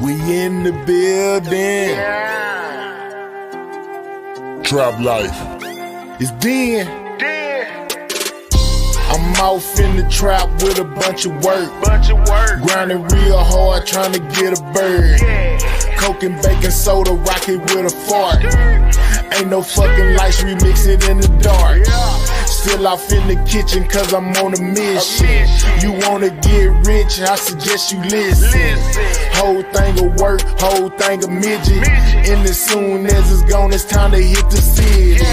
We in the building. Trap life. It's Den. I'm off in the trap with a bunch of work. Grinding real hard, trying to get a bird. Coke and baking soda, rocket with a fart. Ain't no fucking lights, we mix it in the dark. Still off in the kitchen cause I'm on a mission. You wanna get rich, I suggest you listen. Whole thing of work, whole thing of midget. And as soon as it's gone, it's time to hit the city.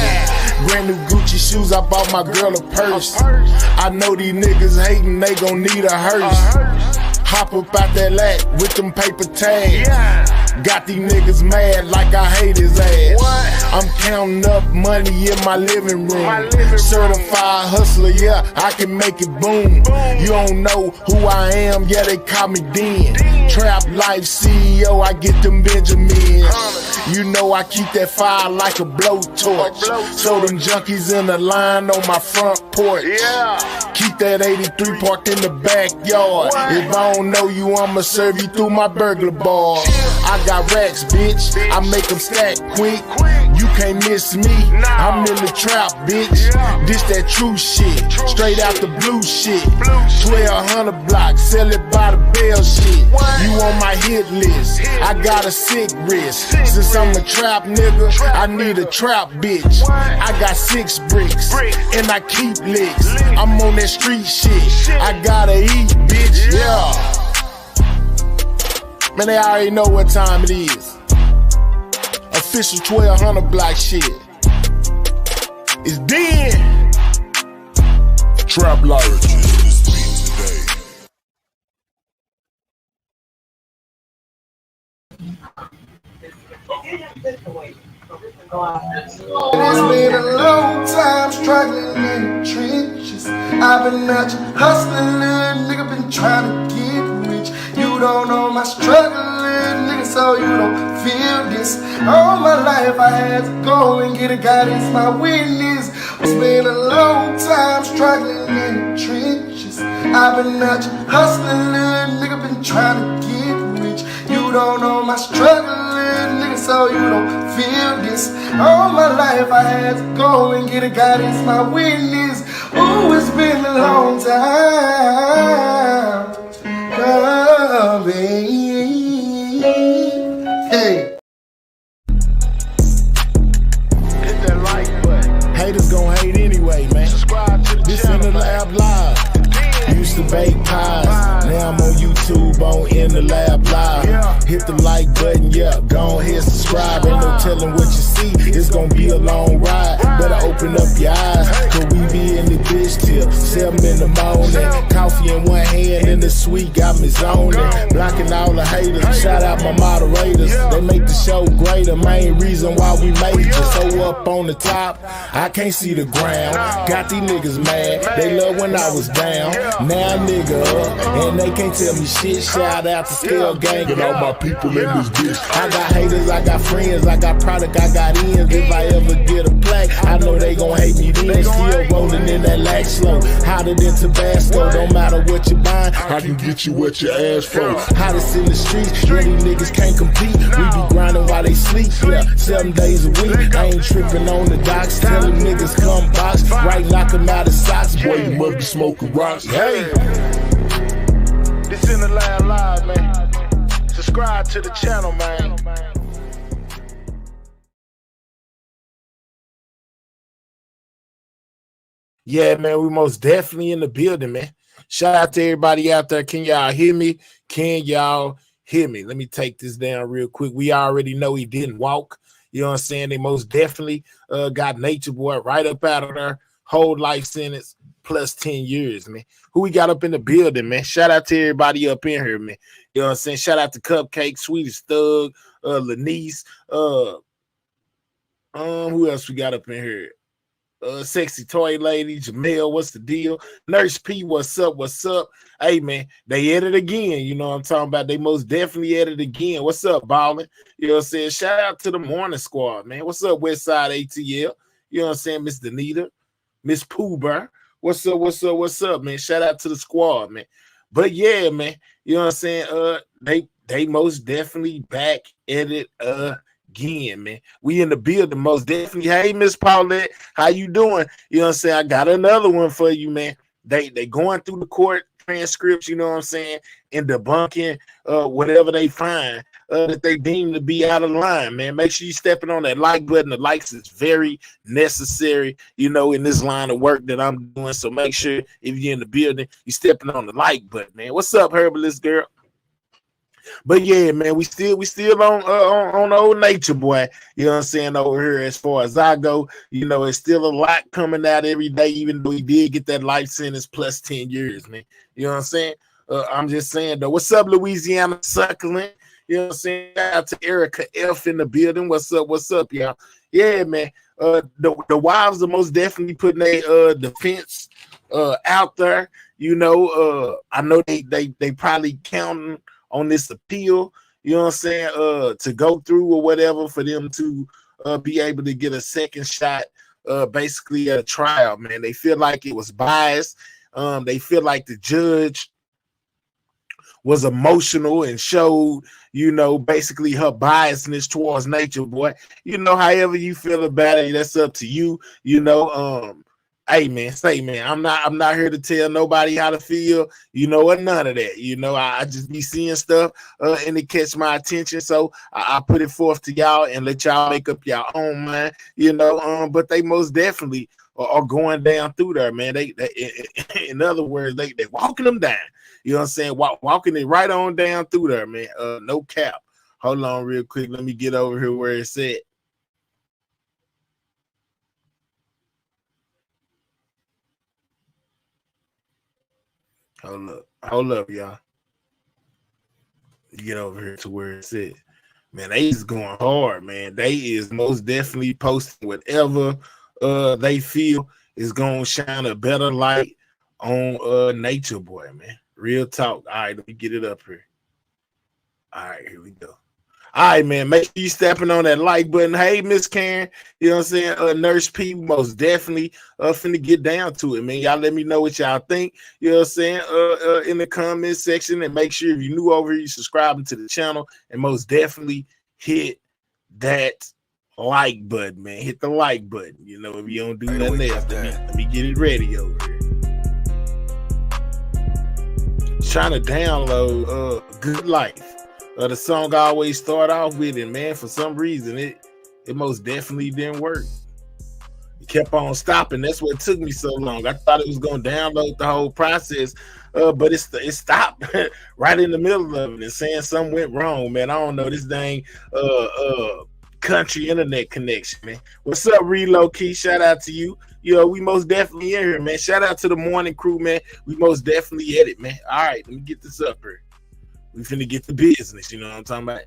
Brand new Gucci shoes, I bought my girl a purse. I know these niggas hating, they gon' need a hearse. Hop up out that lat with them paper tags. Got these niggas mad like I hate his ass. I'm counting up money in my living room. Certified hustler, yeah, I can make it boom. You don't know who I am, yeah, they call me Den. Trap life CEO, I get them Benjamins. You know I keep that fire like a blowtorch. So them junkies in the line on my front porch. Keep that 83 parked in the backyard. If I don't know you, I'ma serve you through my burglar bar. I got racks, bitch, I make them stack quick. You can't miss me, I'm in the trap, bitch. This that true shit, straight out the blue shit. 1200 blocks, sell it by the bell shit. You on my hit list, I got a sick wrist. Since I'm a trap nigga, I need a trap bitch. I got 6 bricks, and I keep licks. I'm on that street shit, I gotta eat, bitch, yeah. Man, they already know what time it is. Official 1200 block shit. It's Den. Trap life. It's been a long time struggling in the trenches. I've been out here hustling, little nigga, been trying to get rich. You don't know my struggle, little nigga, so you don't feel this. All my life I had to go and get a God is my witness. It's been a long time struggling in the trenches. I've been out here hustling, little nigga, been trying to get rich. You don't know my struggle, little nigga, so you don't feel this. All my life I had to go and get a God is my witness. Ooh, it's been a long time coming. Hey. Hit that like button. Haters gon' hate anyway, man. Subscribe to the channel. This in the lab live. Used to bake pies, now I'm on YouTube on In the Lab Live. Hit the like button, yeah, go ahead subscribe. Ain't no telling what you see, it's gonna be a long ride. Better open up your eyes, cause we be in the bitch till 7 in the morning. Coffee in one hand and the sweet got me zoning. Blocking all the haters, shout out my moderators. They make the show greater, main reason why we made it. So up on the top, I can't see the ground. Got these niggas mad, they love when I was down. Now nigga up, and they can't tell me shit. Shout out to Scale Gang and all my people in this bitch. I got haters, I got friends, I got product, I got ends. If I ever get a plaque, I know they gon' hate me then. Still rolling in that lag slow, hotter than Tabasco. Don't matter what you buying, I can get you what you ask for. Hottest in the streets, yeah, these niggas can't compete. We be grinding while they sleep, yeah, 7 days a week. I ain't tripping on the docks, telling niggas come box. Right, knock them out of socks, boy, you must be smoking rocks. Hey, this in the lab live, man. Subscribe to the channel, man. Yeah, man, we most definitely in the building, man. Shout out to everybody out there. Can y'all hear me? Can y'all hear me? Let me take this down real quick. We already know he didn't walk. You know what I'm saying? They most definitely got Nature Boy right up out of there. Whole life sentence plus 10 years, man. Who we got up in the building, man? Shout out to everybody up in here, man. You know what I'm saying? Shout out to Cupcake, Sweetest Thug, Lanice, who else we got up in here? Sexy Toy Lady, Jamel, what's the deal? Nurse P, what's up? What's up? Hey, man, they edit again. You know what I'm talking about? They most definitely edit again. What's up, Ballin'? You know what I'm saying? Shout out to the Morning Squad, man. What's up, Westside ATL? You know what I'm saying? Miss Danita, Miss Pooh Bear. What's up? What's up, man? Shout out to the squad, man. But yeah, man, you know what I'm saying? they most definitely back at it again, man. We in the building, most definitely. Hey, Miss Paulette, how you doing? You know what I'm saying? I got another one for you, man. They going through the court transcripts, you know what I'm saying, and debunking whatever they find that they deem to be out of line, man. Make sure you stepping on that like button. The likes is very necessary, you know, in this line of work that I'm doing. So make sure if you're in the building, you stepping on the like button, man. What's up, Herbalist girl? But yeah, man, we still on the old nature boy. You know what I'm saying over here. As far as I go, you know, it's still a lot coming out every day. Even though he did get that life sentence plus 10 years, man. You know what I'm saying? I'm just saying though. What's up, Louisiana Succulent? You know what I'm saying? Shout out to Erica F in the building. What's up? What's up, y'all? Yeah, man. The wives are most definitely putting a defense out there. You know, I know they probably counting on this appeal, you know what I'm saying, to go through or whatever for them to be able to get a second shot, basically at a trial, man. They feel like it was biased. They feel like the judge was emotional and showed, you know, basically her biasness towards nature, boy. You know, however you feel about it, that's up to you, you know. Hey man, say man, I'm not here to tell nobody how to feel, you know, or none of that. You know, I just be seeing stuff and it catch my attention. So I put it forth to y'all and let y'all make up your own mind, you know. But they most definitely are going down through there, man. They in other words, they walking them down. You know what I'm saying? Walking it right on down through there, man. No cap. Hold on real quick. Let me get over here where it's at. Hold up, y'all. Get over here to where it's at. Man, they is going hard, man. They is most definitely posting whatever they feel is gonna shine a better light on Nature Boy, man. Real talk. All right, let me get it up here. All right, here we go. All right, man. Make sure you stepping on that like button. Hey, Miss Karen, you know what I'm saying? Nurse P, most definitely finna get down to it, man. Y'all let me know what y'all think, you know what I'm saying? In the comment section, and make sure if you're new over here, you subscribing to the channel, and most definitely hit that like button, man. Hit the like button. You know, if you don't do nothing else, let me get it ready over here. Trying to download Good Life. The song I always start off with, and man, for some reason it most definitely didn't work. It kept on stopping. That's what took me so long. I thought it was gonna download the whole process, but it stopped right in the middle of it and saying something went wrong, man. I don't know, this dang country internet connection, man. What's up, Reload Key? Shout out to you. You know, we most definitely in here, man. Shout out to the morning crew, man. We most definitely at it, man. All right, let me get this up here. We finna get the business, you know what I'm talking about?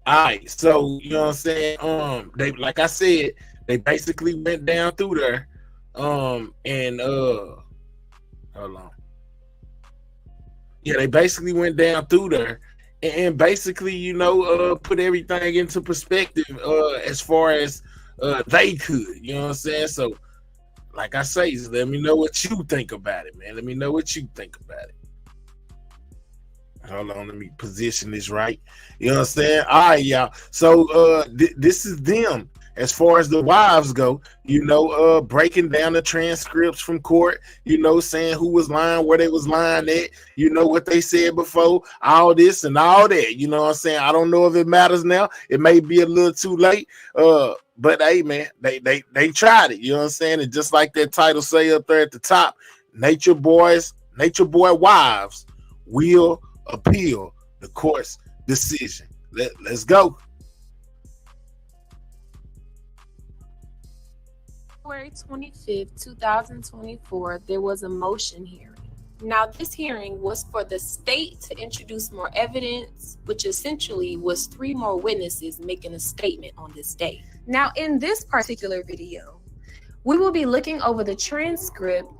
All right, so you know what I'm saying? They, like I said, they basically went down through there. And hold on. Yeah, they basically went down through there and basically, you know, put everything into perspective as far as they could, you know what I'm saying? So like I say, let me know what you think about it, man. Let me know what you think about it. Hold on, let me position this right. You know what I'm saying? All right, y'all. So this is them as far as the wives go, you know, breaking down the transcripts from court, you know, saying who was lying, where they was lying at, you know, what they said before, all this and all that. You know what I'm saying? I don't know if it matters now. It may be a little too late. But hey, man, they tried it. You know what I'm saying? And just like that title say up there at the top, Nature Boy wives will appeal the court's decision. Let's go. February 25th, 2024, there was a motion hearing. Now, this hearing was for the state to introduce more evidence, which essentially was 3 more witnesses making a statement on this day. Now, in this particular video, we will be looking over the transcript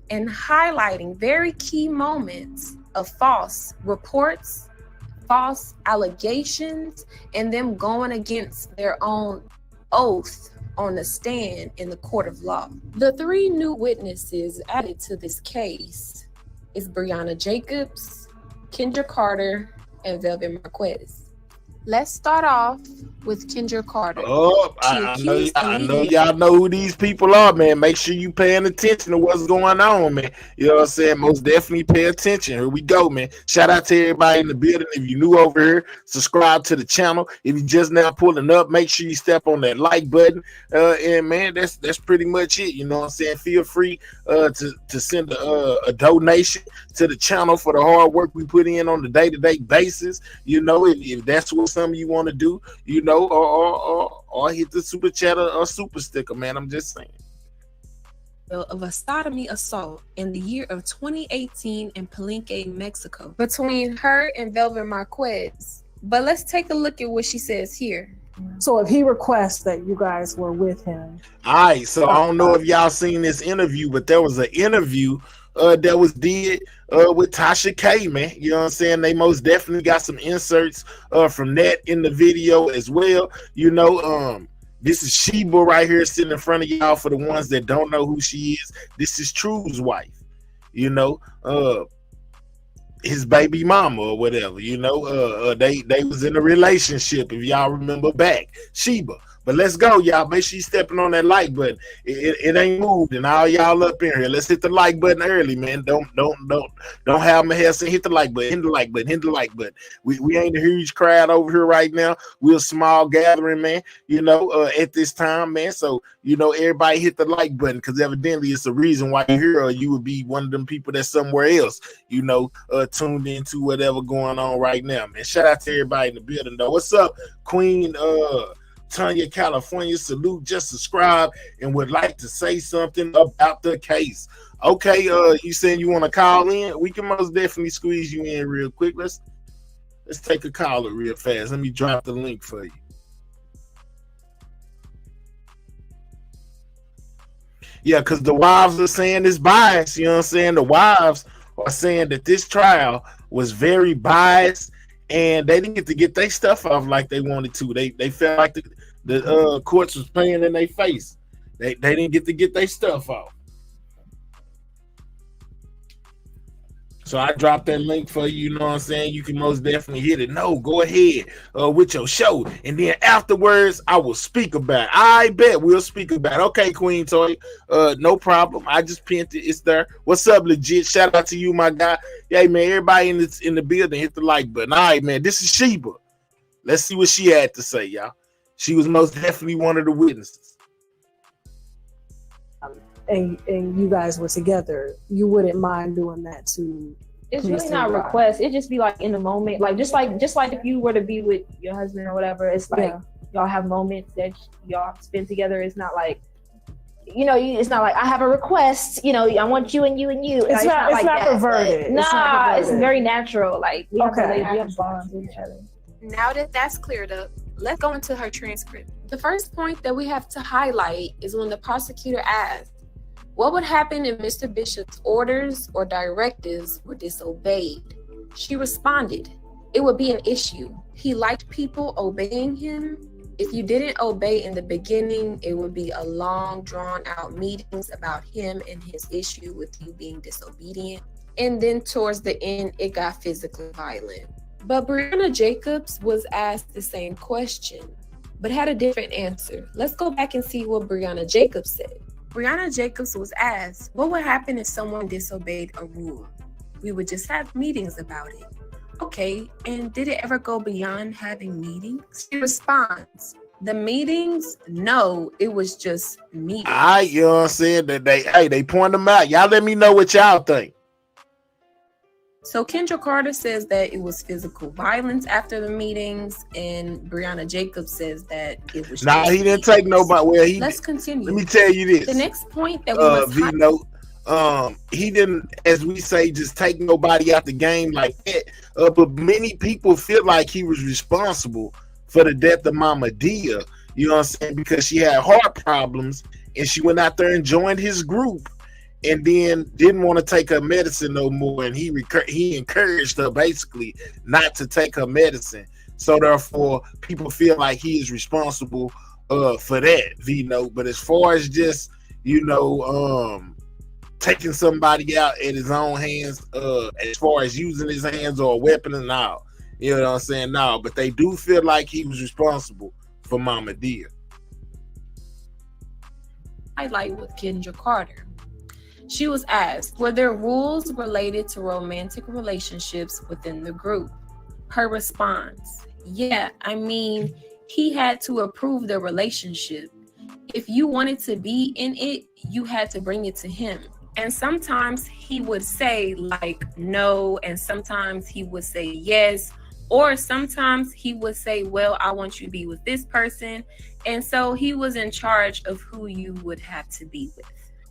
and highlighting very key moments of false reports, false allegations, and them going against their own oath on the stand in the court of law. The 3 new witnesses added to this case is Brianna Jacobs, Kindra Carter, and Velvet Marquez. Let's start off with Kindra Carter. Oh, I know y'all know who these people are, man. Make sure you paying attention to what's going on, man. You know what I'm saying? Most definitely pay attention. Here we go, man. Shout out to everybody in the building. If you're new over here, subscribe to the channel. If you just now pulling up, make sure you step on that like button. And man, that's pretty much it. You know what I'm saying? Feel free to send a donation to the channel for the hard work we put in on the day-to-day basis. You know, if that's what something you want to do, you know, or hit the super chat or super sticker, man. I'm just saying. Of a sodomy assault in the year of 2018 in Palenque, Mexico, between her and Velvet Marquez. But let's take a look at what she says here. So if he requests that you guys were with him. All right, so I don't know if y'all seen this interview, but there was an interview that was did with Tasha K, man. You know what I'm saying? They most definitely got some inserts from that in the video as well. You know, this is Sheeba right here sitting in front of y'all. For the ones that don't know who she is, this is True's wife. You know, his baby mama or whatever. You know, they was in a relationship, if y'all remember back. Sheeba. But let's go, y'all. Make sure you stepping on that like button. It ain't moved, and all y'all up in here. Let's hit the like button early, man. Don't have my head saying hit the like button, hit the like button, hit the like button. We ain't a huge crowd over here right now. We're a small gathering, man. You know, at this time, man. So you know, everybody hit the like button because evidently it's a reason why you're here, or you would be one of them people that's somewhere else. You know, tuned into whatever going on right now, man. Shout out to everybody in the building, though. What's up, Queen? Tanya, California, salute, just subscribe and would like to say something about the case. Okay, you saying you want to call in? We can most definitely squeeze you in real quick. Let's take a caller real fast. Let me drop the link for you. Yeah, because the wives are saying it's biased. You know what I'm saying? The wives are saying that this trial was very biased, and they didn't get to get their stuff off like they wanted to. They felt like the courts was playing in their face. They didn't get to get their stuff off. So I dropped that link for you. You know what I'm saying? You can most definitely hit it. No, go ahead with your show, and then afterwards I will speak about it. I bet we'll speak about it. Okay, Queen Toy, no problem. I just pinned it. It's there. What's up, legit? Shout out to you, my guy. Hey, man, everybody in the building, hit the like button. All right, man. This is Sheeba. Let's see what she had to say, y'all. She was most definitely one of the witnesses. And you guys were together, you wouldn't mind doing that to. It's really not a request. It just be like in the moment, like just like if you were to be with your husband or whatever. It's like y'all have moments that y'all spend together. It's not like, you know, it's not like I have a request. You know, I want you and you and you. It's not perverted. Nah, it's very natural. Like we have bonds with each other. Now that that's cleared up, let's go into her transcript. The first point that we have to highlight is when the prosecutor asked, what would happen if Mr. Bishop's orders or directives were disobeyed? She responded, it would be an issue. He liked people obeying him. If you didn't obey in the beginning, it would be a long, drawn-out meetings about him and his issue with you being disobedient. And then towards the end, it got physically violent. But Brianna Jacobs was asked the same question, but had a different answer. Let's go back and see what Brianna Jacobs said. Brianna Jacobs was asked, what would happen if someone disobeyed a rule? We would just have meetings about it. Okay, and did it ever go beyond having meetings? She responds, the meetings? No, it was just meetings. All right, you know what I'm saying? That they point them out. Y'all let me know what y'all think. So Kindra Carter says that it was physical violence after the meetings, and Brianna Jacobs says that it was. Nah, he didn't take nobody. Well, let's continue. Let me tell you this. The next point that we he didn't, as we say, just take nobody out the game like that. But many people feel like he was responsible for the death of Mama Dia. You know what I'm saying? Because she had heart problems, and she went out there and joined his group. And then didn't want to take her medicine no more, and he encouraged her basically not to take her medicine. So therefore, people feel like he is responsible for that, you know. But as far as just taking somebody out at his own hands, as far as using his hands or a weapon and all. You know what I'm saying? No, but they do feel like he was responsible for Mama Dia. Highlight with Kindra Carter. She was asked, were there rules related to romantic relationships within the group? Her response, yeah, I mean, he had to approve the relationship. If you wanted to be in it, you had to bring it to him. And sometimes he would say like no, and sometimes he would say yes, or sometimes he would say, well, I want you to be with this person. And so he was in charge of who you would have to be with.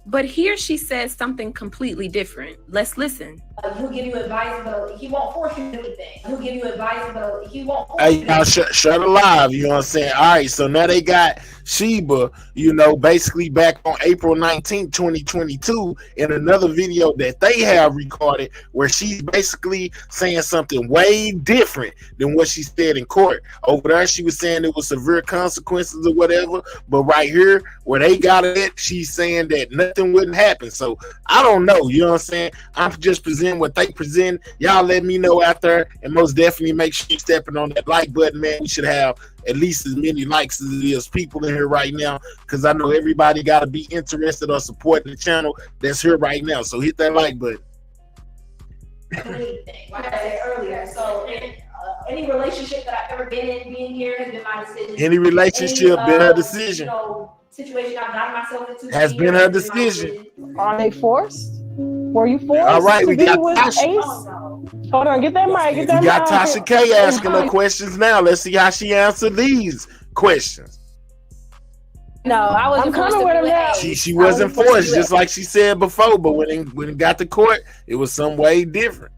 But here she says something completely different. Let's listen. He'll give you advice, but he won't force you to do anything. He'll give you advice, but he won't force Hey, you to do y'all, anything. shut it live. You know what I'm saying? All right, so now they got Sheeba, you know, basically back on April 19th, 2022, in another video that they have recorded where she's basically saying something way different than what she said in court. Over there, she was saying it was severe consequences or whatever, but right here, where they got it at, she's saying that nothing wouldn't happen. So I don't know, you know what I'm saying? I'm just presenting what they present. Y'all let me know out there, and most definitely make sure you're stepping on that like button, man. We should have at least as many likes as it is people in here right now, because I know everybody got to be interested or supporting the channel that's here right now. So hit that like button. Anything, like I said earlier. So any relationship that I've ever been in, being here has been my decision. Any relationship been her decision. You know, situation I've gotten myself into Has been her decision. Are they forced? Were you forced? All right, to we be got with Tasha. Ace? Oh, no. Hold on, get that mic. Get that We got mic. Tasha K asking her questions now. Let's see how she answered these questions. No, I wasn't I'm coming forced to with be him with now. Ace. She wasn't forced, just like she said before, but when it got to court, it was some way different.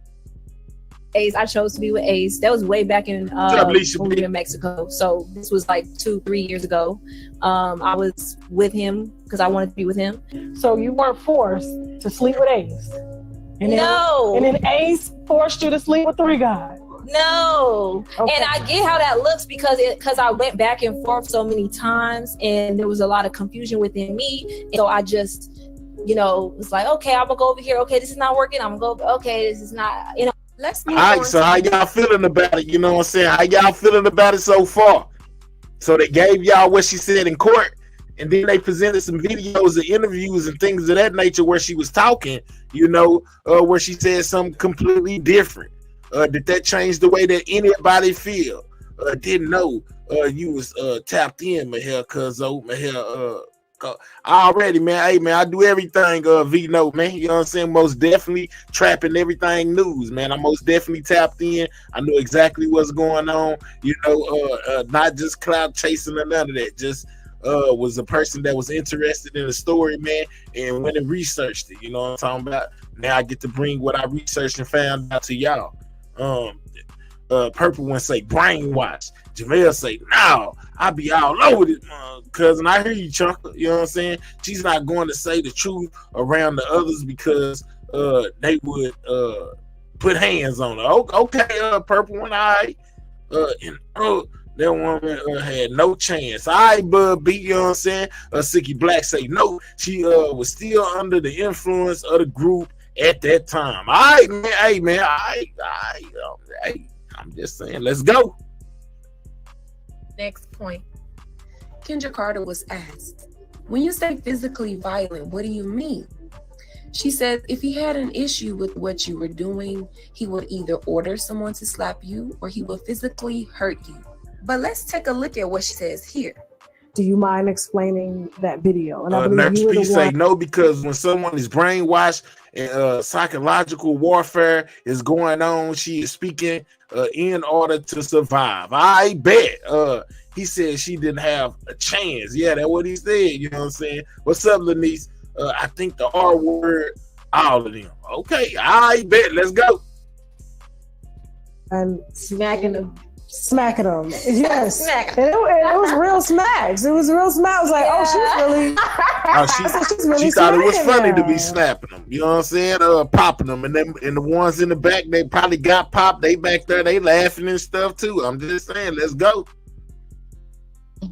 Ace. I chose to be with Ace. That was way back in up, Alicia when we B? were in Mexico. So this was like 2-3 years ago. I was with him because I wanted to be with him. So you weren't forced to sleep with Ace. And then, No. And then Ace forced you to sleep with 3 guys. No. Okay. And I get how that looks because I went back and forth so many times and there was a lot of confusion within me. So I just, was like, okay, I'm gonna go over here. Okay, this is not working. I'm gonna go, okay, this is not, Let's move All on. right, so how y'all feeling about it? You know what I'm saying? How y'all feeling about it so far? So they gave y'all what she said in court, and then they presented some videos and interviews and things of that nature where she was talking, where she said something completely different. Did that change the way that anybody feel? Didn't know you was tapped in, Mahel, already, man. Hey, man, I do everything V-Note, man. You know what I'm saying? Most definitely trapping everything news, man. I'm most definitely tapped in. I know exactly what's going on. Not just cloud chasing or none of that. Just was a person that was interested in the story, man, and went and researched it. You know what I'm talking about? Now I get to bring what I researched and found out to y'all. Purple one say brainwash. Jamel say, no, I be all over this, cousin. I hear you, Chunker. You know what I'm saying? She's not going to say the truth around the others because they would put hands on her. Okay, purple one, all right. That woman had no chance. All right, Bud B, you know what I'm saying? Sicky Black say, no, she was still under the influence of the group at that time. All right, man. Hey, man. Hey, I'm just saying, let's go. Next point. Kindra Carter was asked, when you say physically violent, what do you mean? She said if he had an issue with what you were doing, he would either order someone to slap you or he would physically hurt you. But let's take a look at what she says here. Do you mind explaining that video? And I believe Nurse you were P the say one. no, because when someone is brainwashed and psychological warfare is going on, she is speaking in order to survive. I bet. He said she didn't have a chance. Yeah, that's what he said. You know what I'm saying? What's up, Lanice? I think the R word, all of them. Okay, I bet. Let's go. And Smacking them. smacking them. Yes. Smack. And it was real smacks. It was real smacks. I was like, oh, she's really She thought it was smacking funny to them. be snapping them. You know what I'm saying? Popping them. And the ones in the back, they probably got popped. They back there, they laughing and stuff too. I'm just saying, let's go.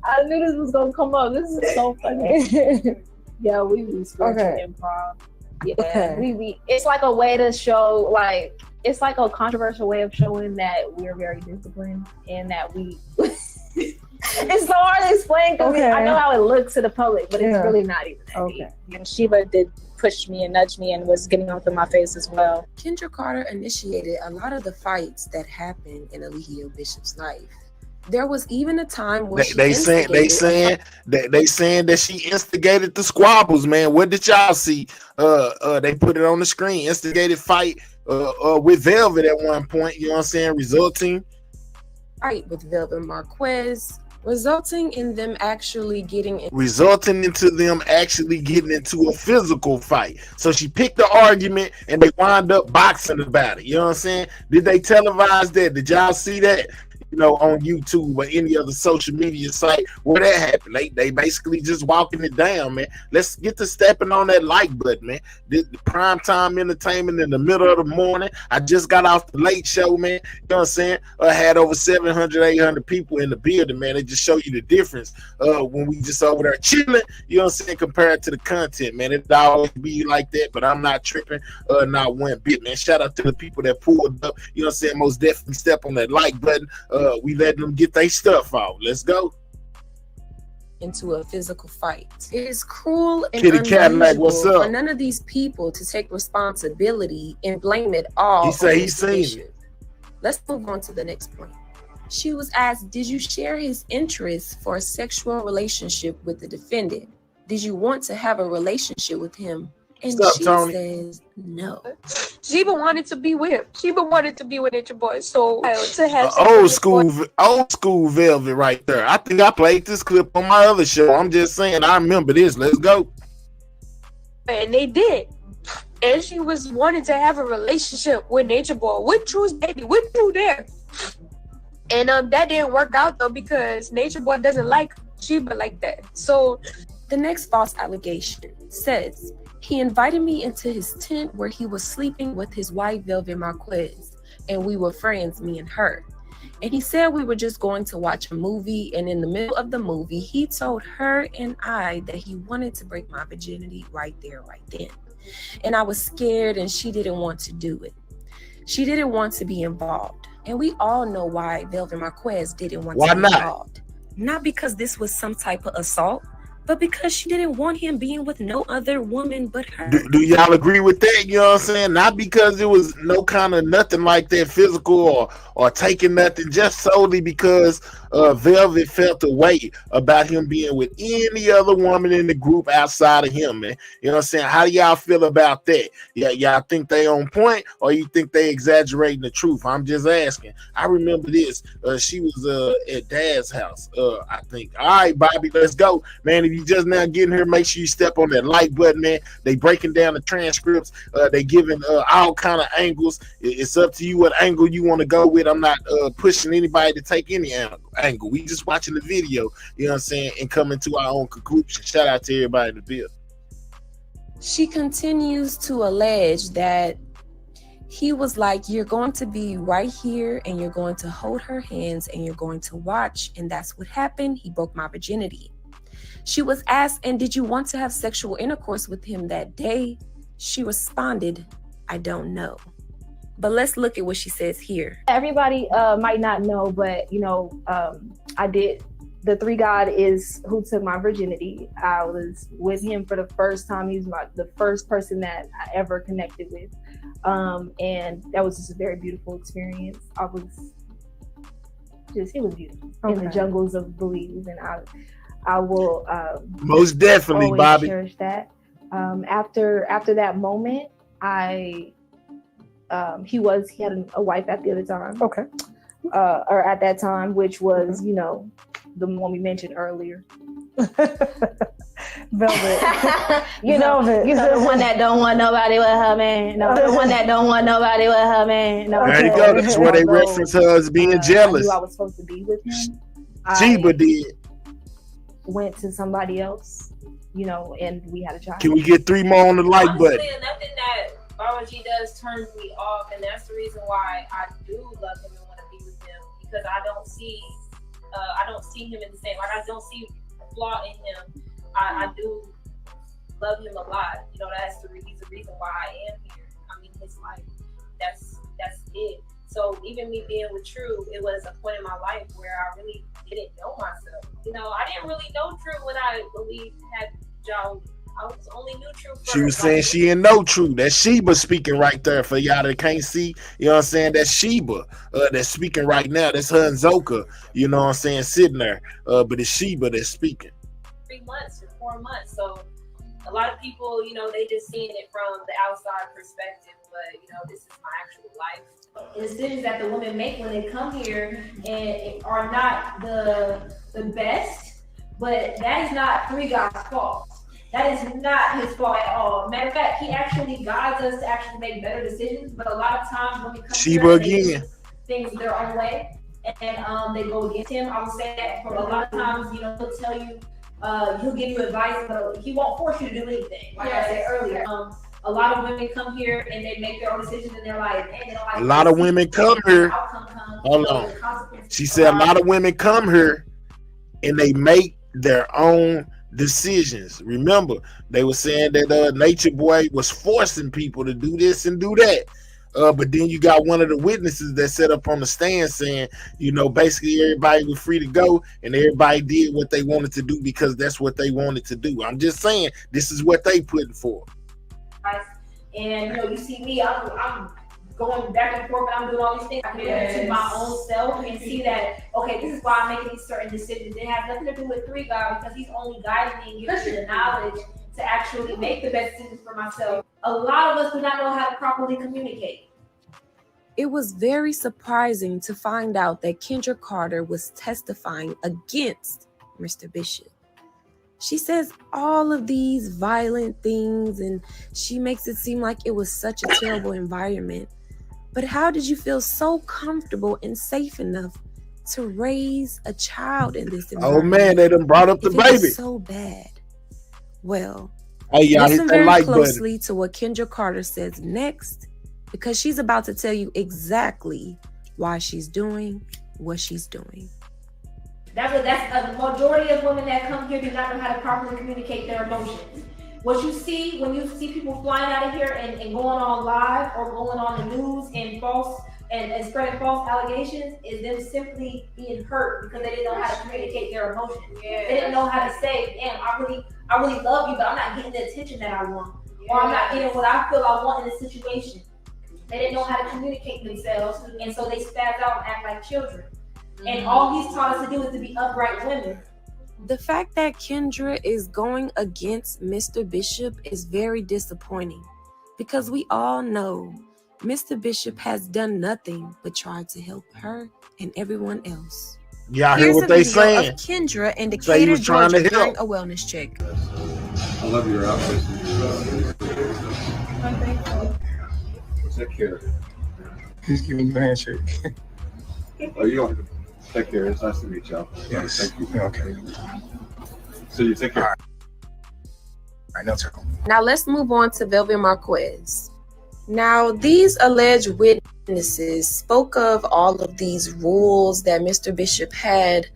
I knew this was gonna come up. This is so funny. Yeah, we was Okay. improv. Yeah, Okay. it's like a way to show, like, it's like a controversial way of showing that we're very disciplined and that we. It's so hard to explain because I know how it looks to the public, but it's really not even that deep. And Sheeba did push me and nudge me and was getting up in my face as well. Kindra Carter initiated a lot of the fights that happened in Eligio Bishop's life. There was even a time where they saying that she instigated the squabbles, man. What did y'all see? They put it on the screen. Instigated fight with Velvet at one point, you know what I'm saying, resulting with Velvet Marquez, resulting into them actually getting into a physical fight. So she picked the argument and they wind up boxing about it. You know what I'm saying? Did they televise that? Did y'all see that? You know, on YouTube or any other social media site where that happened. They basically just walking it down, man. Let's get to stepping on that like button, man. The prime time entertainment in the middle of the morning. I just got off the late show, man. You know what I'm saying? I had over 700, 800 people in the building, man. They just show you the difference when we just over there chilling, you know what I'm saying, compared to the content, man. It always be like that, but I'm not tripping, not one bit, man. Shout out to the people that pulled up, you know what I'm saying, most definitely step on that like button. We letting them get their stuff out. Let's go. Into a physical fight. It is cruel and Kitty Cadillac, what's up? For none of these people to take responsibility and blame it all. He said he's seen it. Let's move on to the next point. She was asked, did you share his interest for a sexual relationship with the defendant? Did you want to have a relationship with him? And she says no. Sheeba wanted to be with him. Sheeba wanted to be with Nature Boy. So to have old school Velvet right there. I think I played this clip on my other show. I'm just saying, I remember this. Let's go. And they did. And she was wanting to have a relationship with Nature Boy, with True's baby, with True there. And that didn't work out though because Nature Boy doesn't like Sheeba like that. So the next false allegation says, he invited me into his tent where he was sleeping with his wife, Velvet Marquez, and we were friends, me and her. And he said we were just going to watch a movie, and in the middle of the movie, he told her and I that he wanted to break my virginity right there, right then. And I was scared, and she didn't want to do it. She didn't want to be involved. And we all know why Velvet Marquez didn't want to be involved. Not because this was some type of assault, but because she didn't want him being with no other woman but her. Do y'all agree with that? You know what I'm saying? Not because it was no kind of nothing like that physical or taking nothing, just solely because Velvet felt a way about him being with any other woman in the group outside of him, man. You know what I'm saying? How do y'all feel about that? Yeah, y'all think they on point or you think they exaggerating the truth? I'm just asking. I remember this. She was at Dad's house, I think. All right, Bobby, let's go. Man, if you just now getting here, make sure you step on that like button, man. They breaking down the transcripts. They giving all kind of angles. It's up to you what angle you want to go with. I'm not pushing anybody to take any angle. We just watching the video, you know what I'm saying, and coming to our own conclusion. Shout out to everybody in the bill. She continues to allege that he was like, you're going to be right here and you're going to hold her hands and you're going to watch. And that's what happened. He broke my virginity. She was asked, and did you want to have sexual intercourse with him that day? She responded, I don't know. But let's look at what she says here. Everybody might not know, but, you know, I did. The three God is who took my virginity. I was with him for the first time. He was the first person that I ever connected with. And that was just a very beautiful experience. It was beautiful. Okay. In the jungles of Belize. And I will most definitely, always Bobby, cherish that. After that moment, he had a wife at the other time. Okay. Or at that time, which was, you know, the one we mentioned earlier. Velvet. you know the one that don't want nobody with her man. No, the one that don't want nobody with her man. No. There you go. That's where they reference her as being jealous. I knew I was supposed to be with him. Sheeba did. Went to somebody else, you know, and we had a child. Can we get 3 more on the like button? Nothing that Baba G does turns me off, and that's the reason why I do love him and want to be with him, because I don't see him in the same. Like, I don't see a flaw in him. I do love him a lot. You know, he's the reason why I am here. I mean, his life. That's it. So even me being with True, it was a point in my life where I really didn't know myself. You know, I didn't really know True when we had Joe. I was only knew True. She was saying she didn't know True. That's Sheeba speaking right there for y'all that can't see. You know what I'm saying? That's Sheeba that's speaking right now. That's her and Zoka. You know what I'm saying? Sitting there. But it's Sheeba that's speaking. 3 months or 4 months. So a lot of people, you know, they just seeing it from the outside perspective. But you know, this is my actual life. The decisions that the women make when they come here and are not the best, but that is not Three God's fault. That is not his fault at all. Matter of fact, he actually guides us to actually make better decisions. But a lot of times when we come Sheeba here, again. Things their own way, and they go against him. I would say that for a lot of times, you know, he'll tell you, he'll give you advice, but he won't force you to do anything. Like I said earlier, a lot of women come here and they make their own decisions, and they're like, man, they don't like. A lot of women come here. Hold on. She said a lot of women come here and they make their own decisions. Remember, they were saying that Nature Boy was forcing people to do this and do that. But then you got one of the witnesses that set up on the stand saying, you know, basically everybody was free to go and everybody did what they wanted to do because that's what they wanted to do. I'm just saying, this is what they putting for. And you know, you see me, I'm going back and forth, and I'm doing all these things. I can look into my own self and see that, okay, this is why I'm making these certain decisions. It has nothing to do with Three God, because he's only guiding me and giving me the knowledge to actually make the best decisions for myself. A lot of us do not know how to properly communicate. It was very surprising to find out that Kindra Carter was testifying against Mr. Bishop. She says all of these violent things and she makes it seem like it was such a terrible environment. But how did you feel so comfortable and safe enough to raise a child in this environment? Oh man, they done brought up the baby. It was so bad. Well, hey, y'all listen hit very like closely button. to what Kindra Carter says next, because she's about to tell you exactly why she's doing what she's doing. That's a majority of women that come here do not know how to properly communicate their emotions. What you see when you see people flying out of here and going on live or going on the news and spreading false allegations is them simply being hurt because they didn't know how to communicate their emotions. Yes. They didn't know how to say, damn, I really love you, but I'm not getting the attention that I want. Yes. Or I'm not getting what I feel I want in this situation. They didn't know how to communicate themselves, and so they spaz out and act like children. And all he's taught us to do is to be upright women. The fact that Kindra is going against Mr. Bishop is very disappointing because we all know Mr. Bishop has done nothing but try to help her and everyone else. Y'all hear what they saying? Here's a video of Kindra in Decatur, Georgia during a wellness check. I love your outfit. Take care. He's giving you a handshake. Oh, you don't have to take care. It's nice to meet y'all. Yes. Thank you. Okay. So you take care. All right, now turn. Now let's move on to Velvet Marquez. Now, these alleged witnesses spoke of all of these rules that Mr. Bishop had,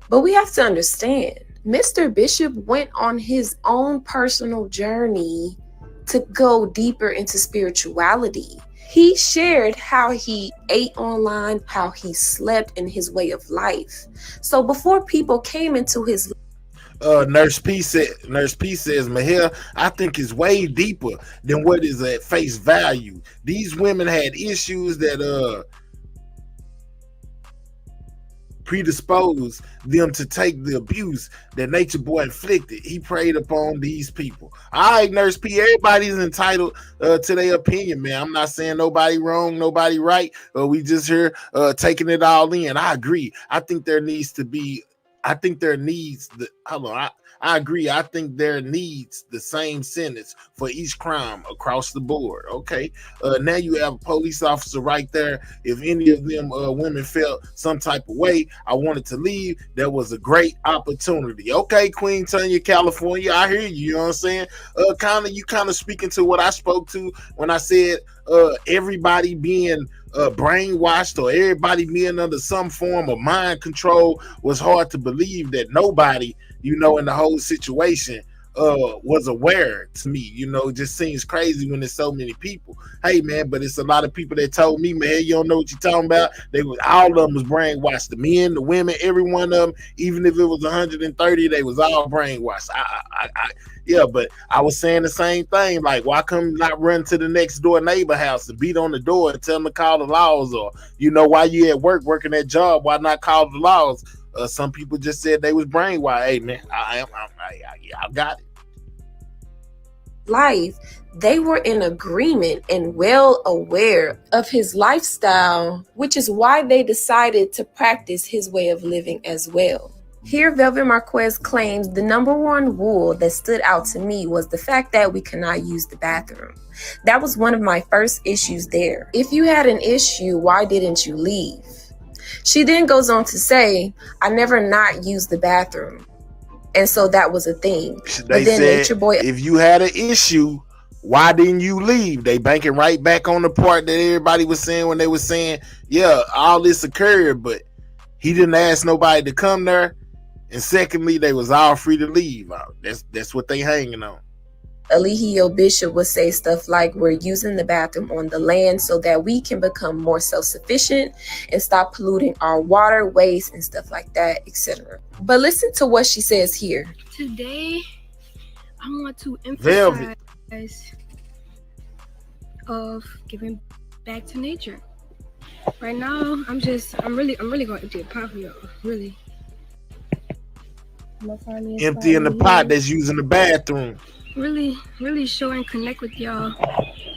but we have to understand, Mr. Bishop went on his own personal journey to go deeper into spirituality. He shared how he ate online, how he slept, in his way of life. So before people came into his Nurse P says, Mahir, I think is way deeper than what is at face value. These women had issues that predisposed them to take the abuse that Nature Boy inflicted. He preyed upon these people. All right, Nurse P, everybody's entitled to their opinion, man. I'm not saying nobody wrong, nobody right. We just here taking it all in. I agree. I think there needs I agree. I think there needs the same sentence for each crime across the board. Okay. Now you have a police officer right there. If any of them women felt some type of way, I wanted to leave. That was a great opportunity. Okay, Queen Tanya, California. I hear you. You know what I'm saying? You kind of speaking to what I spoke to when I said everybody being brainwashed or everybody being under some form of mind control was hard to believe that nobody, in the whole situation was aware to me. You know, it just seems crazy when there's so many people. Hey man, but it's a lot of people that told me, man, you don't know what you're talking about. They was, all of them was brainwashed. The men, the women, every one of them. Even if it was 130, they was all brainwashed. Yeah, but I was saying the same thing. Like, why come not run to the next door neighbor house and beat on the door and tell them to call the laws? Or, you know, while you at work working that job, why not call the laws? Some people just said they was brainwashed. Hey man, I got it. Life, they were in agreement and well aware of his lifestyle, which is why they decided to practice his way of living as well. Here, Velvet Marquez claims the number one rule that stood out to me was the fact that we cannot use the bathroom. That was one of my first issues there. If you had an issue, why didn't you leave? She then goes on to say, I never not used the bathroom. And so that was a thing. They said, Nature Boy, if you had an issue, why didn't you leave? They banking right back on the part that everybody was saying when they were saying, yeah, all this occurred, but he didn't ask nobody to come there. And secondly, they was all free to leave. That's what they hanging on. Eligio Bishop would say stuff like, we're using the bathroom on the land so that we can become more self-sufficient and stop polluting our water, waste, and stuff like that, etc. But listen to what she says here. Today, I want to emphasize of giving back to nature. Right now, I'm really going to empty a pot for y'all, really. Emptying the pot that's using the bathroom. Really show and connect with y'all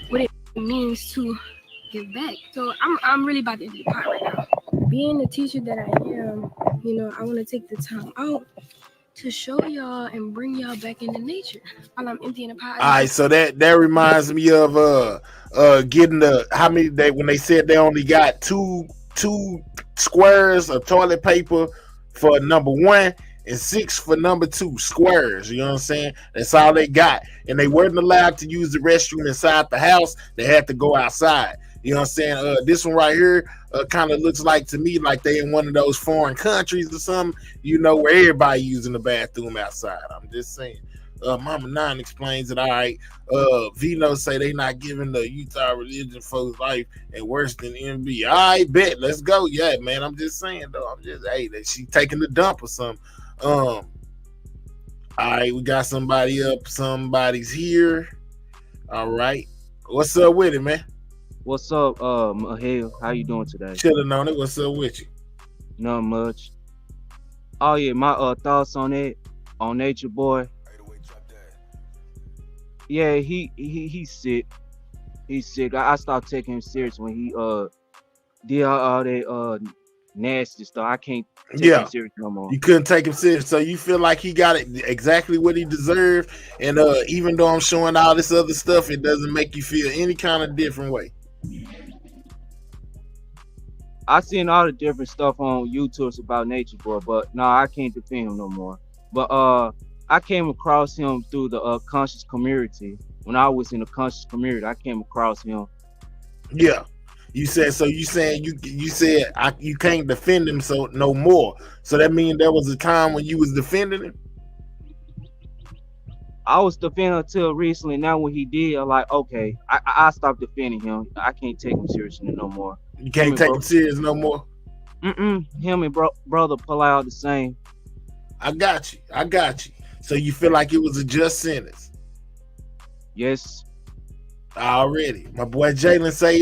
what it means to give back. So I'm really about to empty the pot right now. Being the teacher that I am, you know, I want to take the time out to show y'all and bring y'all back into nature while I'm emptying the pot. All right, so that reminds me of getting the how many when they said they only got two squares of toilet paper for number one. And 6 for number 2 squares. You know what I'm saying? That's all they got. And they weren't allowed to use the restroom inside the house. They had to go outside. You know what I'm saying? This one right here kind of looks like to me like they in one of those foreign countries or something, you know, where everybody using the bathroom outside. I'm just saying. Mama Nine explains it. All right. Vino say they not giving the Utah religion folks life and worse than MB. All right, bet. Let's go. Yeah, man. I'm just saying though. I'm just she taking the dump or something. All right, we got somebody up. Somebody's here. All right. What's up with it, man? What's up, Mahel? How you doing today? Should have known it. What's up with you? Not much. Oh yeah, my thoughts on it, on Nature Boy. Yeah, he's sick. He's sick. I stopped taking him serious when he did all that nasty stuff. I can't take him serious no more. You couldn't take him serious. So you feel like he got it exactly what he deserved, and even though I'm showing all this other stuff, it doesn't make you feel any kind of different way. I seen all the different stuff on YouTube about Nature Boy, but no, I can't defend him no more. But I came across him through the conscious community. When I was in the conscious community, I came across him. Yeah. You said so. You saying you said you can't defend him so no more. So that means there was a time when you was defending him. I was defending until recently. Now when he did, I'm like, okay, I stopped defending him. I can't take him seriously no more. You can't take him serious no more. Him and brother pull out the same. I got you. So you feel like it was a just sentence? Yes. Already, my boy Jalen say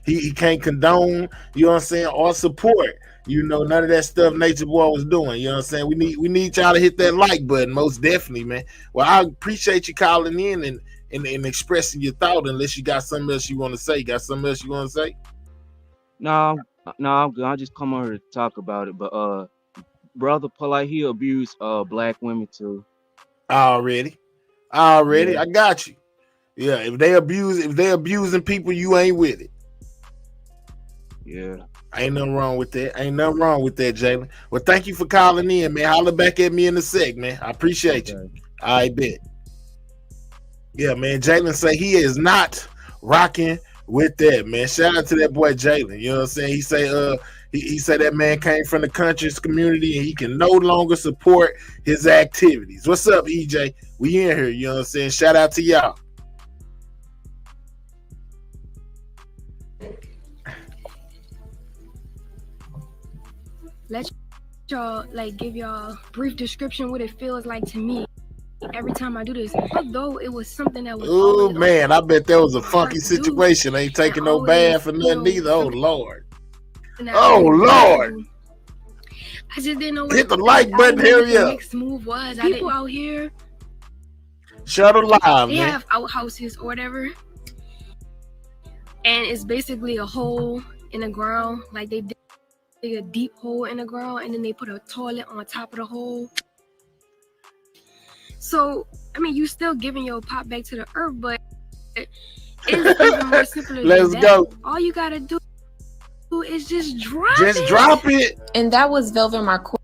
he can't condone, you know what I'm saying, or support, you know, none of that stuff Nature Boy was doing. You know what I'm saying? We need y'all to hit that like button, most definitely, man. Well, I appreciate you calling in and expressing your thought. Unless you got something else you want to say. Got something else you want to say? No, I'm good. I just come over here to talk about it. But brother Polite, he abused black women too. Already, yeah. I got you. Yeah, if they abusing people, you ain't with it. Yeah. Ain't nothing wrong with that. Jalen. Well, thank you for calling in, man. Holler back at me in a sec, man. I appreciate you. I bet. Yeah, man. Jalen say he is not rocking with that, man. Shout out to that boy Jalen. You know what I'm saying? He say He said that man came from the conscious community and he can no longer support his activities. What's up, EJ? We in here, you know what I'm saying? Shout out to y'all. Let y'all give y'all brief description what it feels like to me every time I do this. Although it was something that was oh man, I bet that was a funky situation. Ain't taking no bath or nothing either. Oh Lord. Oh Lord. I just didn't know what hit the like button. Hurry up. Next move was people out here. Shut it live, they man. have outhouses or whatever, and it's basically a hole in the ground. Like they dig a deep hole in the ground, and then they put a toilet on top of the hole. So I mean, you still giving your pop back to the earth, but it's even more simpler. Let's go. All you gotta do is just drop it. And that was Velvet Marquez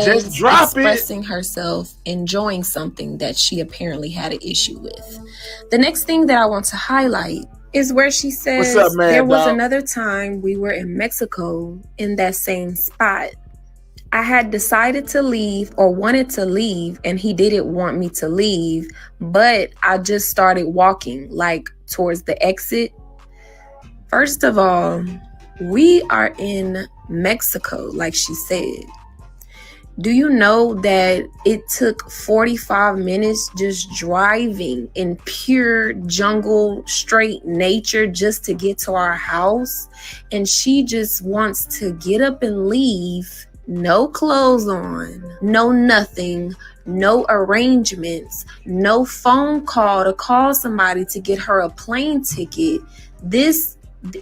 just drop expressing herself, enjoying something that she apparently had an issue with. The next thing that I want to highlight is where she says, what's up, man, there was dog? Another time we were in Mexico in that same spot. I had decided to leave or wanted to leave, and he didn't want me to leave, but I just started walking towards the exit. First of all, we are in Mexico, like she said. Do you know that it took 45 minutes just driving in pure jungle, straight nature just to get to our house? And she just wants to get up and leave. No clothes on, no nothing, no arrangements, no phone call to call somebody to get her a plane ticket.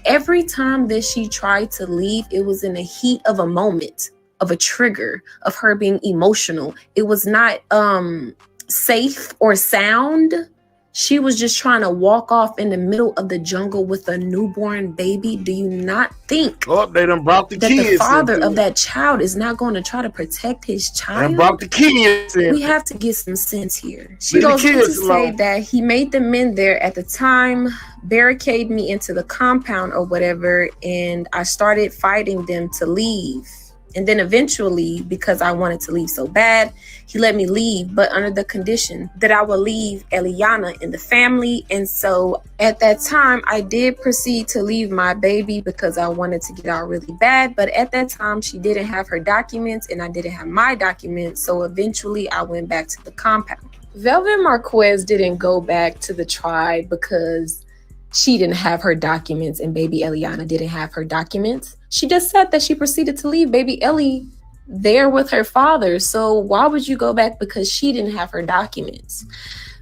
Every time that she tried to leave, it was in the heat of a moment, of a trigger, of her being emotional. It was not safe or sound. She was just trying to walk off in the middle of the jungle with a newborn baby. Do you not think they done brought the that kids the father of that child is not going to try to protect his child? And brought the kids in. We have to get some sense here. She goes on to say that he made the men there at the time barricade me into the compound or whatever, and I started fighting them to leave. And then eventually, because I wanted to leave so bad, he let me leave, but under the condition that I would leave Eliana in the family. And so at that time, I did proceed to leave my baby because I wanted to get out really bad. But at that time, she didn't have her documents and I didn't have my documents. So eventually I went back to the compound. Velvet Marquez didn't go back to the tribe because she didn't have her documents and baby Eliana didn't have her documents. She just said that she proceeded to leave baby Ellie there with her father. So why would you go back because she didn't have her documents?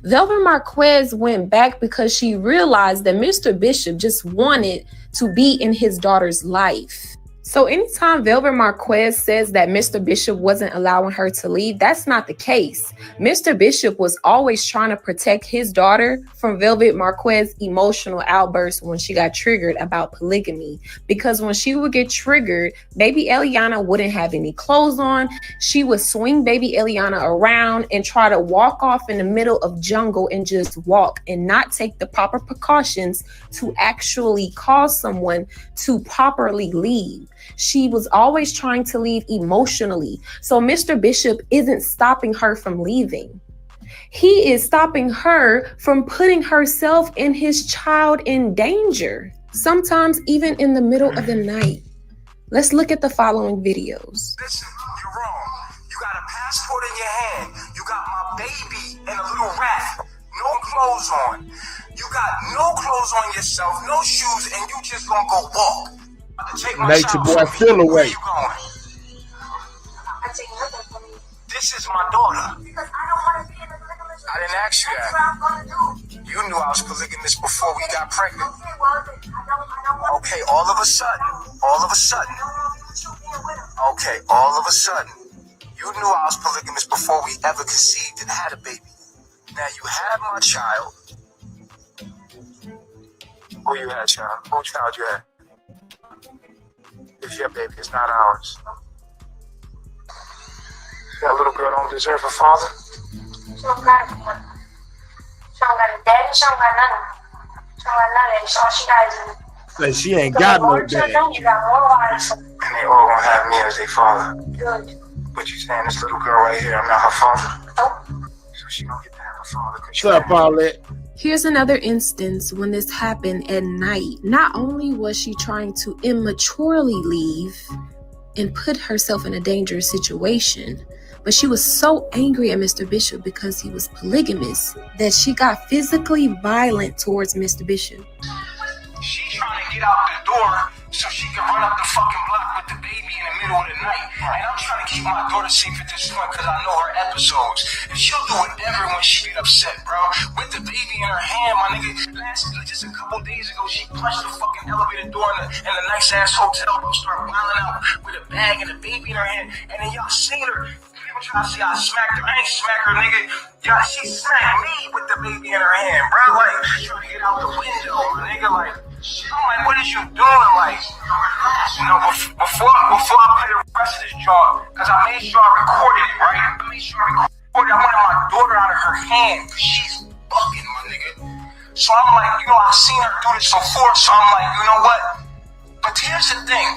Velvet Marquez went back because she realized that Mr. Bishop just wanted to be in his daughter's life. So anytime Velvet Marquez says that Mr. Bishop wasn't allowing her to leave, that's not the case. Mr. Bishop was always trying to protect his daughter from Velvet Marquez's emotional outbursts when she got triggered about polygamy. Because when she would get triggered, baby Eliana wouldn't have any clothes on. She would swing baby Eliana around and try to walk off in the middle of jungle and just walk and not take the proper precautions to actually cause someone to properly leave. She was always trying to leave emotionally. So Mr. Bishop isn't stopping her from leaving. He is stopping her from putting herself and his child in danger, sometimes even in the middle of the night. Let's look at the following videos. Listen, you're wrong. You got a passport in your hand. You got my baby and a little rat. No clothes on. You got no clothes on yourself, no shoes, and you just gonna go walk. Nature boy, feel away. Where you going? I take nothing from you. This is my daughter. Because I don't want to be in a polygamous relationship. I didn't ask you that. That's what I'm going to do. You knew I was polygamous before we got pregnant. Okay, well, I don't want to. Okay, all of a sudden. Okay, all of a sudden. You knew I was polygamous before we ever conceived and had a baby. Now you had my child. Who you had, child? Who child you had? It's your baby, it's not ours. That little girl don't deserve a father. She don't got one. She don't got a daddy, she don't got nothing. She don't got nothing. All she got is Say she ain't got no dad. You got more lives. And they all gonna have me as their father. Good. But you saying this little girl right here, I'm not her father? Nope. So she don't get to have a father. What's up, Paulette? Here's another instance when this happened at night. Not only was she trying to immaturely leave and put herself in a dangerous situation, but she was so angry at Mr. Bishop because he was polygamous that she got physically violent towards Mr. Bishop. She's trying to get out the door so she can run up the fucking block with the baby in the middle of the night. And I'm trying to keep my daughter safe at this point because I know her episodes. And she'll do whatever when she get upset, bro. With the baby in her hand, my nigga. Just a couple days ago, she punched the fucking elevator door in the nice ass hotel. Bro, started wilding out with a bag and a baby in her hand. And then y'all seen her. People trying to say I smacked her. I ain't smacked her, nigga. Y'all, she smacked me with the baby in her hand, bro. Like, trying to get out the window, my nigga. Like, I'm like, what is you doing? Like, you know, before I play the rest of this job, because I made sure I recorded it, right? I made sure I recorded it. I wanted my daughter out of her hand, because she's bugging, my nigga. So I'm like, you know, I've seen her do this before, so I'm like, you know what? But here's the thing.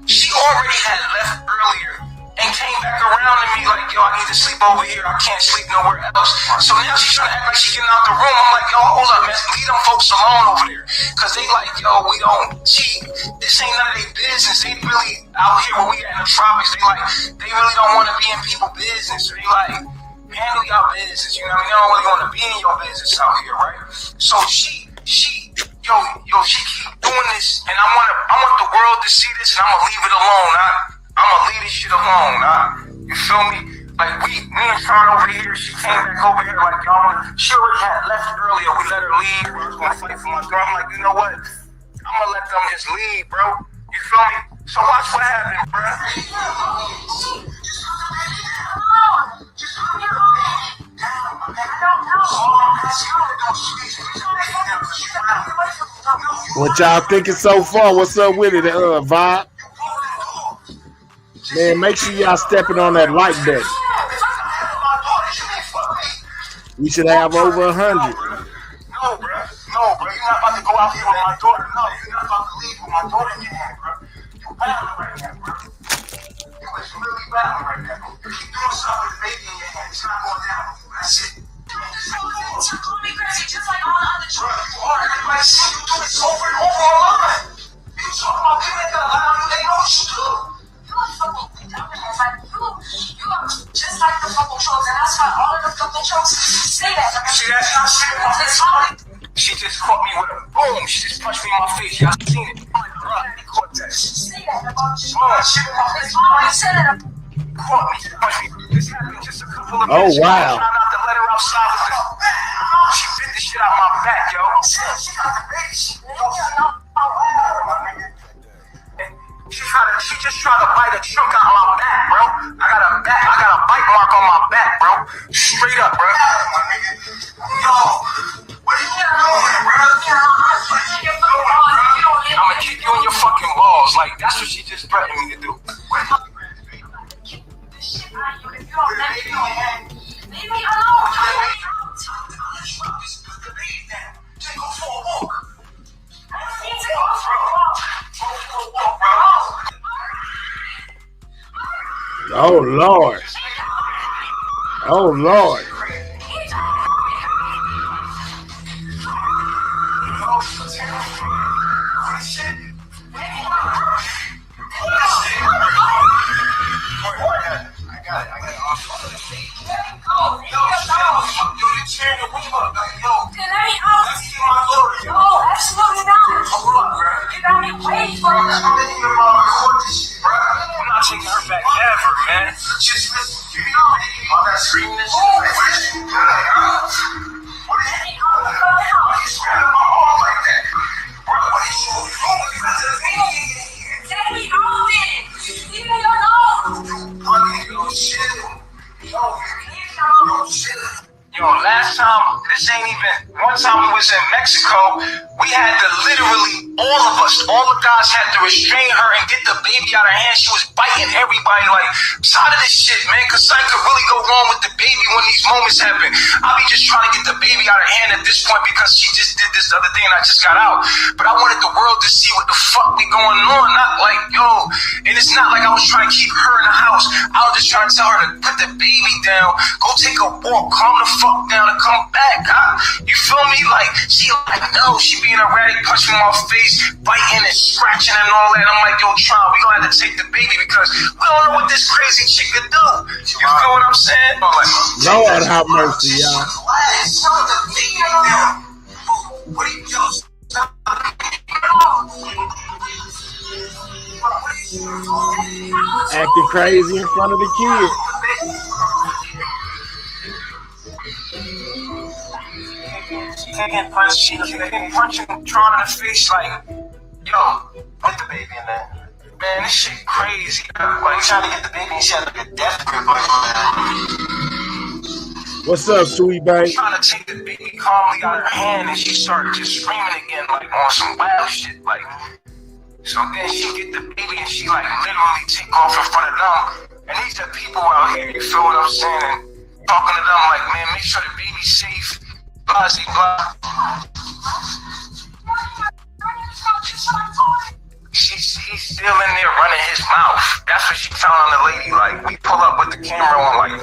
She already had left earlier and came back around to me like, yo, I need to sleep over here. I can't sleep nowhere else. So now she's trying to act like she's getting out the room. I'm like, yo, hold up, man. Leave them folks alone over there. Because they like, yo, we don't, this ain't none of their business. They really, out here where we at in the tropics, they really don't want to be in people's business. So they like, handle your business. You know what I mean? They don't really want to be in your business out here, right? So she keep doing this. And I want the world to see this, and I'm going to leave it alone. I'm gonna leave this shit alone, you feel me? Like, me and Sean over here, she came back over here like, y'all, she already had left earlier. We let her leave. I was gonna fight for my girl. I'm like, you know what? I'm gonna let them just leave, bro. You feel me? So watch what happened, bro. What y'all thinking so far? What's up with it, Vibe? Man, make sure y'all stepping on that like button. We should have over 100. No, bro. You're not about to go out here with my daughter. No, you're not about to leave with my daughter in your hand, bro. You're battling right now, bro. You was really battling right now. You keep doing something with the baby in your hand. It's not going down. That's it. You call me crazy just like all the other children. You are. Everybody see you do this over and over online. You talking about people that got a lot of you, they know what you do. Just like the couple chokes, and that's why all of the couple chokes say that. She just caught me with a boom. She just punched me in my face. Y'all seen it? Oh my God, he caught that. Say that about you. You said that. Caught me, punched me. This happened just a couple of minutes. Oh wow. I'm trying not to let her outside with this. She bit the shit out my back, yo. She got the baby. She just tried to bite a chunk out of my back, bro. I got a bite mark on my back, bro. Straight up, bro. Yo, what are you doing, bro? I'ma kick you in your fucking balls. Like, that's what she just threatened me to do. Leave me alone. Take her for a walk. Oh Lord. Oh Lord. Absolutely not. You got me waiting for I'm not taking her back ever, man. Just listen, you know, all that screaming and shit. What are you doing? Why are you screaming my arm like that? Bro, what are you doing? Mexico, we had to literally, all of us, all the guys had to restrain her and get the baby out of her hand. She was biting everybody. Like, I'm tired of this shit, man, because something could really go wrong with the baby when these moments happen. I'll be just trying to get the baby out of her hand at this point because she just did this other thing and I just got out. But I wanted the world to see what the fuck be going on. Not like, yo, and it's not like I was trying to keep her in the house. I was just trying to tell her to put the baby down, go take a walk, calm the fuck down, and come back. You feel me? Like, she like, no, she being erratic, punching my face, biting and scratching and all that. I'm like, yo, Tron, we gonna have to take the baby because we don't know what this crazy chick could do. You feel what I'm saying? Like, Lord have mercy, y'all. Acting crazy in front of the kid. She punching Tron in the face like, yo, put the baby in there. Man, this shit crazy. Like, trying to get the baby and she had like a death grip on her. What's up, sweet babe? Trying to take the baby calmly out of her hand and she started just screaming again, like on some wild shit. Like, so then she get the baby and she like literally take off in front of them. And these are people out here, you feel what I'm saying? And talking to them like, man, make sure the baby's safe. Blah, blah. He's still in there running his mouth. That's what she telling the lady. Like, we pull up with the camera on, like.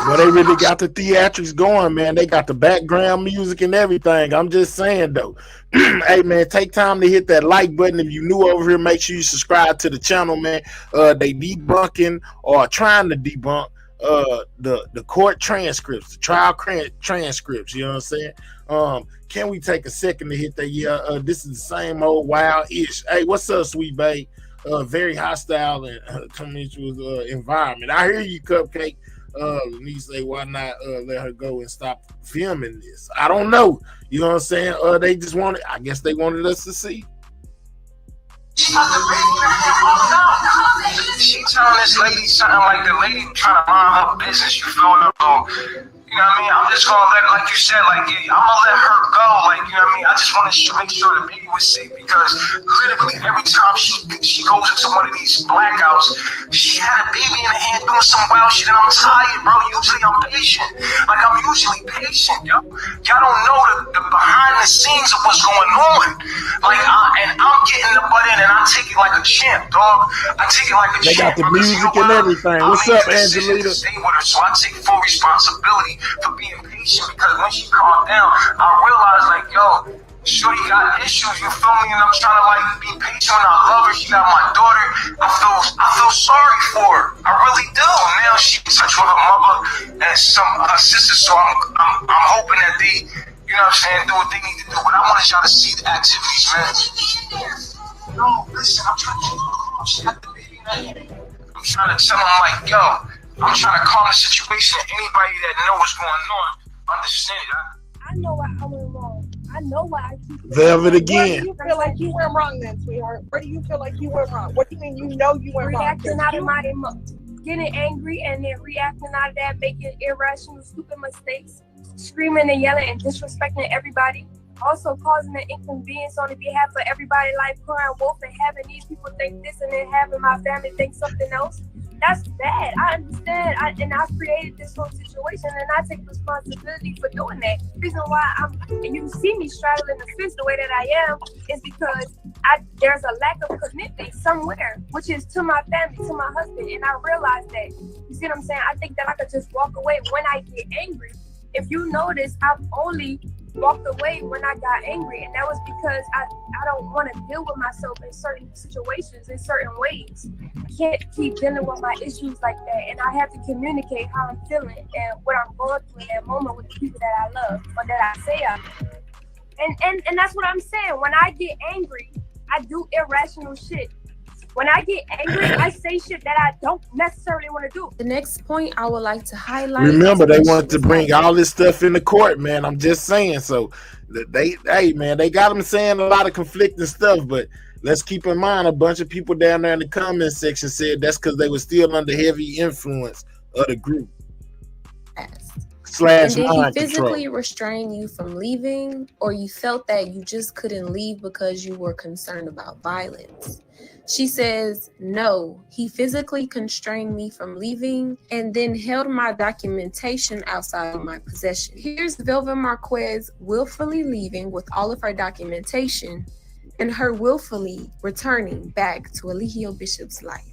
Well, they really got the theatrics going, man. They got the background music and everything. I'm just saying, though. Hey, man, take time to hit that like button. If you're new over here, make sure you subscribe to the channel, man. They debunking or trying to debunk the court transcripts, the trial transcripts, you know what I'm saying? Can we take a second to hit that? Yeah, this is the same old wild-ish. Hey, what's up, sweet babe? Very hostile and tumultuous environment. I hear you, Cupcake. And you say, why not let her go and stop filming this? I don't know. You know what I'm saying? They just wanted, I guess they wanted us to see. She telling this lady something like the lady trying to mind her business. You feel what I'm saying? You know what I mean? I'm just gonna let, like you said, like, I'm gonna let her go. Like, you know what I mean? I just want to make sure the baby was safe because literally every time she goes into one of these blackouts, she had a baby in her hand doing some wild shit, and I'm tired, bro. Usually I'm patient. Like, I'm usually patient, yo. Y'all don't know the behind the scenes of what's going on. Like, and I'm getting the butt in, and I take it like a champ, dog. I take it like a champ. They got the music and everything. What's up, Angelita? Stay with her, so I take full responsibility for being patient because when she calmed down, I realized like, yo, shorty got issues, you feel me? And I'm trying to like be patient. I love her. She got my daughter. I feel sorry for her. I really do. Now she's in touch with her mother and her sister. So I'm hoping that they, you know what I'm saying, do what they need to do. But I wanted y'all to see the activities, man. No, listen, I'm trying to. She got the baby in her hand. I'm trying to tell them like, yo, I'm trying to calm the situation. Anybody that knows what's going on, understand it. I know why I went wrong. I know why I keep Velvet again. Where do you feel like you went wrong then, sweetheart? Where do you feel like you went wrong? What do you mean you know you went wrong? Reacting out of my getting angry and then reacting out of that, making irrational, stupid mistakes, screaming and yelling and disrespecting everybody. Also causing an inconvenience on the behalf of everybody, like crying wolf and having these people think this and then having my family think something else. That's bad. I understand. And I've created this whole situation and I take responsibility for doing that. The reason why and you see me straddling the fence the way that I am is because there's a lack of commitment somewhere, which is to my family, to my husband. And I realize that. You see what I'm saying? I think that I could just walk away when I get angry. If you notice, I've only walked away when I got angry, and that was because I don't want to deal with myself in certain situations, in certain ways. I can't keep dealing with my issues like that, and I have to communicate how I'm feeling and what I'm going through in that moment with the people that I love or that I say I love. And that's what I'm saying. When I get angry, I do irrational shit. When I get angry, I say shit that I don't necessarily want to do. The next point I would like to highlight. Remember, they wanted to bring all this stuff into court, man. I'm just saying. So, they got them saying a lot of conflicting stuff, but let's keep in mind a bunch of people down there in the comment section said that's because they were still under heavy influence of the group. And / did he mind physically control. restrain you from leaving, or you felt that you just couldn't leave because you were concerned about violence? She says, no, he physically constrained me from leaving and then held my documentation outside of my possession. Here's Velvet Marquez willfully leaving with all of her documentation and her willfully returning back to Eligio Bishop's life.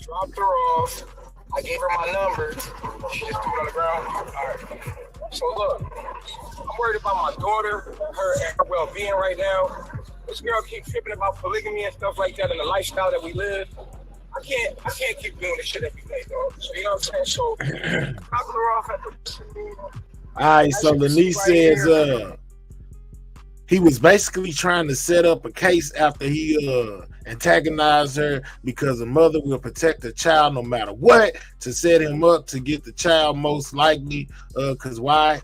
Dropped her off. I gave her my number. She just threw it on the ground. All right. So look, I'm worried about my daughter, her well-being right now. This girl keeps tripping about polygamy and stuff like that and the lifestyle that we live. I can't keep doing this shit every day, dog. So you know what I'm saying? So dropped her off at the. All right, so Lanice says he was basically trying to set up a case after he antagonized her because a mother will protect her child no matter what, to set him up to get the child most likely, because why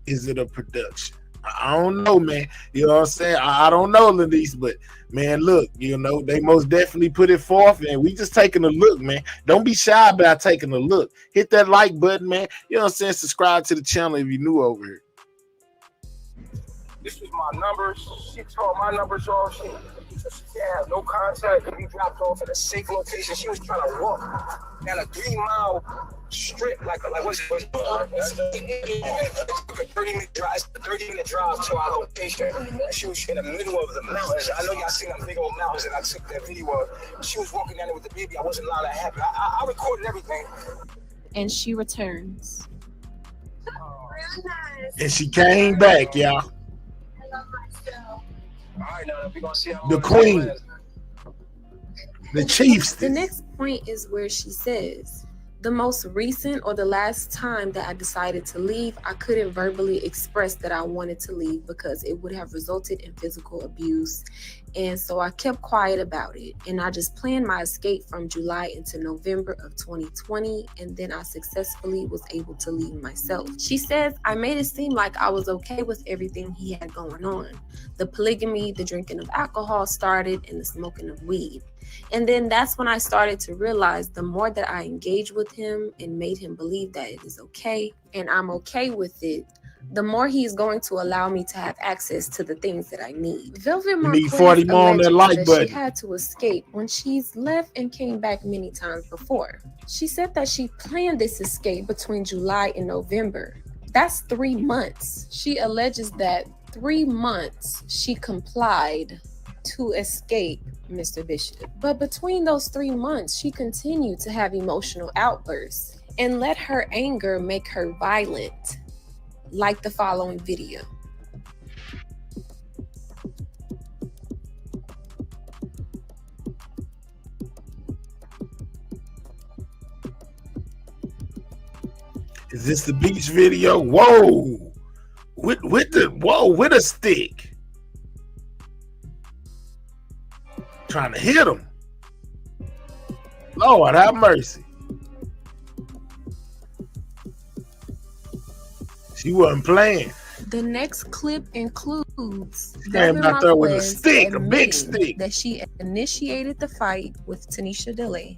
is it a production? I don't know, man. You know what I'm saying? I don't know, Lanice, but man, look, you know, they most definitely put it forth, and we just taking a look, man. Don't be shy about taking a look. Hit that like button, man. You know what I'm saying? Subscribe to the channel if you're new over here. This was my numbers. She tore my numbers off. She can't have no contact. We dropped off at a safe location. She was trying to walk down a 3-mile strip, like what's it? A 30-minute drive to our location. And she was in the middle of the mountains. I know y'all seen them big old mountains, and I took that video of. She was walking down there with the baby. I wasn't allowed to have it. I recorded everything. And she returns. And she came back, y'all. The queen, the chiefs. The next point is where she says, the most recent or the last time that I decided to leave, I couldn't verbally express that I wanted to leave because it would have resulted in physical abuse. And so I kept quiet about it. And I just planned my escape from July into November of 2020. And then I successfully was able to leave myself. She says, I made it seem like I was okay with everything he had going on. The polygamy, the drinking of alcohol started, and the smoking of weed. And then that's when I started to realize the more that I engaged with him and made him believe that it is okay and I'm okay with it, the more he's going to allow me to have access to the things that I need. Velvet Marquez 40 more on that like that button. she had to escape when she's left and came back many times before. She said that she planned this escape between July and November. That's 3 months. She alleges that 3 months she complied to escape Mr. Bishop. But between those 3 months, she continued to have emotional outbursts and let her anger make her violent, like the following video. Is this the beach video? Whoa! With a stick. Trying to hit him. Lord have mercy. She wasn't playing. The next clip includes Came out there with a stick, a big admitting stick. that she initiated the fight with Tanisha DeLay.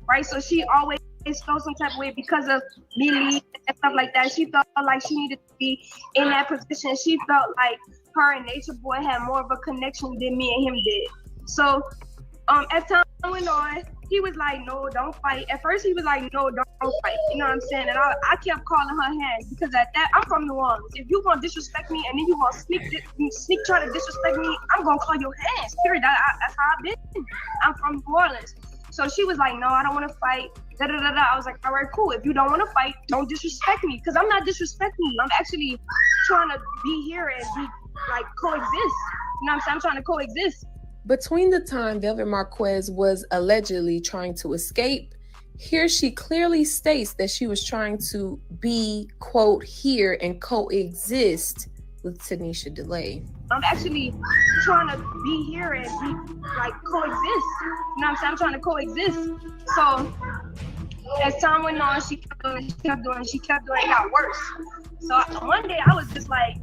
Right, so she always felt some type of way because of me leaving and stuff like that. She felt like she needed to be in that position. She felt like her and Nature Boy had more of a connection than me and him did. So as time went on, he was like, no, don't fight. At first he was like, no, don't fight. You know what I'm saying? And I kept calling her hands because at that, I'm from New Orleans. If you gonna disrespect me and then you gonna sneak try to disrespect me, I'm gonna call your hands, period. That's how I've been. I'm from New Orleans. So she was like, no, I don't want to fight. I was like, all right, cool. If you don't want to fight, don't disrespect me. Because I'm not disrespecting you. I'm actually trying to be here and be like coexist. You know what I'm saying? I'm trying to coexist. Between the time Velvet Marquez was allegedly trying to escape, here she clearly states that she was trying to be, quote, here and coexist with Tanisha DeLay. I'm actually trying to be here and be like coexist. You know what I'm saying? I'm trying to coexist. So as time went on, she kept doing, it got worse. So one day I was just like,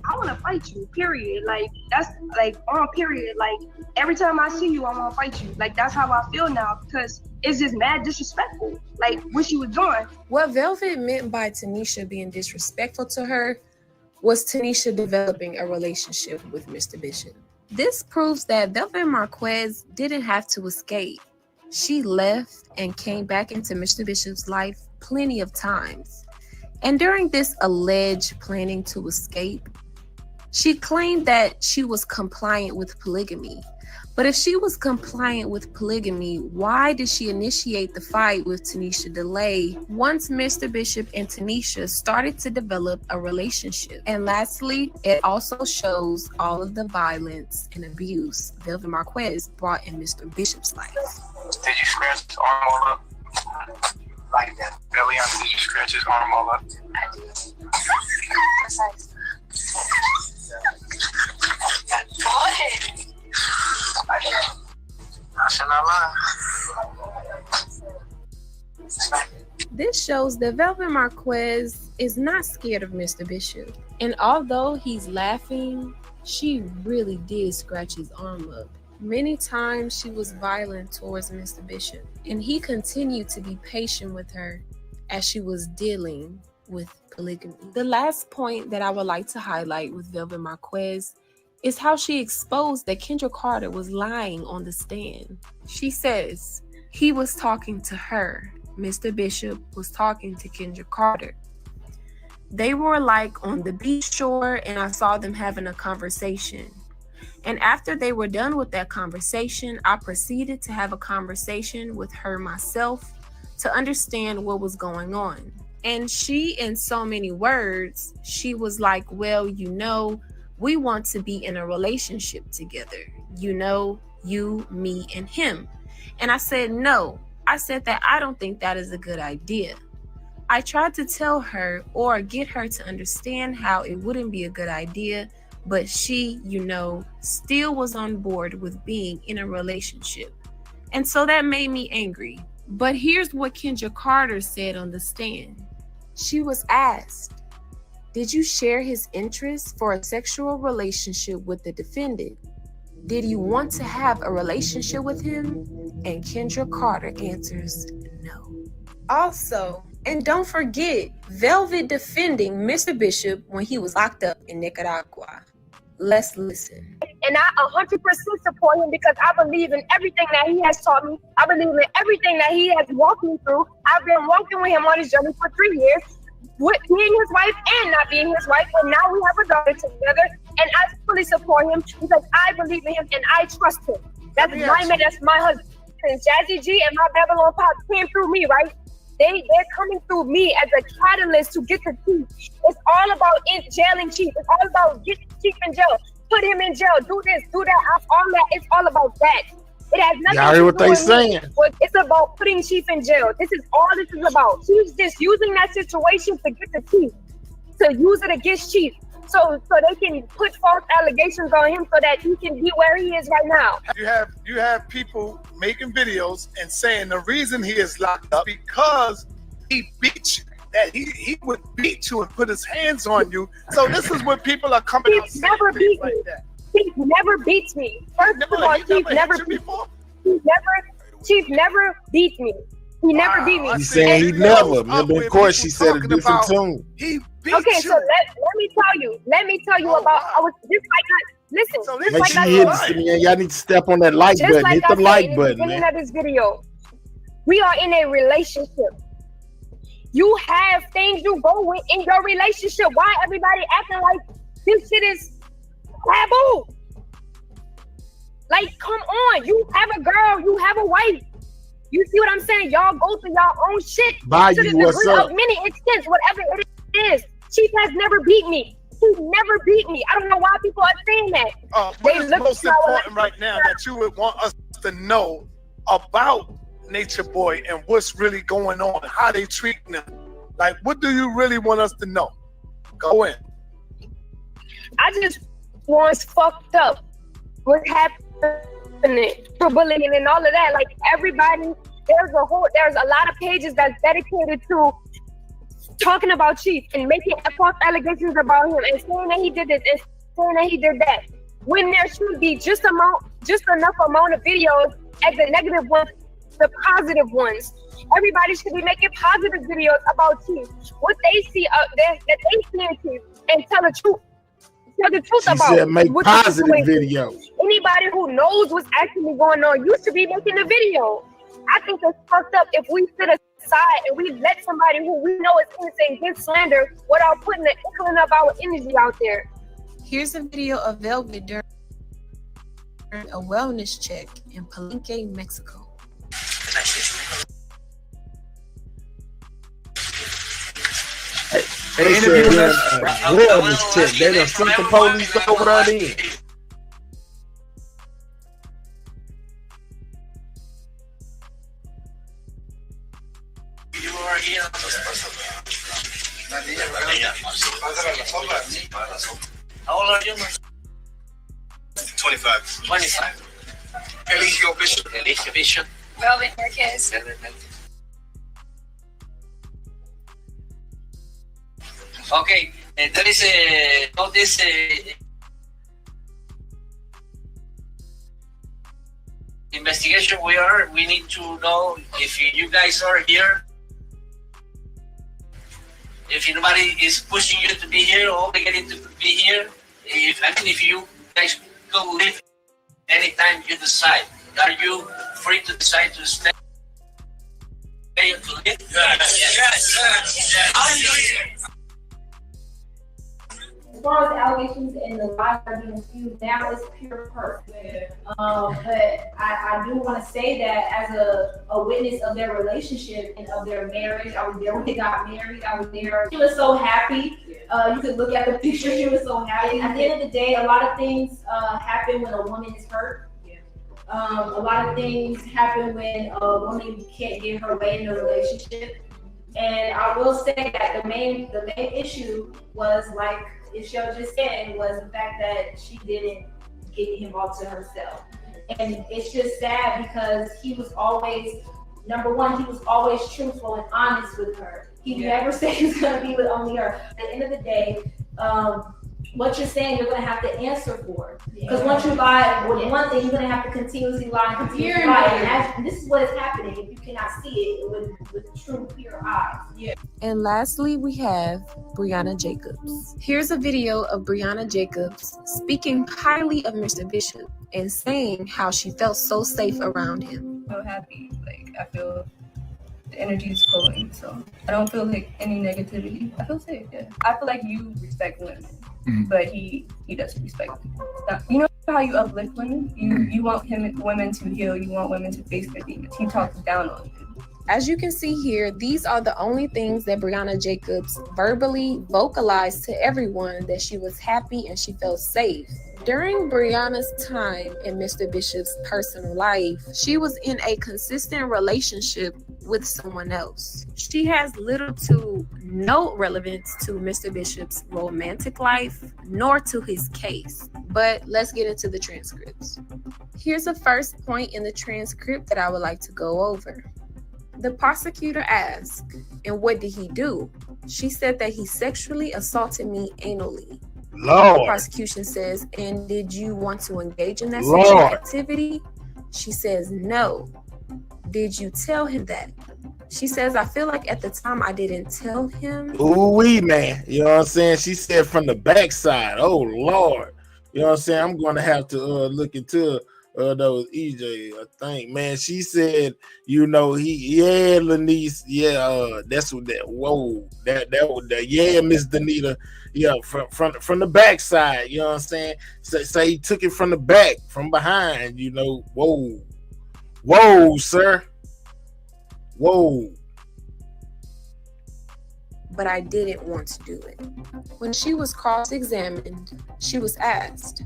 I want to fight you, period. Like, that's like on period. Like, every time I see you, I want to fight you. Like, that's how I feel now because it's just mad disrespectful. Like, what she was doing. What Velvet meant by Tanisha being disrespectful to her was Tanisha developing a relationship with Mr. Bishop. This proves that Velvet Marquez didn't have to escape. She left and came back into Mr. Bishop's life plenty of times. And during this alleged planning to escape, she claimed that she was compliant with polygamy. But if she was compliant with polygamy, why did she initiate the fight with Tanisha DeLay once Mr. Bishop and Tanisha started to develop a relationship? And lastly, it also shows all of the violence and abuse Velvet Marquez brought in Mr. Bishop's life. Did you scratch his arm all up? Like that. Eliana, did you scratch his arm all up? I did. Precise. I should not lie. This shows that Velvet Marquez is not scared of Mr. Bishop. And although he's laughing, she really did scratch his arm up. Many times she was violent towards Mr. Bishop, and he continued to be patient with her as she was dealing with polygamy. The last point that I would like to highlight with Velvet Marquez is how she exposed that Kindra Carter was lying on the stand. She says he was talking to her. Mr. Bishop was talking to Kindra Carter. They were like on the beach shore, and I saw them having a conversation. And after they were done with that conversation, I proceeded to have a conversation with her myself to understand what was going on. And she, in so many words, she was like, well, you know, we want to be in a relationship together. You know, you, me, and him. And I said, no. I said that I don't think that is a good idea. I tried to tell her or get her to understand how it wouldn't be a good idea, but she, you know, still was on board with being in a relationship. And so that made me angry. But here's what Kindra Carter said on the stand. She was asked, did you share his interest for a sexual relationship with the defendant? Did you want to have a relationship with him? And Kindra Carter answers no. Also, and don't forget, Velvet defending Mr. Bishop when he was locked up in Nicaragua. Let's listen. And I 100% support him because I believe in everything that he has taught me. I believe in everything that he has walked me through. I've been walking with him on his journey for 3 years, with being his wife and not being his wife. And now we have a daughter together. And I fully support him because I believe in him and I trust him. That's my man, that's my husband. And Jazzy G and my Babylon Pop came through me, right? They're coming through me as a catalyst to get the Chief. It's all about jailing Chief. It's all about getting Chief in jail. Put him in jail. Do this, do that. All that. It's all about that. It has nothing Y'all to hear do what they with saying? me. It's about putting Chief in jail. This is all this is about. She's just using that situation to get the Chief, to use it against Chief. So they can put false allegations on him so that he can be where he is right now. You have people making videos and saying the reason he is locked up because he beat you. That he would beat you and put his hands on you. So this is what people are coming out saying. Never beat me. Chief never beats me. First of all, Chief never beat me. Chief never beat me. He never beat me. He's saying he never. Remember, of course, she said a different tune. He beat okay, you. so let me tell you about. I was just like listen. So Make sure you hit this, man. Y'all need to step on that like button. Hit the like button, man. Of this video, we are in a relationship. You have things you go with in your relationship. Why everybody acting like this shit is taboo? Like, come on. You have a girl. You have a wife. You see what I'm saying? Y'all go through y'all own shit to the degree of many extents, whatever it is. Chief has never beat me. He never beat me. I don't know why people are saying that. What is most important right now that you would want us to know about Nature Boy and what's really going on, how they treating them? Like, what do you really want us to know? Go in. I just was fucked up. What happened for bullying and all of that? Like, everybody, there's a lot of pages that's dedicated to talking about Chief and making false allegations about him and saying that he did this and saying that he did that, when there should be just enough amount of videos as the negative ones, the positive ones. Everybody should be making positive videos about Chief, what they see that they see in Chief, and tell the truth. Tell the truth about said make what positive videos. Anybody who knows what's actually going on, you should be making a video. I think it's fucked up if we sit aside and we let somebody who we know is innocent get slander without putting the inkling of our energy out there. Here's a video of Velvet during a wellness check in Palenque, Mexico. They said wellness check. They done sent the police over there then. How old are you? 25. 25. Eligio Bishop. Eligio Bishop. Velvet Marquez. Okay, there is all this investigation. We need to know if you guys are here. If anybody is pushing you to be here or obligated to be here, if you guys go live anytime you decide. Are you free to decide to stay or to live? Yes. As far as the allegations and the lies are being spewed, now it's pure personal. But I do want to say that as a witness of their relationship and of their marriage, I was there when they got married. I was there. She was so happy. You could look at the picture. She was so happy. At the end of the day, a lot of things happen when a woman is hurt. A lot of things happen when a woman can't get her way in a relationship. And I will say that the main issue was, like Ishel just said, was the fact that she didn't get him all to herself. And it's just sad because he was always, number one, he was always truthful and honest with her. He never said he was going to be with only her. At the end of the day, what you're saying, you're going to have to answer for. Because once you lie with one thing, you're going to have to continuously lie and continuously lie. And this is what is happening if you cannot see it with true, clear eyes. And lastly, we have Brianna Jacobs. Here's a video of Brianna Jacobs speaking highly of Mr. Bishop and saying how she felt so safe around him. So happy. Like, I feel the energy is flowing, so I don't feel like any negativity. I feel safe. I feel like you respect women, but he doesn't respect people. You know how you uplift women? You want women to heal. You want women to face their demons. He talks down on you. As you can see here, these are the only things that Brianna Jacobs verbally vocalized to everyone, that she was happy and she felt safe. During Brianna's time in Mr. Bishop's personal life, she was in a consistent relationship with someone else. She has little to no relevance to Mr. Bishop's romantic life, nor to his case. But let's get into the transcripts. Here's the first point in the transcript that I would like to go over. The prosecutor asked, "And what did he do?" She said that he sexually assaulted me anally. Lord. The prosecution says, "And did you want to engage in that sexual activity?" She says, "No." "Did you tell him that?" She says, "I feel like at the time I didn't tell him." Ooh-wee, man. You know what I'm saying? She said from the backside. Oh, Lord. You know what I'm saying? I'm going to have to look into those EJ, I think. Man, she said, you know, Lanice, that's what that, whoa, that was that, Miss Danita, from the backside, you know what I'm saying? Say he took it from the back, from behind, you know, whoa, sir, whoa. But I didn't want to do it. When she was cross-examined, she was asked,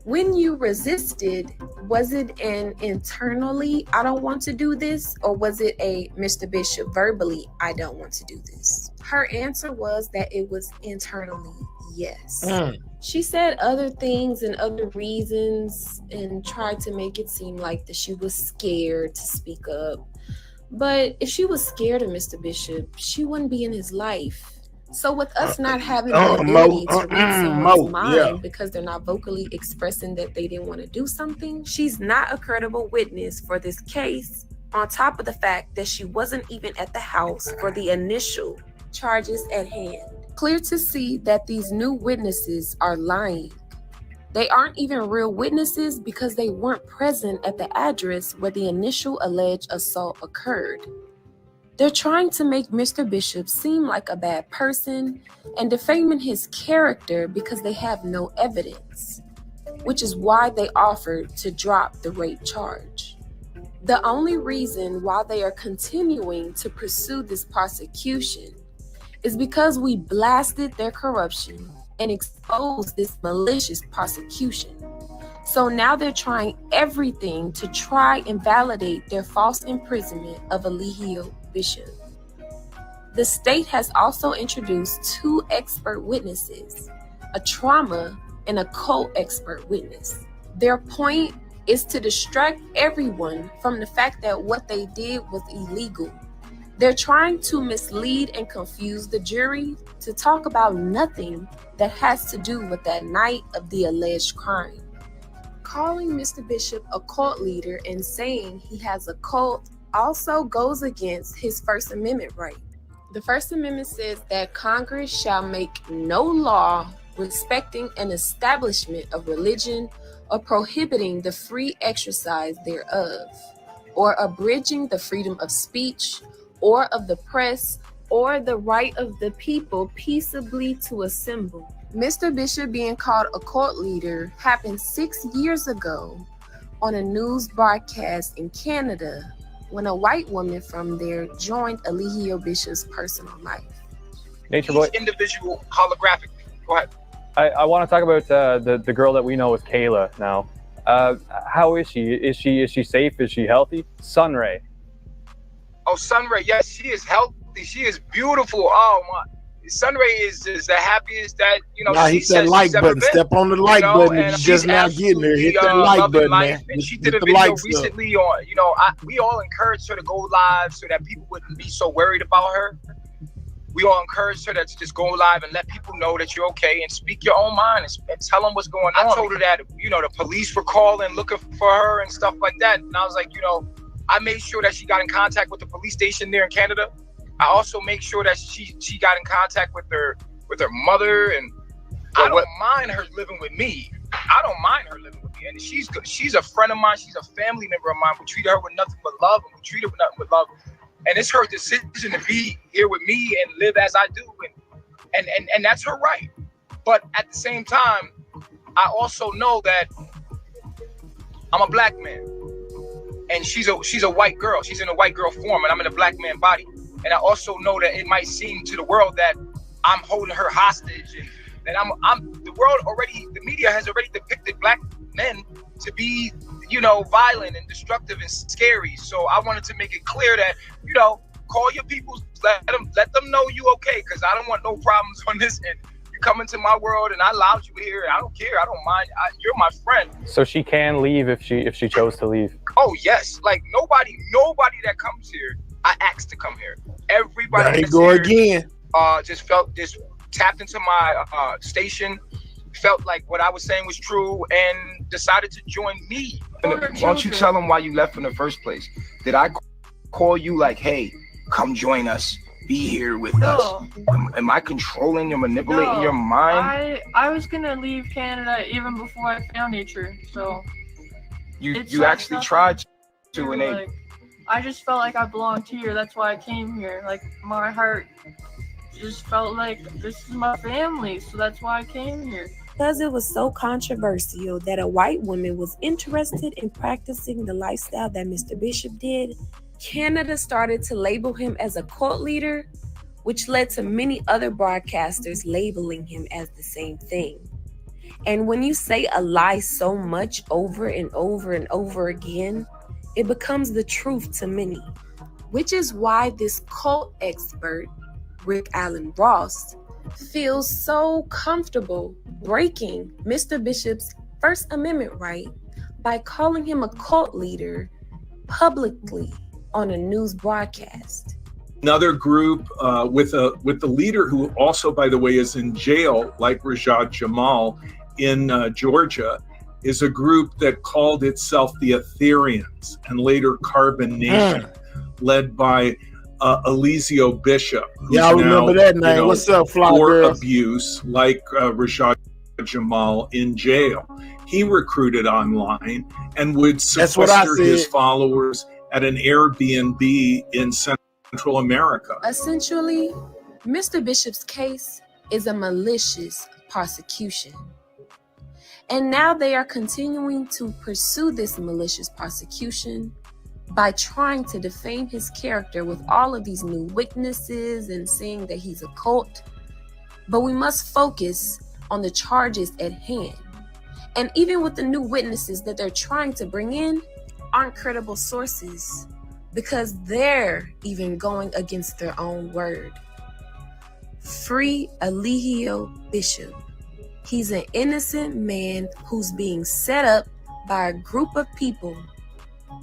"When you resisted, was it an internally, I don't want to do this, or was it a Mr. Bishop verbally, I don't want to do this?" Her answer was that it was internally, yes. She said other things and other reasons and tried to make it seem like that she was scared to speak up. But if she was scared of Mr. Bishop, she wouldn't be in his life. So with us not having the ability to read someone's mind because they're not vocally expressing that they didn't want to do something, she's not a credible witness for this case, on top of the fact that she wasn't even at the house for the initial charges at hand. Clear to see that these new witnesses are lying. They aren't even real witnesses because they weren't present at the address where the initial alleged assault occurred. They're trying to make Mr. Bishop seem like a bad person and defaming his character because they have no evidence, which is why they offered to drop the rape charge. The only reason why they are continuing to pursue this prosecution is because we blasted their corruption and exposed this malicious prosecution. So now they're trying everything to try and validate their false imprisonment of Eligio Bishop. The state has also introduced 2 expert witnesses, a trauma and a co-expert witness. Their point is to distract everyone from the fact that what they did was illegal. They're trying to mislead and confuse the jury to talk about nothing that has to do with that night of the alleged crime. Calling Mr. Bishop a cult leader and saying he has a cult also goes against his First Amendment right. The First Amendment says that Congress shall make no law respecting an establishment of religion or prohibiting the free exercise thereof, or abridging the freedom of speech or of the press or the right of the people peaceably to assemble. Mr. Bishop being called a cult leader happened 6 years ago on a news broadcast in Canada when a white woman from there joined Eligio Bishop's personal life. Nature Boy. Each individual holographic. Go ahead. I want to talk about the girl that we know as Kayla now. How is she? Is she safe? Is she healthy? Sunray. Oh, Sunray, yes, she is healthy. She is beautiful. Oh my. Sunray is the happiest that, you know, nah, hit that like button. Step on the like button. If you're just now getting there, hit that like button, man. And she did a video recently on, you know, we all encouraged her to go live so that people wouldn't be so worried about her. We all encouraged her to just go live and let people know that you're okay and speak your own mind and tell them what's going on. I told her that, you know, the police were calling, looking for her and stuff like that. And I was like, you know, I made sure that she got in contact with the police station there in Canada. I also make sure that she got in contact with her mother, and I don't mind her living with me. I don't mind her living with me, and she's good. She's a friend of mine. She's a family member of mine. We treat her with nothing but love, and we treat her with nothing but love. And it's her decision to be here with me and live as I do, and that's her right. But at the same time, I also know that I'm a black man, and she's a white girl. She's in a white girl form, and I'm in a black man body. And I also know that it might seem to the world that I'm holding her hostage, and that the media has already depicted black men to be, you know, violent and destructive and scary. So I wanted to make it clear that, you know, call your people, let them know you okay, because I don't want no problems on this end. You come into my world and I allowed you here. I don't care. I don't mind. You're my friend. So she can leave if she chose to leave. Oh yes, like nobody that comes here, I asked to come here. Everybody that's go here, again. Just tapped into my station, felt like what I was saying was true, and decided to join me. Why don't you tell them why you left in the first place? Did I call you like, hey, come join us, be here with us? Am I controlling or manipulating your mind? I was gonna leave Canada even before I found nature, so you actually tried to, and like, I just felt like I belonged here. That's why I came here. Like, my heart just felt like this is my family, so that's why I came here. Because it was so controversial that a white woman was interested in practicing the lifestyle that Mr. Bishop did, Canada started to label him as a cult leader, which led to many other broadcasters labeling him as the same thing. And when you say a lie so much over and over and over again, it becomes the truth to many, which is why this cult expert, Rick Allen Ross, feels so comfortable breaking Mr. Bishop's First Amendment right by calling him a cult leader publicly on a news broadcast. Another group with the leader who also, by the way, is in jail, like Rajat Jamal in Georgia, is a group that called itself the Ethereans and later Carbon Nation, led by Elizio Bishop. Yeah, I remember that name. What's up, Fly for Girls? abuse, like Rajat Jamal in jail. He recruited online and would That's what I sequester his said. followers at an Airbnb in Central America. Essentially, Mr. Bishop's case is a malicious prosecution. And now they are continuing to pursue this malicious prosecution by trying to defame his character with all of these new witnesses and saying that he's a cult. But we must focus on the charges at hand. And even with the new witnesses that they're trying to bring in, aren't credible sources because they're even going against their own word. Free Elizio Bishop. He's an innocent man who's being set up by a group of people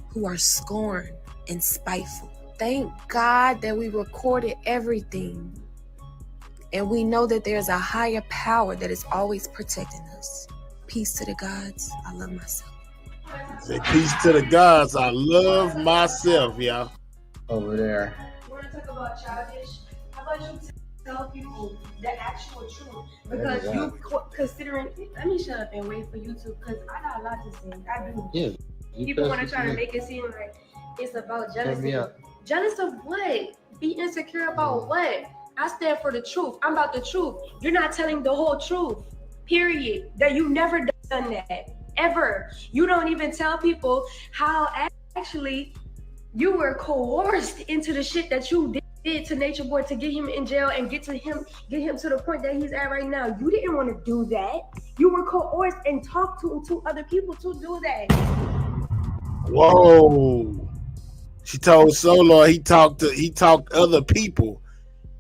who are scorned and spiteful. Thank God that we recorded everything. And we know that there's a higher power that is always protecting us. Peace to the gods. I love myself. Say peace to the gods. I love myself, y'all. Over there. You want to talk about childish? How about you tell people the actual truth? Because you considering, let me shut up and wait for you to, because I got a lot to say. I do. Yeah. People want to try to make it seem like it's about jealousy. Jealous of what? Be insecure about what? I stand for the truth. I'm about the truth. You're not telling the whole truth. Period. That you never done that. Ever. You don't even tell people how actually you were coerced into the shit that you did to Nature Boy to get him in jail and get him to the point that he's at right now. You didn't want to do that. You were coerced and talked to other people to do that. Whoa. She told Solo he talked other people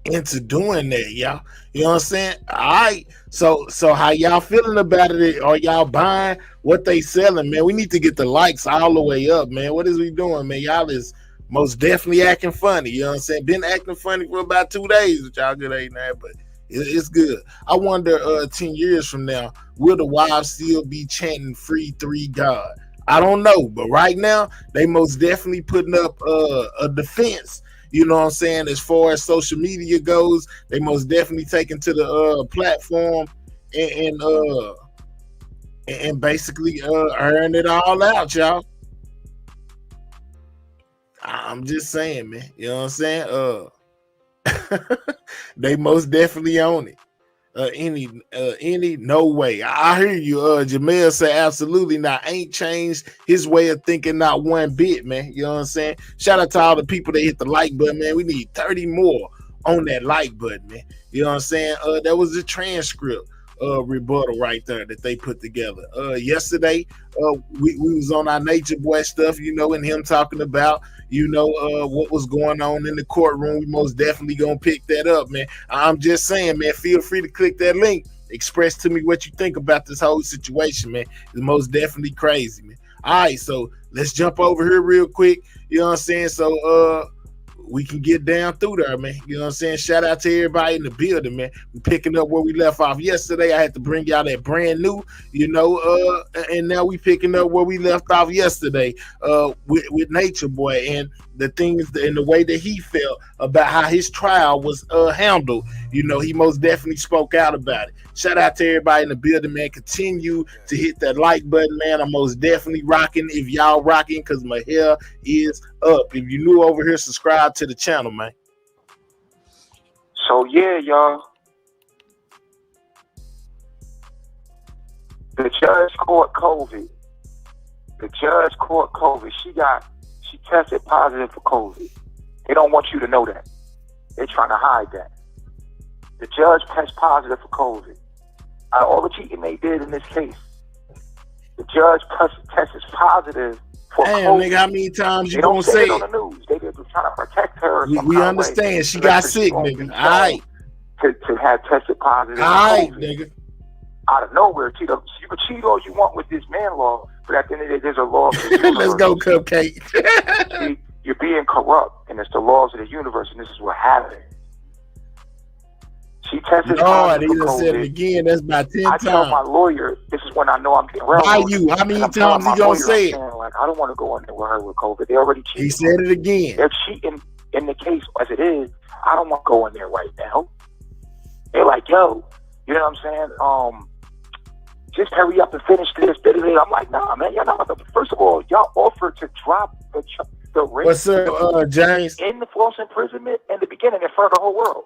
into doing that, y'all. You know what I'm saying? All right. So how y'all feeling about it? Are y'all buying what they selling, man? We need to get the likes all the way up, man. What is we doing, man? Y'all is most definitely acting funny. You know what I'm saying? Been acting funny for about 2 days, which y'all good ain't that, but it's good. I wonder 10 years from now, will the wives still be chanting free 3 God? I don't know, but right now they most definitely putting up a defense. You know what I'm saying? As far as social media goes, they most definitely taking to the platform and basically earn it all out, y'all. I'm just saying, man. You know what I'm saying? They most definitely own it. Any no way. I hear you. Jamel say absolutely not. Ain't changed his way of thinking not one bit, man. You know what I'm saying? Shout out to all the people that hit the like button, man. We need 30 more on that like button, man. You know what I'm saying? That was the transcript rebuttal right there that they put together. Yesterday, we was on our Nature Boy stuff, you know, and him talking about, you know, what was going on in the courtroom. We most definitely gonna pick that up, man. I'm just saying, man, feel free to click that link. Express to me what you think about this whole situation, man. It's most definitely crazy, man. All right, so let's jump over here real quick. You know what I'm saying? So we can get down through there, man. You know what I'm saying? Shout out to everybody in the building, man. We picking up where we left off yesterday. I had to bring y'all that brand new, you know, and now we picking up where we left off yesterday with Nature Boy and the things and the way that he felt about how his trial was handled. You know, he most definitely spoke out about it. Shout out to everybody in the building, man. Continue to hit that like button, man. I'm most definitely rocking if y'all rocking because my hair is up. If you're new over here, subscribe to the channel, man. So yeah, y'all. The judge caught COVID. She tested positive for COVID. They don't want you to know that. They're trying to hide that. The judge tests positive for COVID. Out of all the cheating they did in this case, the judge tests positive for COVID. Nigga, how many times you don't gonna say it on the news? They just trying to protect her. We understand. She got sick, nigga. All right. To have tested positive for COVID. Nigga. Out of nowhere, you can cheat all you want with this man law, but at the end of the day, there's a law. Let's go, Cupcake. you're being corrupt, and it's the laws of the universe, and this is what happened. She tested positive for COVID. Said it again. That's about 10 times. I tell my lawyer, this is when I know I'm getting railroaded. Why you? How many times he gonna say it? Like, I don't want to go in there with her with COVID. They already cheated. He said it again. They're cheating in the case as it is. I don't want to go in there right now. They're like, yo, you know what I'm saying? Just hurry up and finish this. I'm like, nah, man, y'all not. First of all, y'all offered to drop the rate. What's up, James? In the false imprisonment in the beginning in front of the whole world.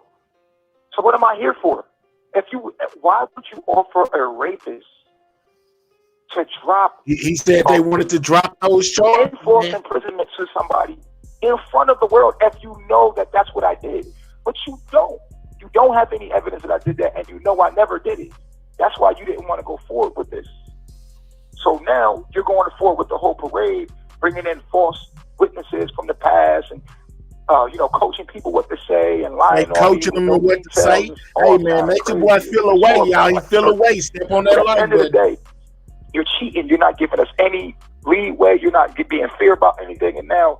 So what am I here for? Why would you offer a rapist to drop? He said they wanted to drop those charges. In false imprisonment to somebody in front of the world if you know that that's what I did. But you don't. You don't have any evidence that I did that, and you know I never did it. That's why you didn't want to go forward with this. So now you're going forward with the whole parade, bringing in false witnesses from the past and coaching people what to say and lying on coaching them on what to say. Hey man, make your boy feel away, y'all. He feel away. Step on that line. At the end of the day, you're cheating. You're not giving us any leeway. You're not being fair about anything. And now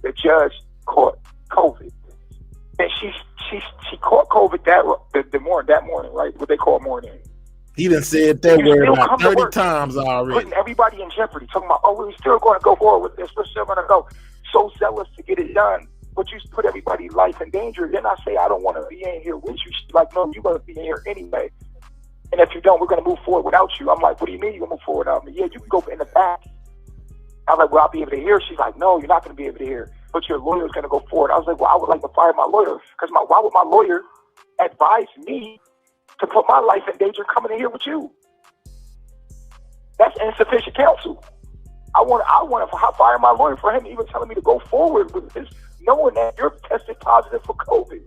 the judge caught COVID, and she caught COVID that morning, right? What they call morning. He done said that word about 30 times already. Putting everybody in jeopardy. Talking about, we're still going to go forward with this. We're still going to go. So zealous to get it done. But you put everybody's life in danger. Then I say, I don't want to be in here with you. She's like, no, you're going to be in here anyway. And if you don't, we're going to move forward without you. I'm like, what do you mean you're going to move forward without me? Yeah, you can go in the back. I was like, well, I'll be able to hear. She's like, no, you're not going to be able to hear. But your lawyer's going to go forward. I was like, well, I would like to fire my lawyer. Because why would my lawyer advise me to put my life in danger coming in here with you? That's insufficient counsel. I want to fire my lawyer for him even telling me to go forward with this, knowing that you're tested positive for COVID.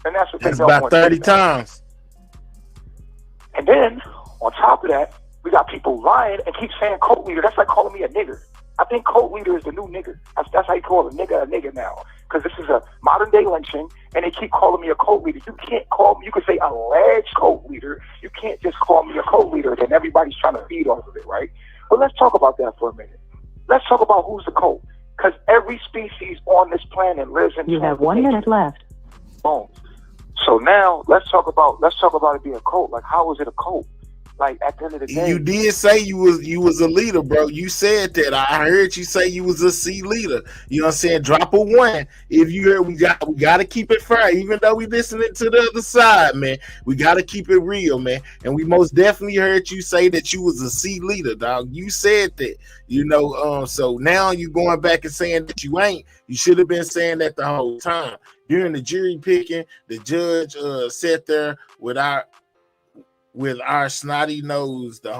And that's what that's about 30 times. And then, on top of that, we got people lying and keep saying cult leader. That's like calling me a nigger. I think cult leader is the new nigger. That's how you call a nigger now. Because this is a modern day lynching, and they keep calling me a cult leader. You can't call me, you can say alleged cult leader. You can't just call me a cult leader, then everybody's trying to feed off of it, right? But let's talk about that for a minute. Let's talk about who's the cult. Because every species on this planet lives in. You have 1 minute left. Boom. So now let's talk about it being a cult. Like, how is it a cult? Like, at the end of the day, you did say you was a leader, bro. You said that. I heard you say you was a C leader. You know what I'm saying? Drop a 1 if you heard. We got to keep it fair, even though we listening to the other side, man. We got to keep it real, man. And we most definitely heard you say that you was a C leader, dog. You said that, you know. So now you going back and saying that you ain't. You should have been saying that the whole time. During the jury picking, the judge sat there with a snotty nose the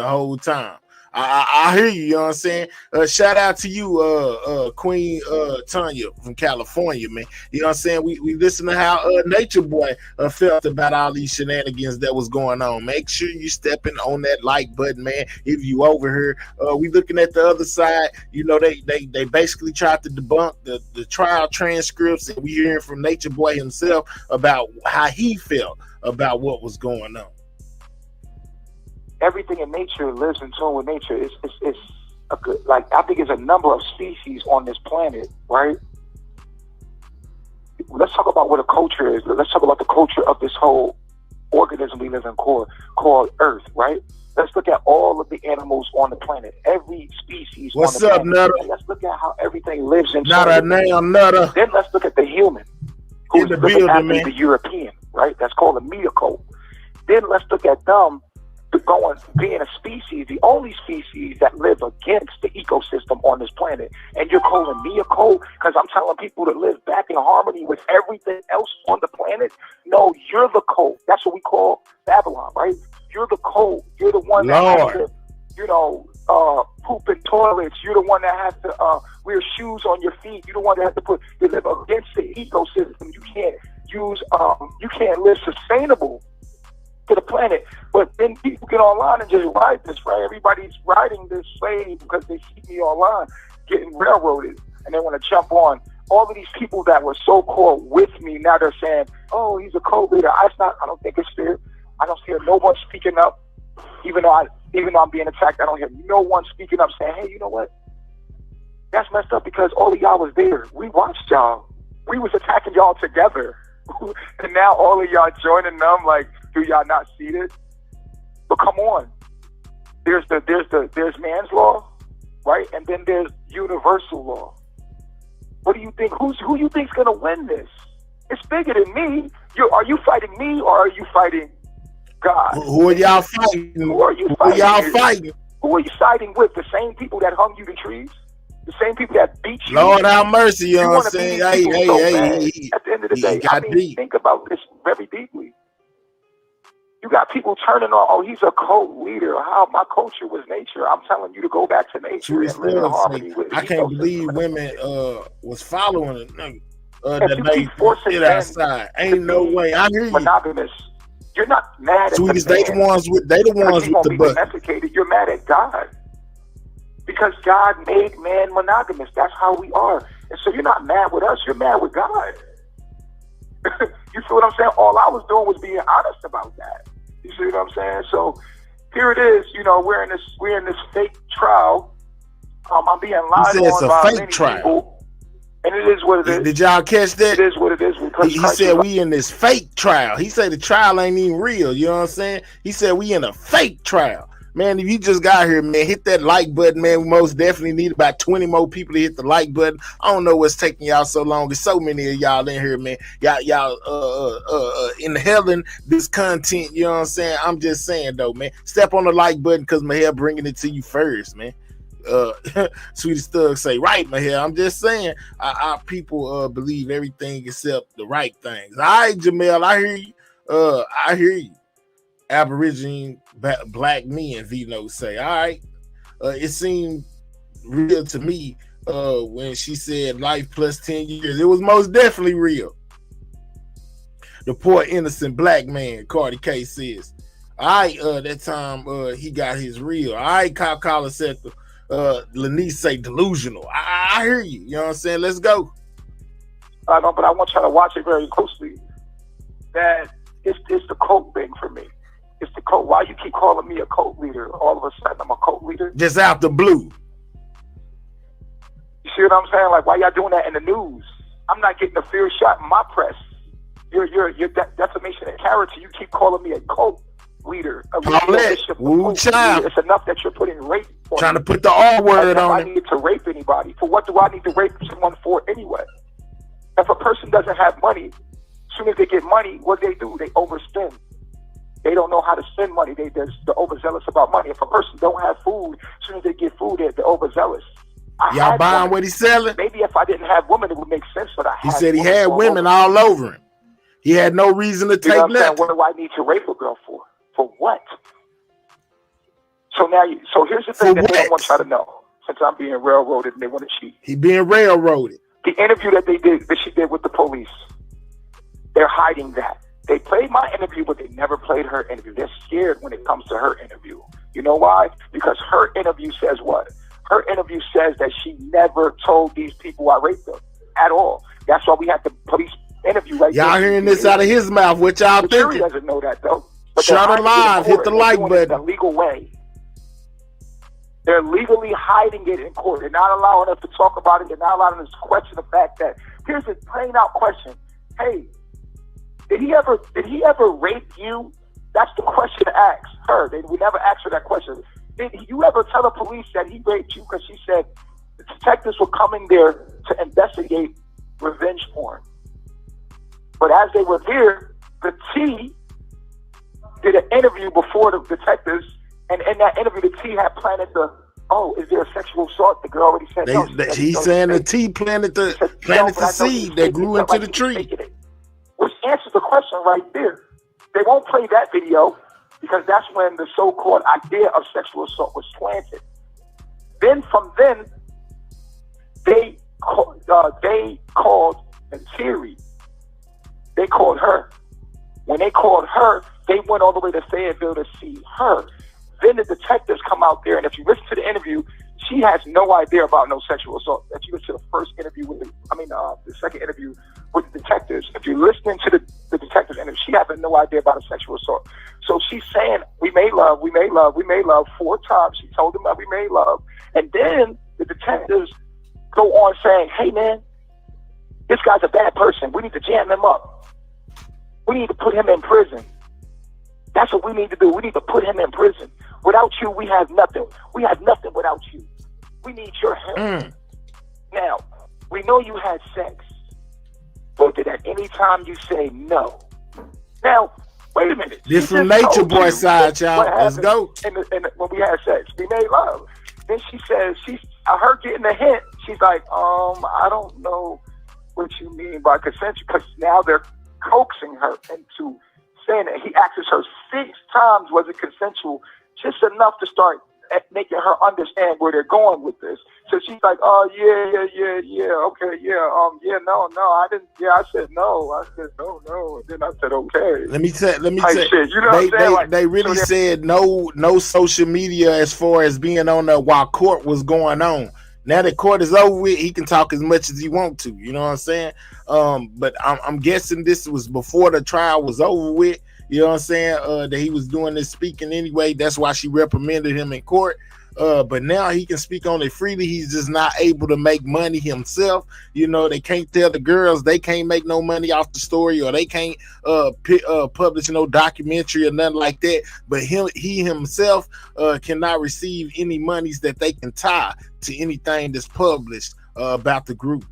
whole time. I hear you, you know what I'm saying? Shout out to you, Queen Tanya from California, man. You know what I'm saying? We listen to how Nature Boy felt about all these shenanigans that was going on. Make sure you stepping on that like button, man. If you over here, we looking at the other side. You know, they basically tried to debunk the trial transcripts, and we hearing from Nature Boy himself about how he felt about what was going on. Everything in nature lives in tune with nature. It's a good, like, I think there's a number of species on this planet, right? Let's talk about what a culture is. Let's talk about the culture of this whole organism we live in called Earth, right? Let's look at all of the animals on the planet. Every species. What's on the up, planet. Nutter? And let's look at how everything lives in Nutter. Then let's look at the human, who's the living building, after man. the European, right? That's called a megacope. Then let's look at them being a species, the only species that live against the ecosystem on this planet. And you're calling me a cult because I'm telling people to live back in harmony with everything else on the planet? No, you're the cult. That's what we call Babylon, right? You're the cult. You're the one that has to, poop in toilets. You're the one that has to wear shoes on your feet. You're the one that has to live against the ecosystem. You can't live sustainable to the planet. But then people get online and just ride this, right? Everybody's riding this slave because they see me online getting railroaded, and they want to jump on. All of these people that were so-called with me, now they're saying, he's a cult leader. I don't think it's fair. I don't hear no one speaking up, even though Even though I'm being attacked, I don't hear no one speaking up saying, hey, you know what? That's messed up because all of y'all was there. We watched y'all. We was attacking y'all together. And now all of y'all joining them, like, do y'all not see this? But come on. There's man's law, right? And then there's universal law. What do you think? Who you think's gonna win this? It's bigger than me. Are you fighting me or are you fighting God? Who are y'all fighting? Who are you fighting? Who are you siding with? The same people that hung you to trees? The same people that beat you? Lord have mercy, you know what I'm saying? Hey. At the end of the day, I mean, think about this very deeply. You got people turning on, oh, he's a cult leader. How my culture was nature. I'm telling you to go back to nature and live in harmony with it. I can't believe women was following it. If you keep forcing men outside, ain't no way. I hear you. Monogamous. You're not mad at Sweetest, they the ones with the butt. Domesticated. You're mad at God because God made man monogamous. That's how we are. And so you're not mad with us. You're mad with God. You see what I'm saying? All I was doing was being honest about that. You see what I'm saying? So here it is. You know, we're in this fake trial. I'm being lied on by many people. And it is what it is. Did y'all catch that? It is what it is. He said we in this fake trial. He said the trial ain't even real. You know what I'm saying? He said we in a fake trial. Man, if you just got here, man, hit that like button, man. We most definitely need about 20 more people to hit the like button. I don't know what's taking y'all so long. There's so many of y'all in here, man. Y'all inhaling this content, you know what I'm saying? I'm just saying, though, man. Step on the like button because Mahel bringing it to you first, man. Sweetest Thug say, right, Mahel. I'm just saying, our people believe everything except the right things. All right, Jamel, I hear you. I hear you. Aboriginal black men, Vino say. All right. It seemed real to me when she said life plus 10 years. It was most definitely real. The poor innocent black man, Cardi K says. All right, that time he got his real. All right, Cop Collar said Lanice say delusional. I hear you. You know what I'm saying? Let's go. I know, but I want y'all to watch it very closely. That it's the cult thing for me. It's the cult. Why you keep calling me a cult leader? All of a sudden, I'm a cult leader. Just out the blue. You see what I'm saying? Like, why y'all doing that in the news? I'm not getting a fair shot in my press. You're defamation of character. You keep calling me a cult leader. It's enough that you're putting rape on trying to put the R word on it. I need to rape anybody. For what do I need to rape someone for anyway? If a person doesn't have money, as soon as they get money, what do? They overspend. They don't know how to spend money. They're overzealous about money. If a person don't have food, as soon as they get food, they're overzealous. Y'all buying what he's selling? Maybe if I didn't have women, it would make sense. But he said he had women all over him. He had no reason to take nothing. What do I need to rape a girl for? For what? So here's the thing that they don't want y'all to know. Since I'm being railroaded and they want to cheat. He being railroaded. The interview that she did with the police, they're hiding that. They played my interview, but they never played her interview. They're scared when it comes to her interview. You know why? Because her interview says what? Her interview says that she never told these people I raped them at all. That's why we had the police interview right y'all there. Hearing this out of his mouth. What y'all thinking? The jury doesn't know that, though. But shut her live. Hit the like button. The legal way. They're legally hiding it in court. They're not allowing us to talk about it. They're not allowing us to question the fact that here's a plain out question. Hey, did he ever rape you? That's the question to ask her. We never asked her that question. Did you ever tell the police that he raped you? Because she said the detectives were coming there to investigate revenge porn. But as they were there, the T did an interview before the detectives, and in that interview, the T had planted is there a sexual assault? The girl already said no. He's saying the T planted the seed that grew into the tree. Which answers the question right there. They won't play that video because that's when the so-called idea of sexual assault was planted. Then they called Terry. They called her. When they called her, they went all the way to Fayetteville to see her. Then the detectives come out there, and if you listen to the interview, she has no idea about no sexual assault. If you listen to the first interview the second interview with the detectives. If you're listening to the detectives, and if she has no idea about a sexual assault. So she's saying, we made love 4 times. She told him that we made love. And then the detectives go on saying, hey man, this guy's a bad person. We need to jam him up. We need to put him in prison. That's what we need to do. We need to put him in prison. Without you, we have nothing. We have nothing without you. We need your help. Now, we know you had sex, but did at any time you say no? Now, wait a minute. This from Nature Boy side, y'all. Let's go. When we had sex, we made love. Then she says, I heard getting the hint. She's like, I don't know what you mean by consent, because now they're coaxing her into saying that he asks her 6 times, was it consensual, just enough to start making her understand where they're going with this. So she's like, oh yeah, okay, no, I didn't, I said no, and then I said okay. Let me say, shit, you know what I'm saying? Like, they really said no social media as far as being on there while court was going on. Now that court is over with, he can talk as much as he wants to, you know what I'm saying? But I'm guessing this was before the trial was over with. You know what I'm saying? That he was doing this speaking anyway. That's why she reprimanded him in court. But now he can speak on it freely. He's just not able to make money himself. You know, they can't tell the girls they can't make no money off the story, or they can't publish no documentary or nothing like that. But he himself cannot receive any monies that they can tie to anything that's published about the group.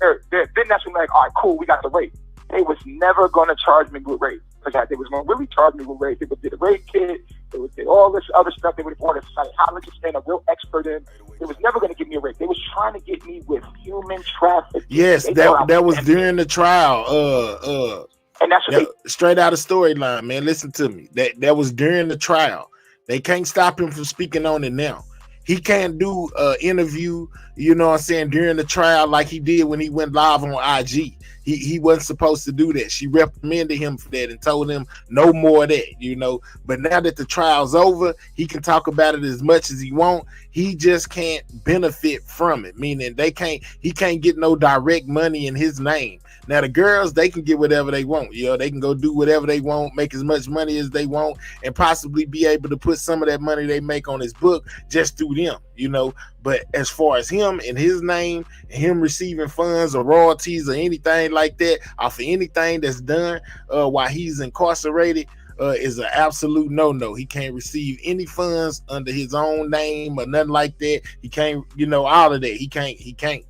Then that's when like, all right, cool, we got the rape. They was never going to charge me with rape. Because they was going to really charge me with rape. They would did a rape kit. They would did all this other stuff. They would have brought a psychologist in, a real expert in. They was never going to give me a rape. They was trying to get me with human trafficking. Yes, that was during the trial. And that's what straight out of storyline, man. Listen to me. That was during the trial. They can't stop him from speaking on it now. He can't do an interview, you know what I'm saying, during the trial like he did when he went live on IG. He wasn't supposed to do that. She reprimanded him for that and told him no more of that, you know. But now that the trial's over, he can talk about it as much as he wants. He just can't benefit from it, meaning he can't get no direct money in his name. Now the girls, they can get whatever they want, you know. They can go do whatever they want, make as much money as they want, and possibly be able to put some of that money they make on his book just through them, you know. But as far as him and his name and him receiving funds or royalties or anything like that off of anything that's done while he's incarcerated is an absolute no-no. He can't receive any funds under his own name or nothing like that. He can't, you know, all of that. He can't.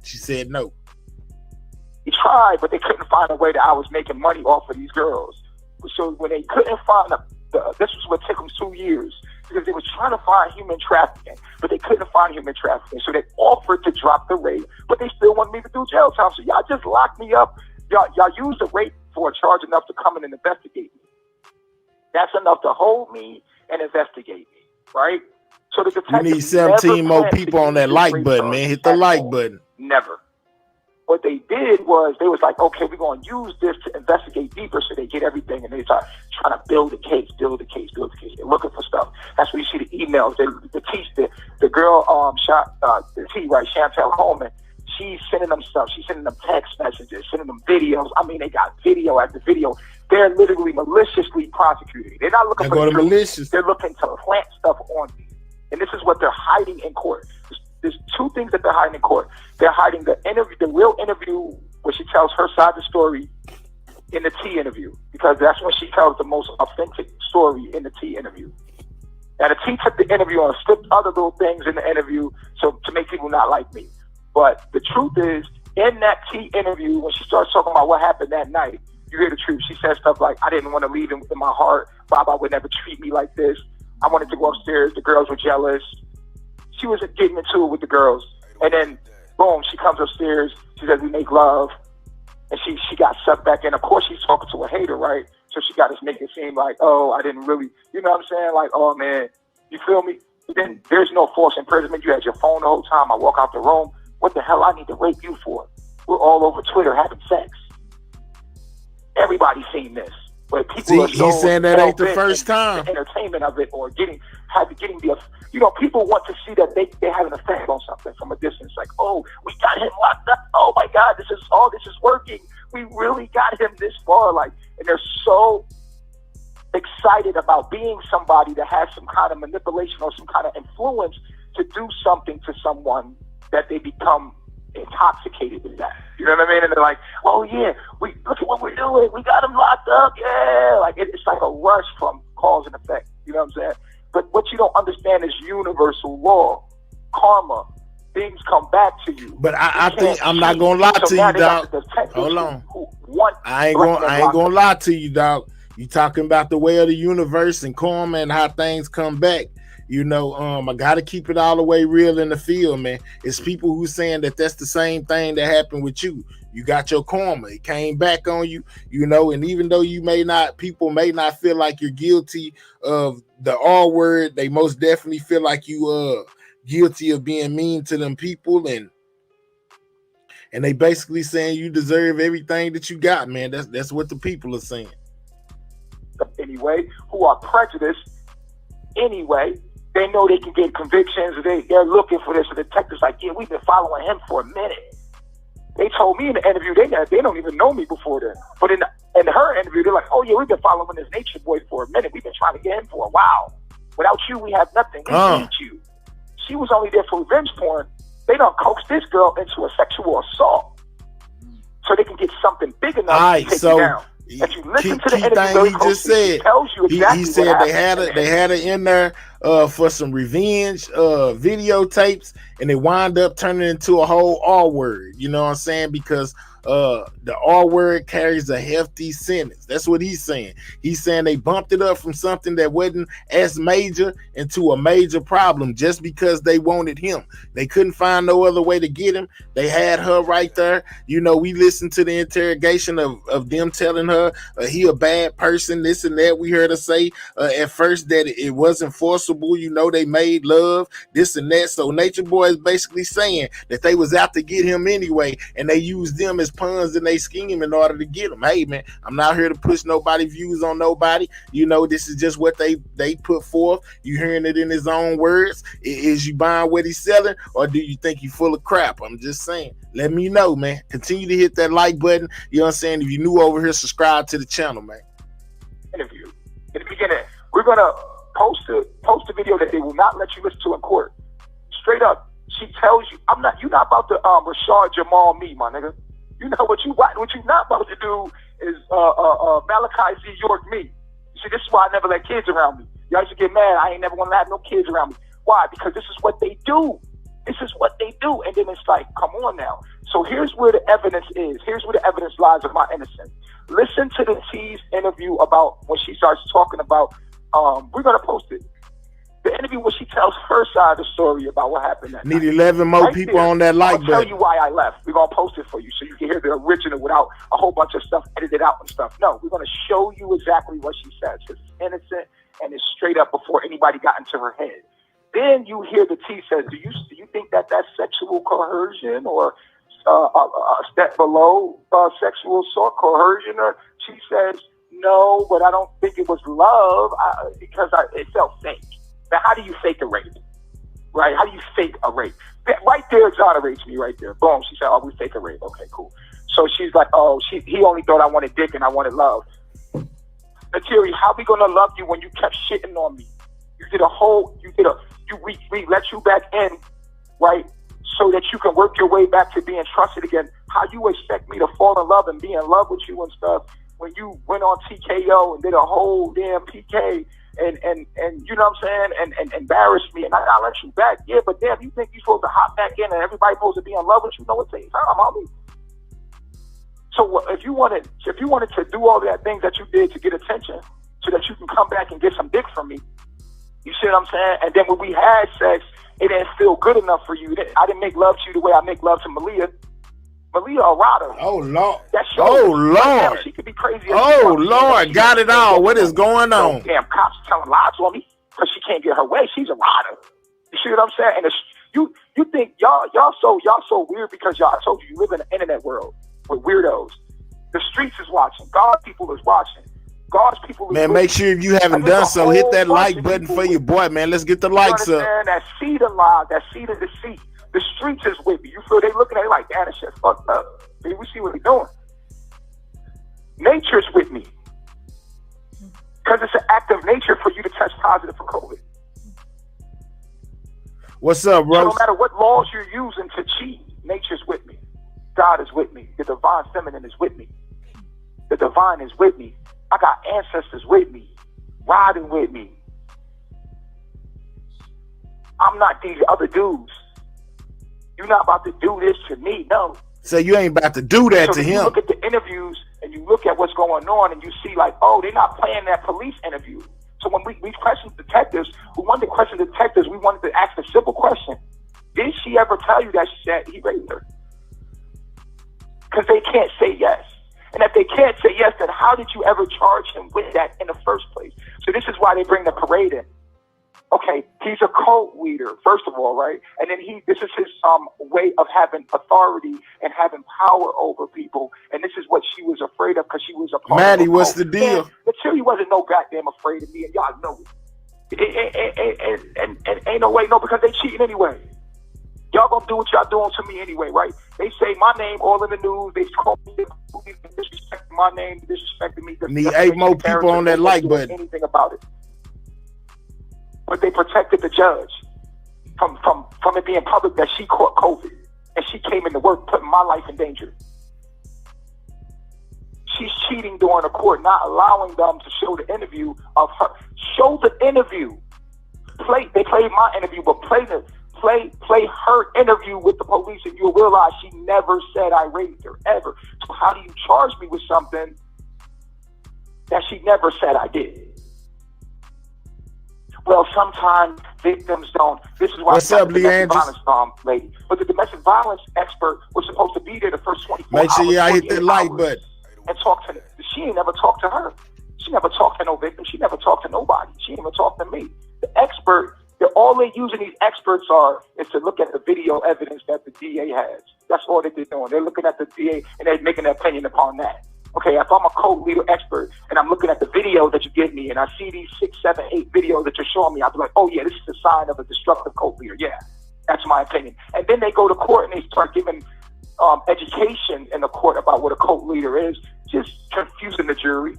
She said no. He tried, but they couldn't find a way that I was making money off of these girls. So when they couldn't find this was what took them 2 years, because they was trying to find human trafficking, but they couldn't find human trafficking. So they offered to drop the rape, but they still wanted me to do jail time. So y'all just locked me up. Y'all used the rape for a charge enough to come in and investigate me. That's enough to hold me and investigate me, right? So the detective, you need 17 more people on that like button, man. Hit the like button. Never. What they did was they was like, okay, we're going to use this to investigate deeper, so they get everything, and they start trying to build the case. They're looking for stuff. That's when you see the emails. The girl, the T, right, Chantel Holman, she's sending them stuff. She's sending them text messages, sending them videos. I mean, they got video after video. They're literally maliciously prosecuting. They're not looking for the truth. Malicious. They're looking to plant stuff on me. And this is what they're hiding in court. There's 2 things that they're hiding in court. They're hiding the real interview where she tells her side of the story in the T interview, because that's when she tells the most authentic story in the T interview. Now the T took the interview and slipped other little things in the interview so to make people not like me. But the truth is, in that T interview, when she starts talking about what happened that night, you hear the truth. She says stuff like, I didn't want to leave him in my heart. Baba would never treat me like this. I wanted to go upstairs. The girls were jealous. She was getting into it with the girls. And then, boom, she comes upstairs. She says, we make love. And she got sucked back in. Of course, she's talking to a hater, right? So she got to make it seem like, oh, I didn't really, you know what I'm saying? Like, oh, man, you feel me? But then there's no false imprisonment. You had your phone the whole time. I walk out the room. What the hell I need to rape you for? We're all over Twitter having sex. Everybody's seen this. But people he's saying that ain't the first time. The entertainment of it, or getting the, you know, people want to see that they have an effect on something from a distance. Like, oh, we got him locked up. Oh my God, this is working. We really got him this far. Like, and they're so excited about being somebody that has some kind of manipulation or some kind of influence to do something to someone that they become intoxicated with that. You know what I mean? And they're like, oh yeah, we look at what we're doing. We got him locked up. Yeah. Like it's like a rush from cause and effect. You know what I'm saying? But what you don't understand is universal law, karma. Things come back to you. But I think I'm not gonna lie to you, dog. Hold on. I ain't gonna lie to you, dog. You talking about the way of the universe and karma and how things come back. You know, I gotta keep it all the way real in the field, man. It's people who saying that that's the same thing that happened with you. You got your karma. It came back on you, you know, and even though people may not feel like you're guilty of the R word, they most definitely feel like you guilty of being mean to them people, and they basically saying you deserve everything that you got, man. That's what the people are saying. Anyway, who are prejudiced anyway, they know they can get convictions. They're looking for this. The detectives like, yeah, we've been following him for a minute. They told me in the interview they don't even know me before then. But in her interview, they're like, oh yeah, we've been following this nature boy for a minute. We've been trying to get him for a while. Without you, we have nothing. We need you. She was only there for revenge porn. They don't coax this girl into a sexual assault so they can get something big enough to take you down. If you listen to the interview, he just said, tells you exactly he said they had her in there for some revenge videotapes, and they wind up turning into a whole R word. You know what I'm saying? Because the R word carries a hefty sentence. That's what he's saying. He's saying they bumped it up from something that wasn't as major into a major problem just because they wanted him. They couldn't find no other way to get him. They had her right there. You know, we listened to the interrogation of them telling her he a bad person, this and that. We heard her say at first that it wasn't forcible. You know, they made love, this and that. So Nature Boy is basically saying that they was out to get him anyway, and they used them as puns in they scheme in order to get him. Hey man, I'm not here to push nobody views on nobody. You know, this is just what they put forth. You hearing it in his own words. Is you buying what he's selling, or do you think he's full of crap? I'm just saying. Let me know, man. Continue to hit that like button. You know what I'm saying? If you're new over here, subscribe to the channel, man. Interview. In the beginning, we're gonna post a video that they will not let you listen to in court. Straight up, she tells you, you're not about to Rashad Jamal me, my nigga. You know what you're not about to do is Malachi Z. York me. See, this is why I never let kids around me. Y'all used to get mad. I ain't never want to have no kids around me. Why? Because this is what they do. This is what they do. And then it's like, come on now. So here's where the evidence is. Here's where the evidence lies of my innocence. Listen to the T's interview about when she starts talking about, we're going to post it. The interview where she tells her side of the story about what happened that Need night. 11 more right people there. On that like button. I'll tell you why I left. We're going to post it for you so you can hear the original without a whole bunch of stuff edited out and stuff. No, we're going to show you exactly what she says because it's innocent and it's straight up before anybody got into her head. Then you hear the T says, do you think that that's sexual coercion or a step below sexual assault coercion? Or she says, no, but I don't think it was love because it felt fake. Now, how do you fake a rape? Right? How do you fake a rape? Right there exonerates me right there. Boom. She said, oh, we fake a rape. Okay, cool. So she's like, oh, he only thought I wanted dick and I wanted love. Natiri, how we gonna love you when you kept shitting on me? We let you back in, right? So that you can work your way back to being trusted again. How you expect me to fall in love and be in love with you and stuff when you went on TKO and did a whole damn PK and you know what I'm saying, and embarrassed me, and I gotta let you back. Yeah, but damn, you think you're supposed to hop back in and everybody supposed to be in love with you? No, it takes time, homie. So if you wanted to do all that things that you did to get attention, so that you can come back and get some dick from me, you see what I'm saying? And then when we had sex, it didn't feel good enough for you. I didn't make love to you the way I make love to Malia. Malia a rider. Oh Lord. Oh Lord. She could be crazy. Oh Lord. Got it all. What is going on? Damn cops telling lies on me because she can't get her way. She's a rider. You see what I'm saying? And you think y'all so weird because I told you live in the internet world with weirdos. The streets is watching. God's people is watching. God's people is man, make sure if you haven't done so, hit that like button for your boy, man. Let's get the likes up. That seed of lie, that seed of deceit. The streets is with me. You feel they looking at it like, damn, that shit fucked up. We see what he's doing. Nature's with me. Because it's an act of nature for you to test positive for COVID. What's up, bro? So no matter what laws you're using to cheat, nature's with me. God is with me. The divine feminine is with me. The divine is with me. I got ancestors with me, riding with me. I'm not these other dudes. You're not about to do this to me, no. So you ain't about to do that to him. You look at the interviews and you look at what's going on and you see like, oh, they're not playing that police interview. So when we questioned detectives, we wanted to question detectives, we wanted to ask a simple question. Did she ever tell you that he raped her? Because they can't say yes. And if they can't say yes, then how did you ever charge him with that in the first place? So this is why they bring the parade in. Okay, he's a cult leader, first of all, right? And then this is his way of having authority and having power over people. And this is what she was afraid of because she was a part Maddie, of what's the deal? Material wasn't no goddamn afraid of me, and y'all know it. And ain't no way, no, because they cheating anyway. Y'all gonna do what y'all doing to me anyway, right? They say my name all in the news. They call me disrespecting my name, disrespecting me. Need 8 more people on that like button. Anything about it. But they protected the judge from it being public that she caught COVID and she came into work putting my life in danger. She's cheating during the court, not allowing them to show the interview of her. Show the interview. They played my interview, but play her interview with the police, and you'll realize she never said I raped her ever. So how do you charge me with something that she never said I did? Well, sometimes victims don't. This is why What's up, domestic violence lady. But the domestic violence expert was supposed to be there the first 24 hours. Make sure y'all hit that like button. And talk to. She ain't never talked to her. She never talked to no victim. She never talked to nobody. She ain't even talked to me. The expert, all they're using these experts is to look at the video evidence that the DA has. That's all that they're doing. They're looking at the DA and they're making an opinion upon that. Okay, if I'm a code leader expert and I'm looking at the video that you give me and I see these 6, 7, 8 videos that you're showing me, I'll be like, oh yeah, this is a sign of a destructive code leader. Yeah, that's my opinion. And then they go to court and they start giving education in the court about what a code leader is, just confusing the jury.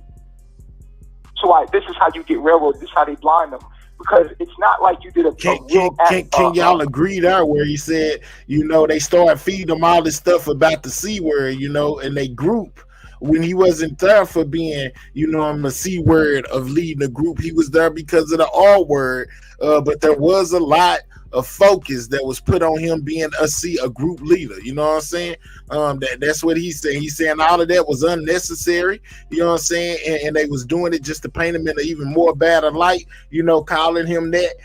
So this is how you get railroaded. This is how they blind them. Because it's not like you did a Can y'all agree there where he said, they start feeding them all this stuff about the C word, and they group. When he wasn't there for being, a C word of leading a group, he was there because of the R word. But there was a lot of focus that was put on him being a group leader. You know what I'm saying? That's what he's saying. He's saying all of that was unnecessary. You know what I'm saying? And they was doing it just to paint him in an even more bad light. Calling him that.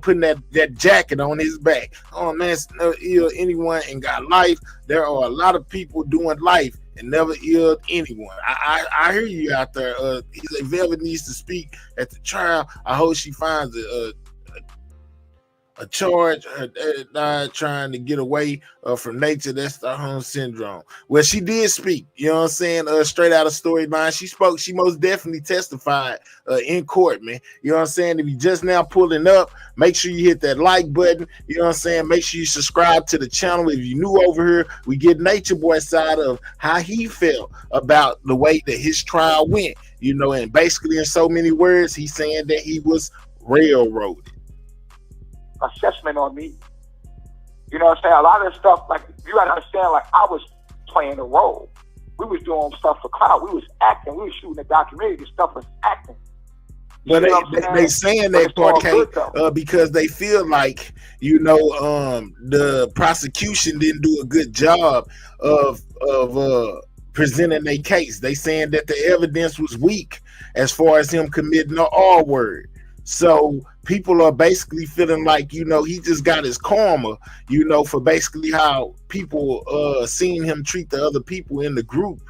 Putting that jacket on his back. Oh man, anyone ain't got life. There are a lot of people doing life and never illed anyone. I hear you out there. If Velvet needs to speak at the trial, I hope she finds a charge, trying to get away from nature. That's Stockholm syndrome. Well, she did speak, you know what I'm saying? Straight out of storyline. She spoke. She most definitely testified in court, man. You know what I'm saying? If you just now pulling up, make sure you hit that like button. You know what I'm saying? Make sure you subscribe to the channel. If you're new over here, we get Nature Boy's side of how he felt about the way that his trial went, and basically in so many words, he's saying that he was railroaded. Assessment on me. You know what I'm saying? A lot of stuff, like, you gotta understand, like, I was playing a role. We was doing stuff for clout. We was acting. We was shooting a documentary. This stuff was acting. But they saying that part because they feel like, the prosecution didn't do a good job of presenting their case. They saying that the evidence was weak as far as him committing the R word. So people are basically feeling like, he just got his karma, for basically how people seen him treat the other people in the group.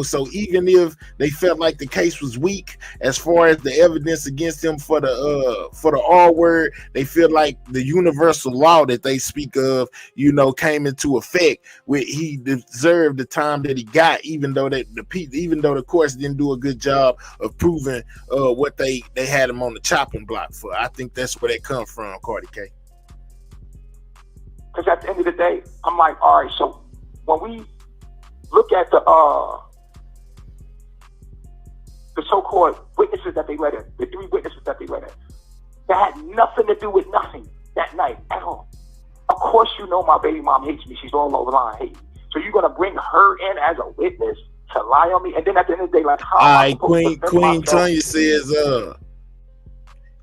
So even if they felt like the case was weak as far as the evidence against him for the R word, they feel like the universal law that they speak of, came into effect, where he deserved the time that he got, even though the courts didn't do a good job of proving what they had him on the chopping block for. I think that's where they come from, Cardi K. Because at the end of the day, I'm like, all right, so when we look at the so-called witnesses that they let in, the 3 witnesses that they let in. That had nothing to do with nothing that night at all. Of course, you know my baby mom hates me. She's all over the line hating me. So you're gonna bring her in as a witness to lie on me, and then at the end of the day, like, how? All right, Queen Tanya says,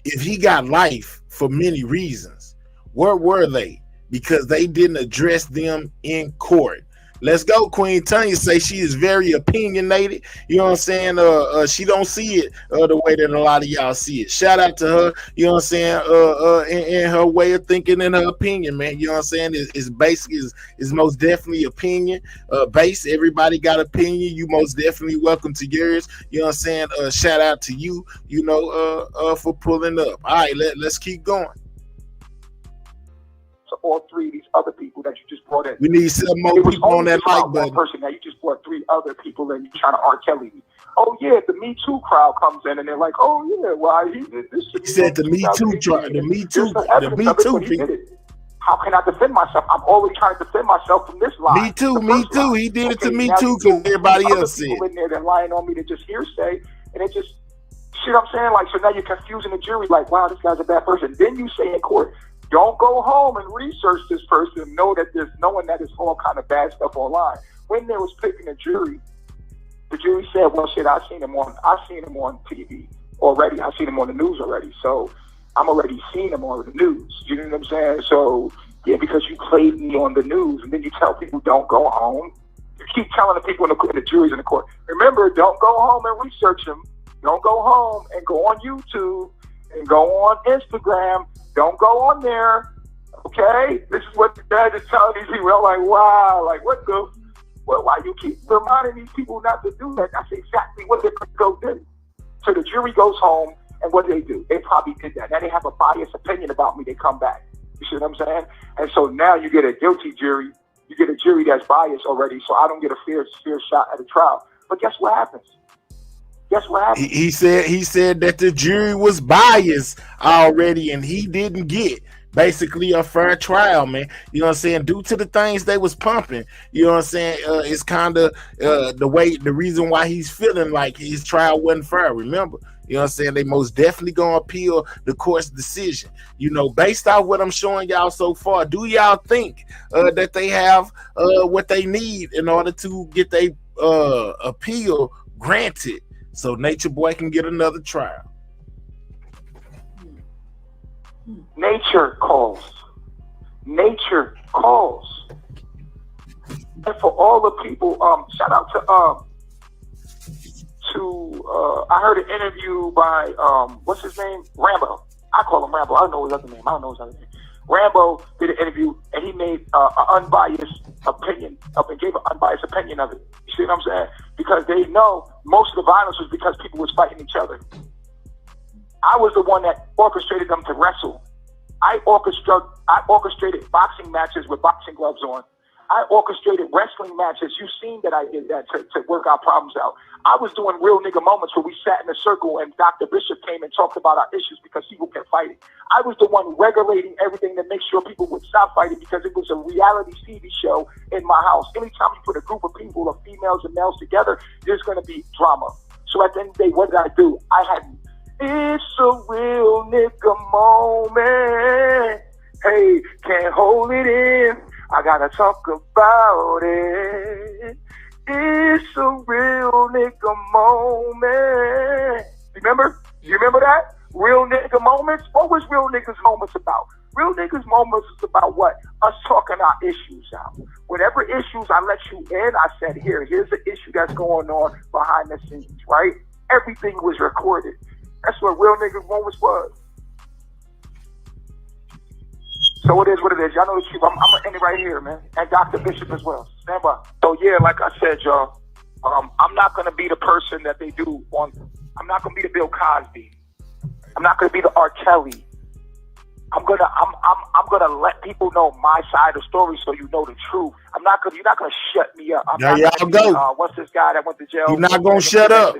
if he got life for many reasons, where were they? Because they didn't address them in court. Let's go. Queen Tanya say she is very opinionated. You know what I'm saying? She don't see it the way that a lot of y'all see it. Shout out to her. You know what I'm saying? In her way of thinking, in her opinion, man. You know what I'm saying? It's basic. Is most definitely opinion based. Everybody got opinion. You most definitely welcome to yours. You know what I'm saying? Shout out to you. You know, for pulling up. All right, let's keep going. To all 3 of these other people that you just brought in. We need some more people on that like button. Person that you just brought 3 other people in. You trying to R. Kelly me. Oh yeah, the Me Too crowd comes in and they're like, oh yeah, well he did this. He said the Me Too trial, the Me Too people. How can I defend myself? I'm always trying to defend myself from this lie. Me too. He did it to me too because everybody else said. People in there that lying on me to just hearsay, and it just shit. I'm saying, like, so now you're confusing the jury. Like, wow, this guy's a bad person. Then you say in court, don't go home and research this person and know that there's knowing that there's all kind of bad stuff online. When they was picking a jury, the jury said, well, shit, I've seen him on TV already. I've seen him on the news already. So I'm already seeing him on the news. You know what I'm saying? So, yeah, because you played me on the news and then you tell people don't go home. You keep telling the people in the juries in the court, remember, don't go home and research him. Don't go home and go on YouTube and go on Instagram. Don't go on there, okay? This is what the judge is telling these people. I'm like, wow, like why you keep reminding these people not to do that? That's exactly what they're going to go do. So the jury goes home, and what do? They probably did that. Now they have a biased opinion about me. They come back. You see what I'm saying? And so now you get a guilty jury. You get a jury that's biased already, so I don't get a fair shot at a trial. But guess what happens? Guess what happened? He said that the jury was biased already, and he didn't get basically a fair trial, man. You know what I'm saying? Due to the things they was pumping, you know what I'm saying? It's kind of the reason why he's feeling like his trial wasn't fair. Remember, you know what I'm saying? They most definitely gonna appeal the court's decision. You know, based off what I'm showing y'all so far, do y'all think that they have what they need in order to get their appeal granted? So Nature Boy can get another trial. Nature calls. Nature calls. And for all the people, shout out to I heard an interview by what's his name? Rambo. I call him Rambo. I don't know his other name. Rambo did an interview and he made an unbiased opinion and gave an unbiased opinion of it. You see what I'm saying? Because they know most of the violence was because people was fighting each other. I was the one that orchestrated them to wrestle. I orchestrated boxing matches with boxing gloves on. I orchestrated wrestling matches. You've seen that I did that to work our problems out. I was doing real nigga moments where we sat in a circle and Dr. Bishop came and talked about our issues because people kept fighting. I was the one regulating everything to make sure people would stop fighting because it was a reality TV show in my house. Anytime you put a group of people, of females and males together, there's going to be drama. So at the end of the day, what did I do? I had, it's a real nigga moment. Hey, can't hold it in. I gotta talk about it. It's a real nigga moment. Remember? You remember that? Real nigga moments? What was real niggas moments about? Real niggas moments is about what? Us talking our issues out. Whatever issues I let you in, I said, here's the issue that's going on behind the scenes, right? Everything was recorded. That's what real niggas moments was. So it is what it is. Y'all know the truth. I'm going to end it right here, man. And Dr. Bishop as well. Stand by. So, yeah, like I said, y'all, I'm not going to be the person that they do on. I'm not going to be the Bill Cosby. I'm not going to be the R. Kelly. I'm gonna let people know my side of the story so you know the truth. You're not gonna shut me up. What's this guy that went to jail? You're not gonna shut up.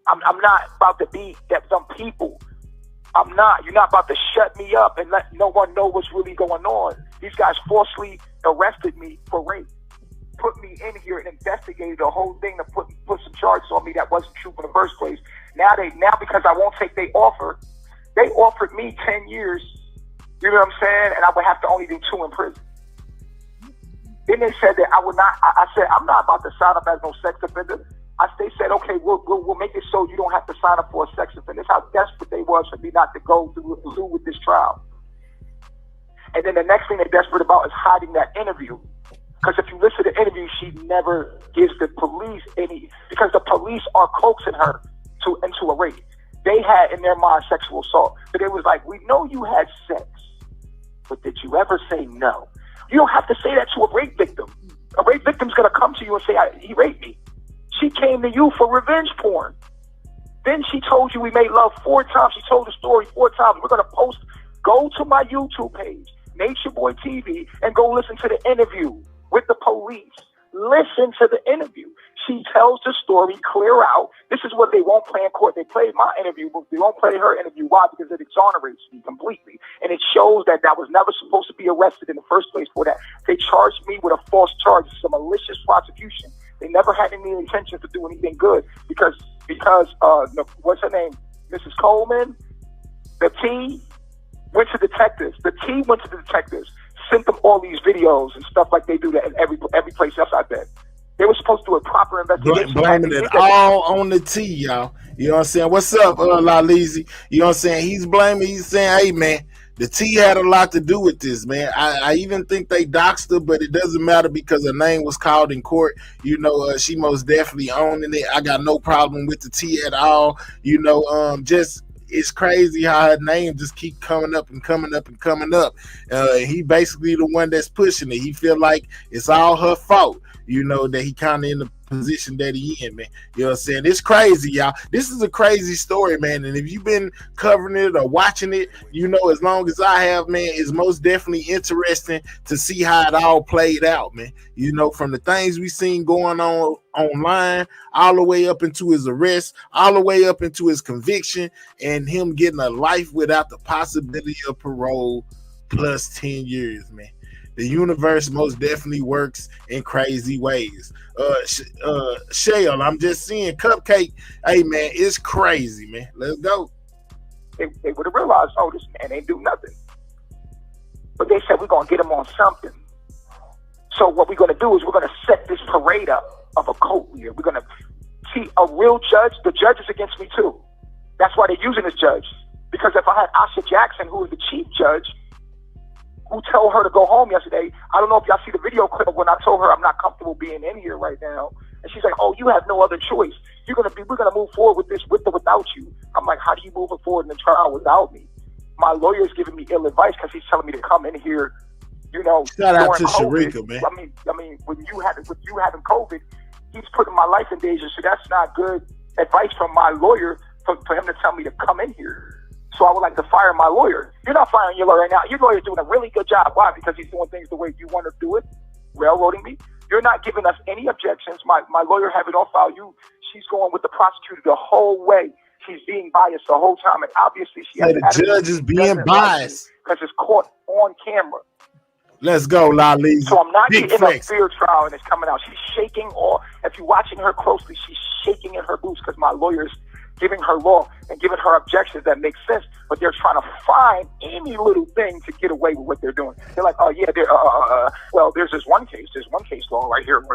I'm not about to be that some people. I'm not. You're not about to shut me up and let no one know what's really going on. These guys falsely arrested me for rape. put me in here and investigated the whole thing to put some charges on me that wasn't true in the first place. Now because I won't take they offered me 10 years, you know what I'm saying, and I would have to only do 2 in prison. Then they said that I would not. I said I'm not about to sign up as no sex offender. They said, okay, we'll make it so you don't have to sign up for a sex offender. That's how desperate they was for me not to go through with this trial. And then the next thing they're desperate about is hiding that interview. Because if you listen to the interview, she never gives the police any, because the police are coaxing her into a rape. They had in their mind sexual assault. But it was like, we know you had sex, but did you ever say no? You don't have to say that to a rape victim. A rape victim's going to come to you and say, he raped me. She came to you for revenge porn. Then she told you we made love 4 times. She told the story 4 times. We're going to post, go to my YouTube page, Nature Boy TV, and go listen to the interview with the police. Listen to the interview. She tells the story clear out. This is what they won't play in court. They played my interview, but they won't play her interview. Why? Because it exonerates me completely. And it shows that I was never supposed to be arrested in the first place for that. They charged me with a false charge. It's a malicious prosecution. They never had any intention to do anything good because what's her name? Mrs. Coleman, the T went to detectives. The T went to the detectives, sent them all these videos and stuff like they do that in every place else I've been. They were supposed to do a proper investigation. Blaming it all on the T, y'all. You know what I'm saying? What's up, Laleezy? You know what I'm saying? He's saying, hey, man, the T had a lot to do with this, man. I even think they doxed her, but it doesn't matter because her name was called in court. You know, she most definitely owning it. I got no problem with the T at all. You know, just it's crazy how her name just keep coming up and coming up and coming up. He basically the one that's pushing it. He feel like it's all her fault. You know, that he kind of in the position that he in, man. You know what I'm saying? It's crazy, y'all. This is a crazy story, man. And if you've been covering it or watching it, you know, as long as I have, man, it's most definitely interesting to see how it all played out, man. You know, from the things we seen going on online, all the way up into his arrest, all the way up into his conviction, and him getting a life without the possibility of parole plus 10 years, man. The universe most definitely works in crazy ways. Shale, I'm just seeing Cupcake. Hey, man, it's crazy, man. Let's go. They would have realized, oh, this man ain't do nothing. But they said, we're going to get him on something. So what we're going to do is we're going to set this parade up of a cult leader. We're going to see a real judge. The judge is against me, too. That's why they're using this judge. Because if I had Asha Jackson, who is the chief judge, who told her to go home yesterday. I don't know if y'all see the video clip of when I told her I'm not comfortable being in here right now. And she's like, oh, you have no other choice. We're gonna move forward with this with or without you. I'm like, how do you move forward in the trial without me? My lawyer's giving me ill advice because he's telling me to come in here, you know. Shout out to COVID. Sharika, man. I mean, with you having COVID, he's putting my life in danger. So that's not good advice from my lawyer for him to tell me to come in here. So I would like to fire my lawyer. You're not firing your lawyer right now. Your lawyer's doing a really good job. Why? Because he's doing things the way you want to do it, railroading me. You're not giving us any objections. My lawyer have it on file. She's going with the prosecutor the whole way. She's being biased the whole time, and obviously she has the judge is being biased because it's caught on camera. Let's go, Laleezy. So I'm not Big getting flex. a fear trial, and it's coming out. She's shaking, or if you're watching her closely, she's shaking in her boots because my lawyer's giving her law and giving her objections that make sense, but they're trying to find any little thing to get away with what they're doing. They're like, oh yeah, well, there's this one case law right here.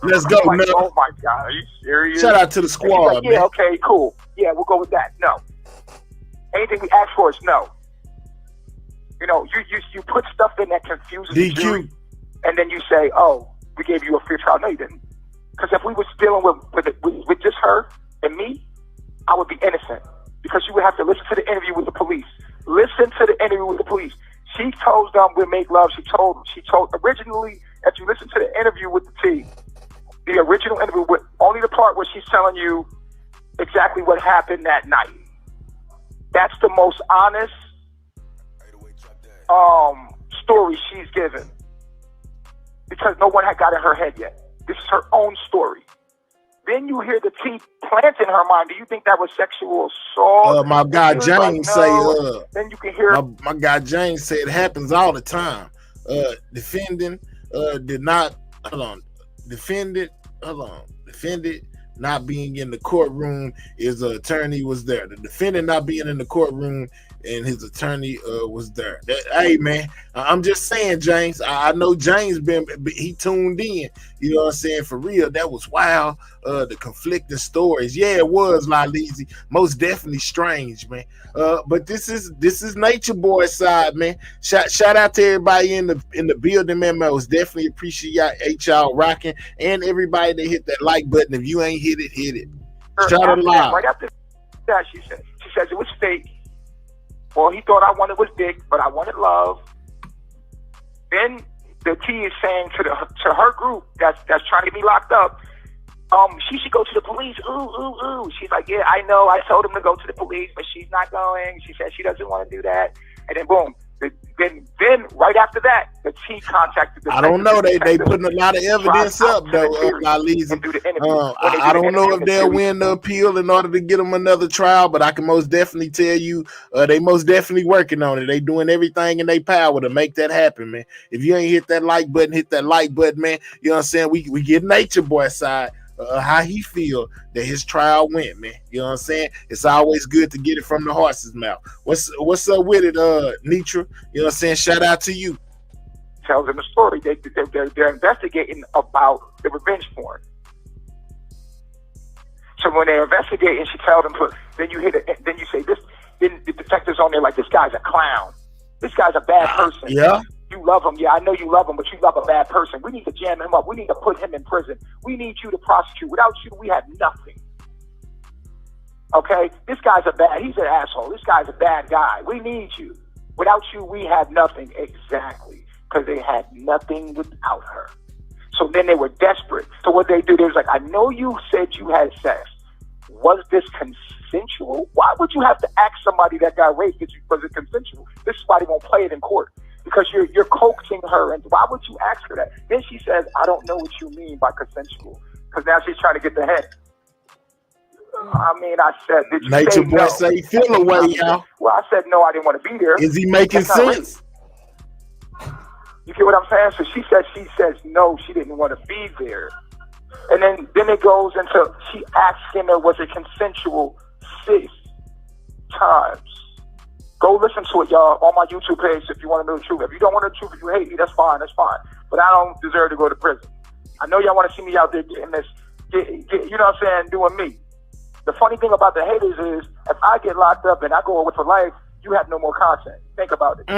Let's go, like, man. oh my God, are you serious? Shout out to the squad, like, yeah, man. okay, cool. Yeah, we'll go with that. No. Anything we ask for is no. You know, you put stuff in that confuses the jury, and then you say, oh, we gave you a fair trial. No, you didn't. Because if we was dealing with just her and me, I would be innocent. Because you would have to listen to the interview with the police. Listen to the interview with the police. She told them we make love. She told originally, if you listen to the interview with the T, the original interview with only the part where she's telling you exactly what happened that night. That's the most honest story she's given. Because no one had got in her head yet. This is her own story. Then you hear the T plant in her mind. Do you think that was sexual assault? My guy James like, no. say, then you can hear my guy James say it happens all the time. Defending did not defendant not being in the courtroom, his attorney was there. The defendant not being in the courtroom and his attorney was there. Hey man, I'm just saying, James. I know James he tuned in. You know what I'm saying? For real, that was wild. The conflicting stories. Yeah, it was Laleezy. Most definitely strange, man. But this is Nature Boy side, man. Shout out to everybody in the building, man. I was definitely appreciate y'all rocking, and everybody that hit that like button. If you ain't hit it. Shout it live. Right after that, she says it was fake. Well, he thought I wanted was dick, but I wanted love. Then the T is saying to her group that's trying to get me locked up, she should go to the police. Ooh. She's like, yeah, I know. I told him to go to the police, but she's not going. She said she doesn't want to do that. And then boom. Then right after that, the T contacted the I don't know. They putting a lot of evidence up though, Laleezy. I don't know if they'll win the appeal in order to get them another trial, but I can most definitely tell you they most definitely working on it. They doing everything in their power to make that happen, man. If you ain't hit that like button, man. You know what I'm saying? We get Nature Boy side. How he feel that his trial went, man. You know what I'm saying? It's always good to get it from the horse's mouth. What's up with it, Nitra? You know what I'm saying? Shout out to you. Tells him the story. They're investigating about the revenge porn. So when they're investigating, she tells them, then you hit it, then you say this. Then the detective's on there like, this guy's a clown. This guy's a bad person. Yeah. You love him. Yeah, I know you love him, but you love a bad person. We need to jam him up. We need to put him in prison. We need you to prosecute. Without you, we have nothing. Okay? This guy's he's an asshole. This guy's a bad guy. We need you. Without you, we have nothing. Exactly. Because they had nothing without her. So then they were desperate. So what they do, they was like, I know you said you had sex. Was this consensual? Why would you have to ask somebody that got raped, was it consensual? This is why they won't play it in court. Because you're coaxing her, and why would you ask her that? Then she says, I don't know what you mean by consensual. Because now she's trying to get the head. I mean, I said, did you Nature say Boy no? say he feel away, y'all. Well, I said, no, I didn't want to be there. Is he making sense? You get what I'm saying? So she says, no, she didn't want to be there. And then it goes into, she asking her, was it consensual 6 times? Go listen to it, y'all, on my YouTube page if you want to know the truth. If you don't want to know the truth, if you hate me, that's fine. But I don't deserve to go to prison. I know y'all want to see me out there getting this, you know what I'm saying, doing me. The funny thing about the haters is, if I get locked up and I go away for life, you have no more content. Think about it.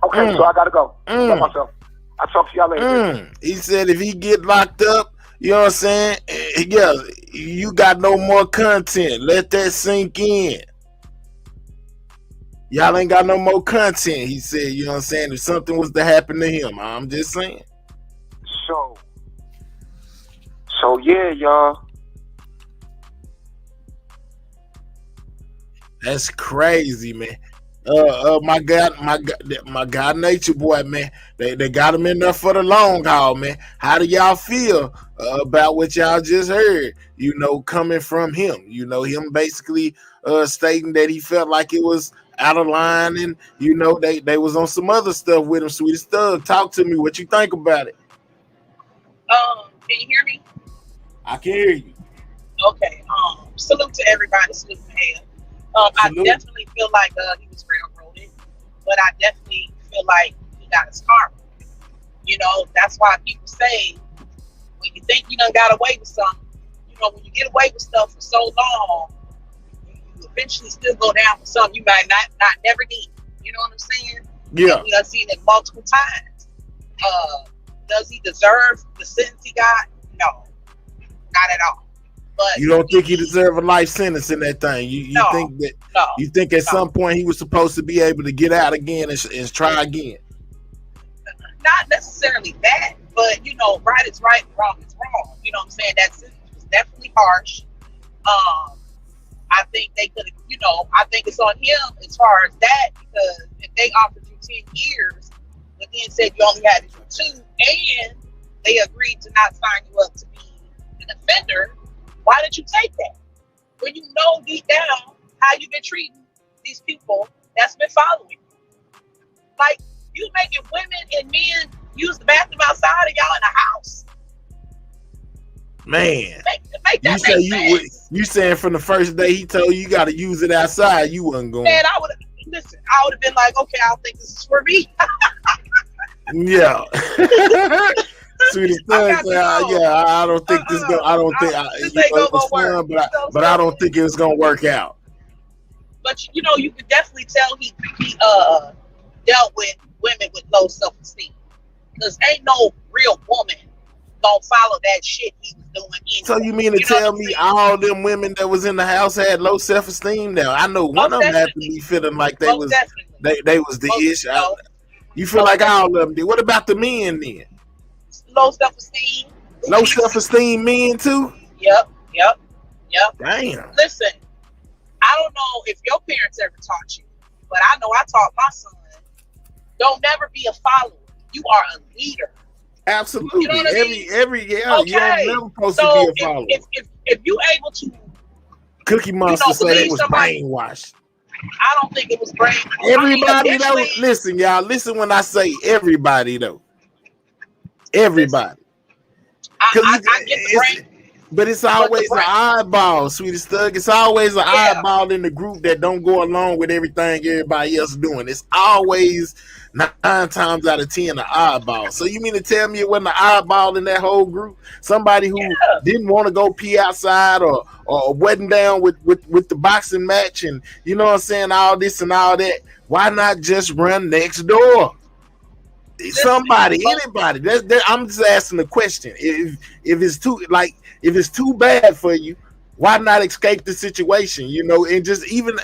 Okay, so I got to go. Love myself. I'll talk to y'all later. He said if he get locked up, you know what I'm saying, yeah, you got no more content. Let that sink in. Y'all ain't got no more content, he said, you know what I'm saying? If something was to happen to him, I'm just saying. So yeah, y'all. That's crazy, man. My God, Nature Boy, man. They got him in there for the long haul, man. How do y'all feel about what y'all just heard? You know, coming from him. You know, him basically stating that he felt like it was out of line, and you know they was on some other stuff with him. Sweetest Thug, talk to me. What you think about it? Can you hear me? I can hear you. Okay. Salute to everybody. Salute to him. I definitely feel like he was railroaded, but I definitely feel like he got his karma. You know, that's why people say when you think you done got away with something, you know, when you get away with stuff for so long, you eventually still go down for something you might not never need. You know what I'm saying? Yeah. And we have seen it multiple times. Does he deserve the sentence he got? No, not at all. But you don't think he deserved a life sentence in that thing? You think that? No, you think at some point he was supposed to be able to get out again and try again? Not necessarily that, but you know, right is right, wrong is wrong. You know what I'm saying? That sentence was definitely harsh. I think they could have, you know, I think it's on him as far as that, because if they offered you 10 years, but then said you only had to do 2, and they agreed to not sign you up to be an offender, why did you take that? When you know deep down how you've been treating these people that's been following you. Like, you making women and men use the bathroom outside and y'all in the house. Man, Make you that say make you sense. you saying from the first day he told you got to use it outside, you wasn't going. Man, I would have been like, okay, I don't think this is for me. Yeah. Sweetest thing, I don't think this go. I don't think it was fun, but I don't think it's gonna work out. But you know, you could definitely tell he dealt with women with low self-esteem, because ain't no real woman gonna follow that shit he was doing. Anyway. So you mean to tell me all them women that was in the house had low self-esteem? Now I know one of them had to be feeling like they was the ish. You feel like all of them did. What about the men then? Low self-esteem. Low self-esteem men too? Yep. Damn. Listen, I don't know if your parents ever taught you, but I know I taught my son, don't never be a follower. You are a leader. Absolutely. You know what I mean? Okay. You're never supposed to be a follower. If you able to, Cookie Monster said it was brainwashed. I don't think it was brainwashed. Everybody though, listen, y'all. Listen when I say everybody though. Everybody. I get the brain. But it's always an eyeball, sweetest thug. It's always an eyeball in the group that don't go along with everything everybody else doing. It's always 9 times out of 10 an eyeball. So you mean to tell me it wasn't an eyeball in that whole group? Somebody who didn't want to go pee outside or wasn't down with the boxing match, and you know what I'm saying, all this and all that. Why not just run next door? Somebody, anybody. I'm just asking the question. If it's too bad for you, why not escape the situation? You know, and just even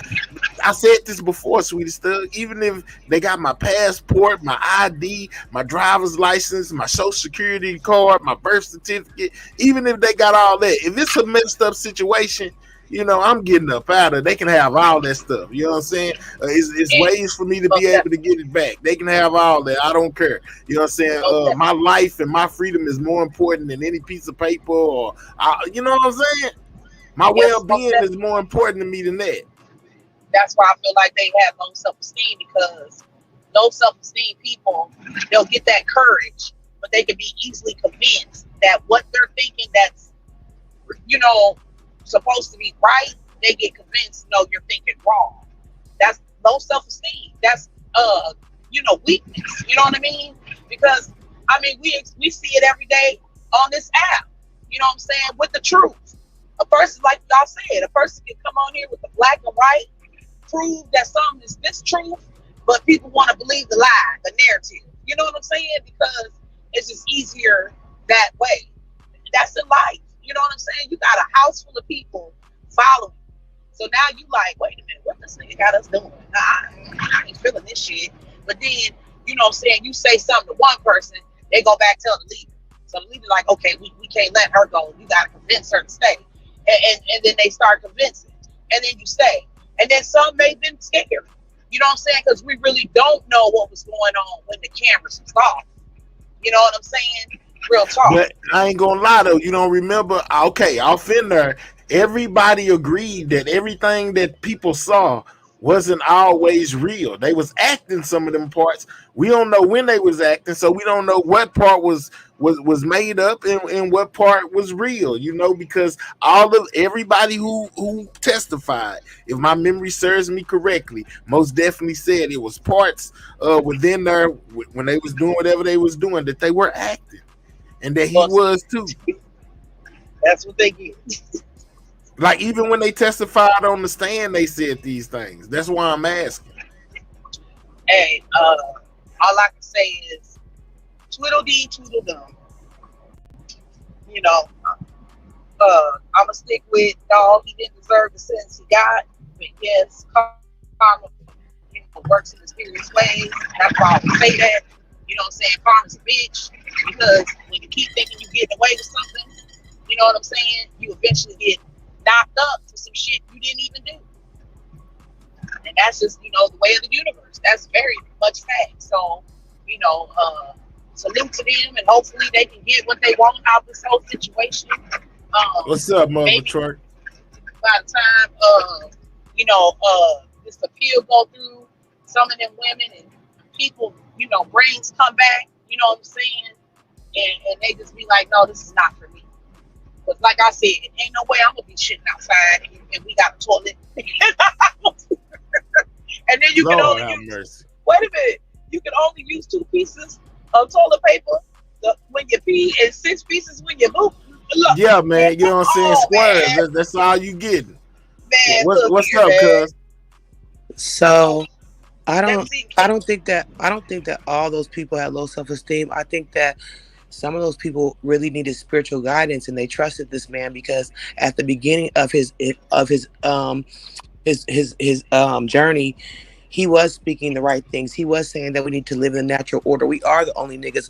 I said this before, sweetest thug. Even if they got my passport, my ID, my driver's license, my social security card, my birth certificate, even if they got all that, if it's a messed up situation, you know, I'm getting up out of it. They can have all that stuff. You know what I'm saying? It's ways for me to be able to get it back. They can have all that. I don't care. You know what I'm saying? My life and my freedom is more important than any piece of paper or, you know what I'm saying? My well-being is more important to me than that. That's why I feel like they have low self-esteem, because low self-esteem people, they'll get that courage, but they can be easily convinced that what they're thinking that's, you know, supposed to be right, they get convinced, no, you're thinking wrong. That's low self-esteem. That's you know, weakness. You know what I mean? Because I mean, we see it every day on this app. You know what I'm saying? With the truth. A person, like y'all said, a person can come on here with the black and white, prove that something is this truth, but people want to believe the lie, the narrative. You know what I'm saying? Because it's just easier that way. That's in life. You know what I'm saying? You got a house full of people following. So now you like, wait a minute, what this nigga got us doing? I ain't feeling this shit. But then, you know what I'm saying, you say something to one person, they go back tell the leader. So the leader like, okay, we can't let her go. You got to convince her to stay. And then they start convincing. And then you stay. And then some may have been scared. You know what I'm saying? Because we really don't know what was going on when the cameras was off. You know what I'm saying? Real talk. But I ain't gonna lie though, you don't remember? Okay, off in there, everybody agreed that everything that people saw wasn't always real. They was acting some of them parts. We don't know when they was acting, so we don't know what part was made up and what part was real, you know, because everybody who testified, if my memory serves me correctly, most definitely said it was parts within there when they was doing whatever they was doing that they were acting. And that he was too. That's what they get. Like even when they testified on the stand, they said these things. That's why I'm asking. Hey, all I can say is twiddle-dee, tweedledum. You know, I'm gonna stick with dog. He didn't deserve the sentence he got, but yes, karma, you know, works in mysterious ways. That's why I say that. You know what I'm saying? Karma's a bitch, because when you keep thinking you're getting away with something, you know what I'm saying, you eventually get knocked up to some shit you didn't even do. And that's just, you know, the way of the universe. That's very much fact. So, you know, salute to them, and hopefully they can get what they want out of this whole situation. What's up, Mother Truck? By the time, you know, this appeal go through, some of them women and people, you know, brains come back, You know what I'm saying? And they just be like, no, this is not for me. But like I said, ain't no way I'm gonna be shitting outside and we got a toilet. And then you can Lord only have use, mercy. wait a minute, you can only use 2 pieces of toilet paper when you pee and 6 pieces when you poop. Look, Yeah, man. You know what I'm saying? oh, Squares. That's all you getting. man, What's here, up, man. cuz? So I don't MC, think that all those people had low self-esteem. I think that some of those people really needed spiritual guidance and they trusted this man because at the beginning of his journey, he was speaking the right things. He was saying that we need to live in the natural order. We are the only niggas.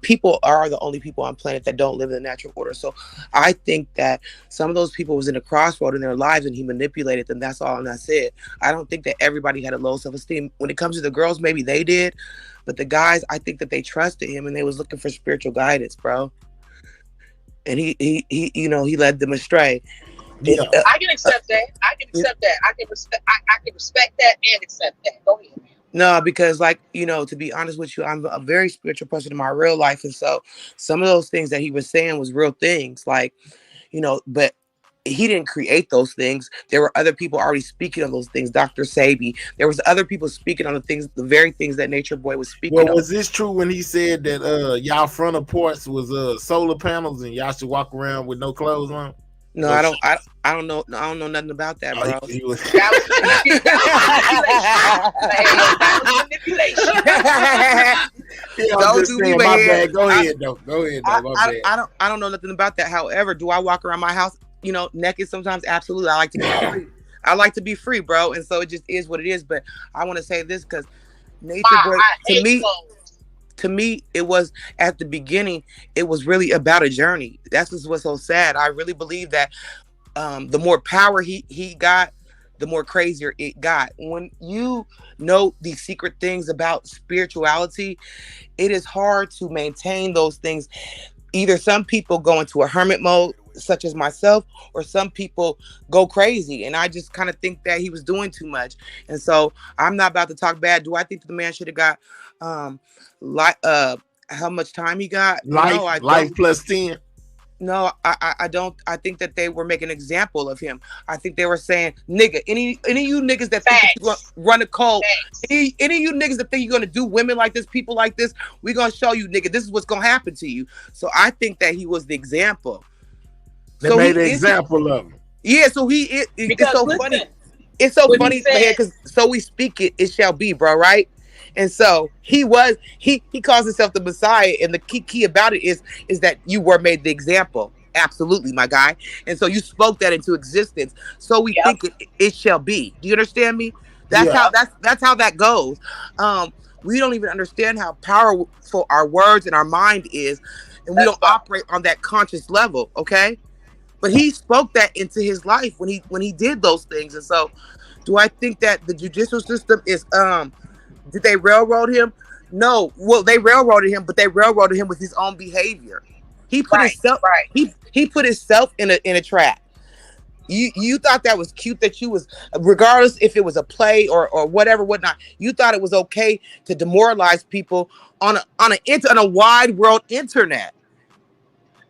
People are the only people on planet that don't live in the natural order. So I think that some of those people was in a crossroad in their lives and he manipulated them. That's all. And that's it. I don't think that everybody had a low self-esteem. When it comes to the girls, maybe they did. But the guys, I think that they trusted him and they was looking for spiritual guidance, bro. And he led them astray. Yeah. I can accept that. I can accept that. I can respect that and accept that. Go ahead, man. No, because to be honest with you, I'm a very spiritual person in my real life. And so some of those things that he was saying was real things, but he didn't create those things. There were other people already speaking on those things. Dr. Sabi, there was other people speaking on the very things that Nature Boy was speaking on. Was this true when he said that y'all frontal ports was solar panels and y'all should walk around with no clothes on? No, I don't know nothing about that, bro. Don't do me bad. Go ahead, though. I don't know nothing about that. However, do I walk around my house, naked sometimes? Absolutely. I like to be free. I like to be free, bro. And so it just is what it is. But I want to say this because Nature Boy, to me, it was at the beginning, it was really about a journey. That's just what's so sad. I really believe that the more power he got, the more crazier it got. When you know these secret things about spirituality, it is hard to maintain those things. Either some people go into a hermit mode, such as myself, or some people go crazy. And I just kind of think that he was doing too much. And so I'm not about to talk bad. Do I think that the man should have got how much time he got? Life plus 10. No, I don't. I think that they were making an example of him. I think they were saying, nigga, any of you niggas that think that you're gonna run a cult, any of you niggas that think you're gonna do women like this, people like this, we're gonna show you, nigga, this is what's gonna happen to you. So I think that he was the example. They made an example of him. Yeah, so it's so funny. It's so funny because so we speak it, it shall be, bro, right? And so he calls himself the Messiah, and the key about it is that you were made the example. Absolutely, my guy. And so you spoke that into existence. So we think it shall be. Do you understand me? That's how that goes. We don't even understand how powerful our words and our mind is, and we don't operate on that conscious level. Okay, but he spoke that into his life when he did those things. And so, do I think that the judicial system is did they railroad him? No. Well, they railroaded him, but they railroaded him with his own behavior. He put himself he put himself in a trap. You thought that was cute that you was, regardless if it was a play or whatnot, you thought it was okay to demoralize people on a wide world internet.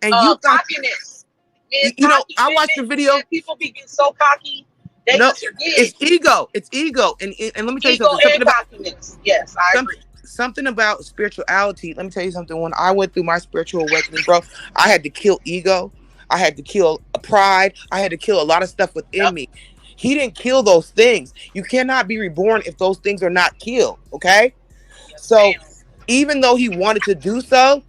And you thought cockiness. I watched the video. People be getting so cocky. It's ego. It's ego. And let me tell you something about cockiness. Yes, I agree. Something about spirituality. Let me tell you something. When I went through my spiritual awakening, bro, I had to kill ego. I had to kill pride. I had to kill a lot of stuff within me. He didn't kill those things. You cannot be reborn if those things are not killed. Okay? So even though he wanted to do so,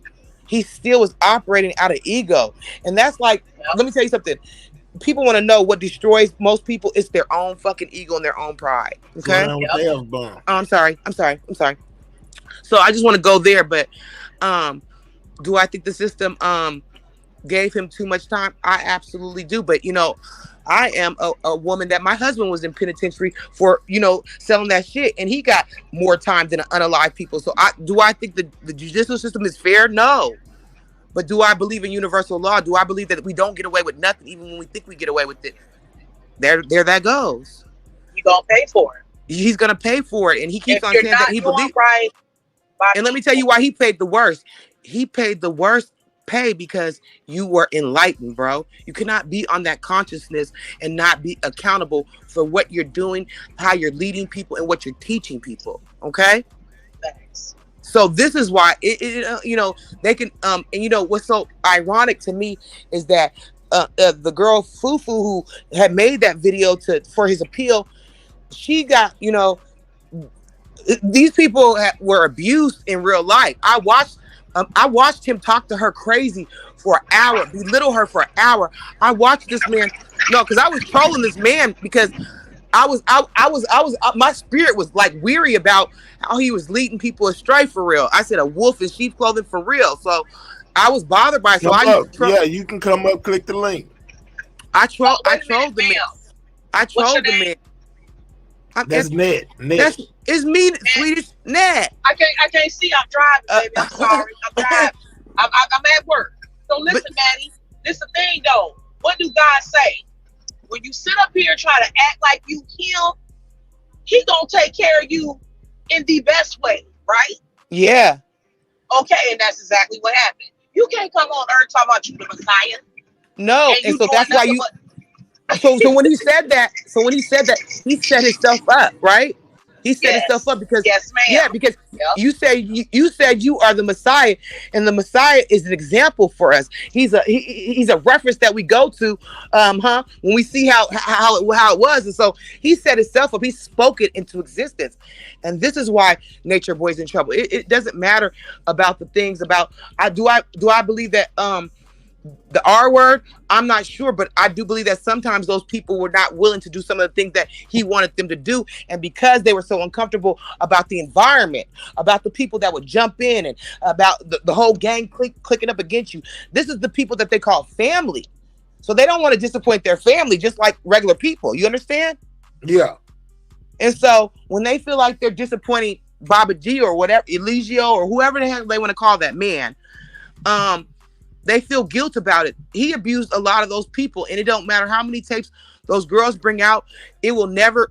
he still was operating out of ego. And that's like, let me tell you something. People want to know what destroys most people. It's their own fucking ego and their own pride. Okay? I'm sorry. So I just want to go there, but do I think the system gave him too much time? I absolutely do. But I am a woman that my husband was in penitentiary for, selling that shit, and he got more time than unalive people. So do I think the judicial system is fair? No. But do I believe in universal law? Do I believe that we don't get away with nothing, even when we think we get away with it? There that goes. You're gonna pay for it. He's gonna pay for it, and he keeps on saying that he believes. Right, And let me tell you why he paid the worst. He paid the worst pay because you were enlightened, bro. You cannot be on that consciousness and not be accountable for what you're doing, how you're leading people, and what you're teaching people. Okay. Thanks. So this is why they can and what's so ironic to me is that the girl Fufu who had made that video for his appeal, she got these people were abused in real life. I watched him talk to her crazy for an hour, belittle her for an hour. I watched this man, because I was trolling this man because my spirit was like weary about how he was leading people astray for real. I said a wolf in sheep clothing for real. So I was bothered by it. So you can come up, click the link. I trolled the man. I trolled the man. That's Ned. It's me, Swedish Ned. I can't see. I'm driving, baby. I'm sorry. I'm driving. I'm at work. So listen, Maddie. This is the thing, though. What do God say? When you sit up here trying to act like you him, he gonna take care of you in the best way, right? Yeah. Okay, and that's exactly what happened. You can't come on earth talking about you the Messiah. No, and so that's why you. So when he said that, he set himself up, right? He set himself up because because you said you are the Messiah, and the Messiah is an example for us. He's a reference that we go to, when we see how it was, and so he set himself up. He spoke it into existence, and this is why Nature Boy's in trouble. It doesn't matter about the things about. Do I believe that the R word, I'm not sure, but I do believe that sometimes those people were not willing to do some of the things that he wanted them to do. And because they were so uncomfortable about the environment, about the people that would jump in and about the whole gang clicking up against you, this is the people that they call family. So they don't want to disappoint their family, just like regular people. You understand? Yeah. And so when they feel like they're disappointing Baba G or whatever, Eligio or whoever the hell they want to call that man, they feel guilt about it. He abused a lot of those people, and it don't matter how many tapes those girls bring out, it will never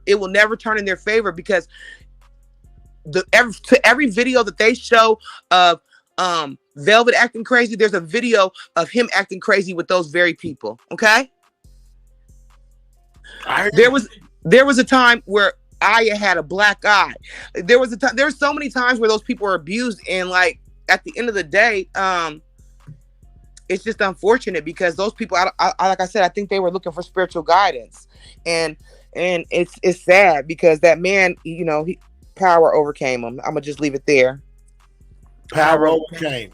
turn in their favor because every video that they show of Velvet acting crazy, there's a video of him acting crazy with those very people. Okay. There was a time where Aya had a black eye. There were so many times where those people were abused, and like at the end of the day, it's just unfortunate because those people, like I said, I think they were looking for spiritual guidance, and it's sad because that man, power overcame him. I'm gonna just leave it there. Power overcame.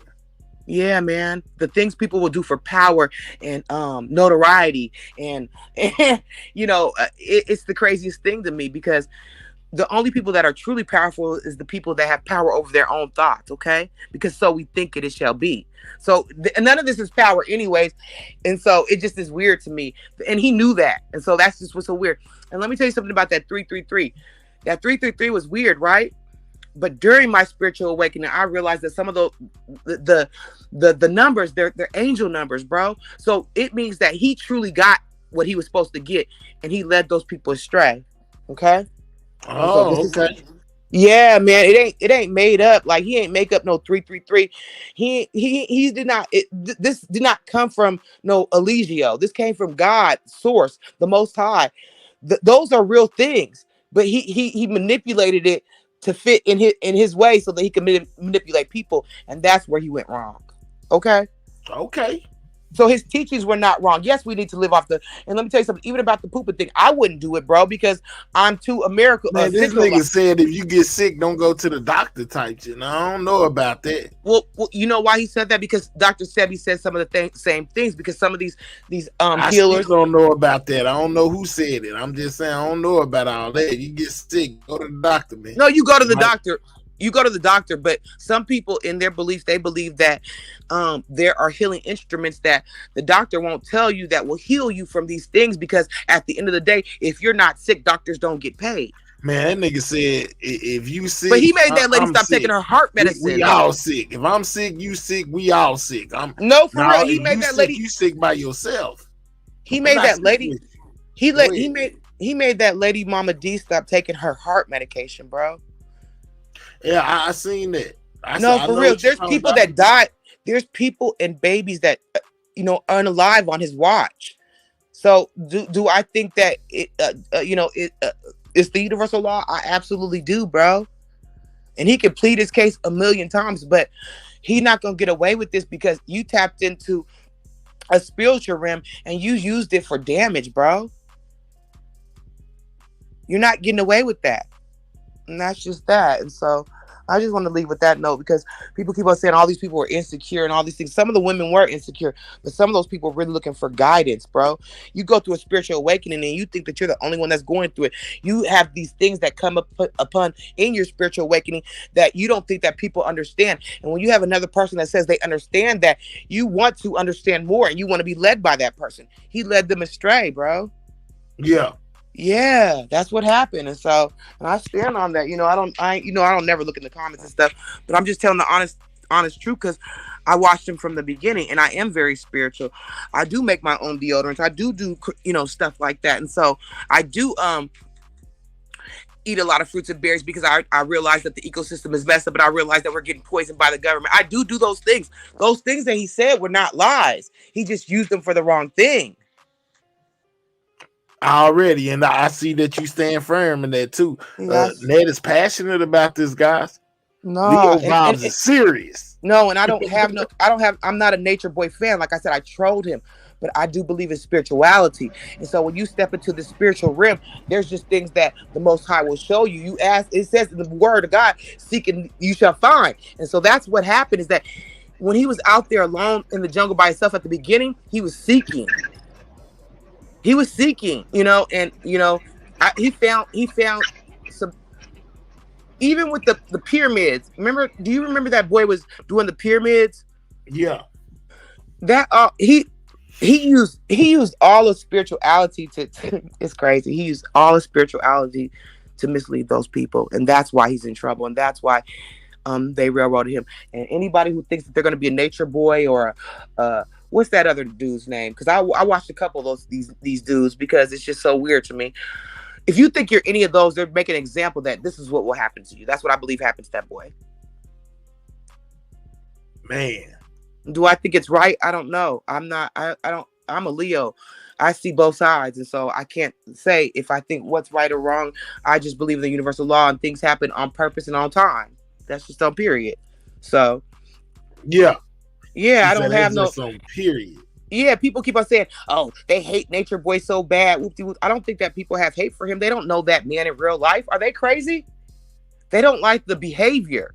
Yeah, man. The things people will do for power and notoriety, and it's the craziest thing to me because the only people that are truly powerful is the people that have power over their own thoughts, okay? Because so we think it shall be. So none of this is power anyways. And so it just is weird to me. And he knew that. And so that's just what's so weird. And let me tell you something about that 333. That 333 was weird, right? But during my spiritual awakening, I realized that some of the numbers, they're angel numbers, bro. So it means that he truly got what he was supposed to get, and he led those people astray. Okay? Oh, okay. Yeah, man, it ain't made up. Like he ain't make up no 333. He did not. This did not come from no Eligio. This came from God, Source, the Most High. Those are real things, but he manipulated it to fit in his way so that he could manipulate people, and that's where he went wrong. Okay. Okay. So his teachings were not wrong. Yes, we need to live off and let me tell you something, even about the pooping thing, I wouldn't do it, bro, because I'm too American. Man, this nigga said if you get sick, don't go to the doctor type shit. I don't know about that. Well, you know why he said that? Because Dr. Sebi said some of the same things, because some of these healers don't know about that. I don't know who said it. I'm just saying I don't know about all that. You get sick, go to the doctor, man. No, you go to the doctor. You go to the doctor, but some people in their beliefs, they believe that there are healing instruments that the doctor won't tell you that will heal you from these things, because at the end of the day, if you're not sick, doctors don't get paid. Man, that nigga said if you sick, but he made that lady stop taking her heart medicine. We all sick. If I'm sick, you sick. We all sick. No, for real. He made that lady. You sick by yourself. He made that lady. He made that lady Mama D stop taking her heart medication, bro. Yeah, I seen that. No, for real. There's people that died. There's people and babies that, unalive on his watch. So do I think that it's the universal law? I absolutely do, bro. And he can plead his case a million times, but he's not gonna get away with this because you tapped into a spiritual realm and you used it for damage, bro. You're not getting away with that. And that's just that. And so I just want to leave with that note because people keep on saying all these people were insecure and all these things. Some of the women were insecure, but some of those people were really looking for guidance, bro. You go through a spiritual awakening and you think that you're the only one that's going through it. You have these things that come upon in your spiritual awakening that you don't think that people understand. And when you have another person that says they understand that, you want to understand more and you want to be led by that person. He led them astray, bro. Yeah. Yeah, that's what happened. And so, and I stand on that. I don't never look in the comments and stuff, but I'm just telling the honest truth because I watched him from the beginning and I am very spiritual. I do make my own deodorants. I do stuff like that. And so I do eat a lot of fruits and berries because I realize that the ecosystem is messed up, but I realize that we're getting poisoned by the government. I do those things. Those things that he said were not lies. He just used them for the wrong thing. Already, and I see that you stand firm in that too. Ned is passionate about this, guys. No, Leo vibes is serious. No, and I'm not a Nature Boy fan. Like I said, I trolled him, but I do believe in spirituality. And so when you step into the spiritual realm, there's just things that the Most High will show you. You ask, it says in the Word of God, seek and you shall find. And so that's what happened is that when he was out there alone in the jungle by himself at the beginning, he was seeking. He was seeking, he found some, even with the pyramids. Do you remember that boy was doing the pyramids? Yeah. That he used all of spirituality to it's crazy. He used all of spirituality to mislead those people, and that's why he's in trouble, and that's why they railroaded him. And anybody who thinks that they're going to be a nature boy or what's that other dude's name? Because I watched a couple of these dudes because it's just so weird to me. If you think you're any of those, they're making an example that this is what will happen to you. That's what I believe happens to that boy. Man. Do I think it's right? I don't know. I'm a Leo. I see both sides. And so I can't say if I think what's right or wrong. I just believe in the universal law and things happen on purpose and on time. That's just on period. So. Yeah. Yeah, I don't have no period. Yeah, people keep on saying, "Oh, they hate Nature Boy so bad." Whoop-de-whoop. I don't think that people have hate for him. They don't know that man in real life. Are they crazy? They don't like the behavior.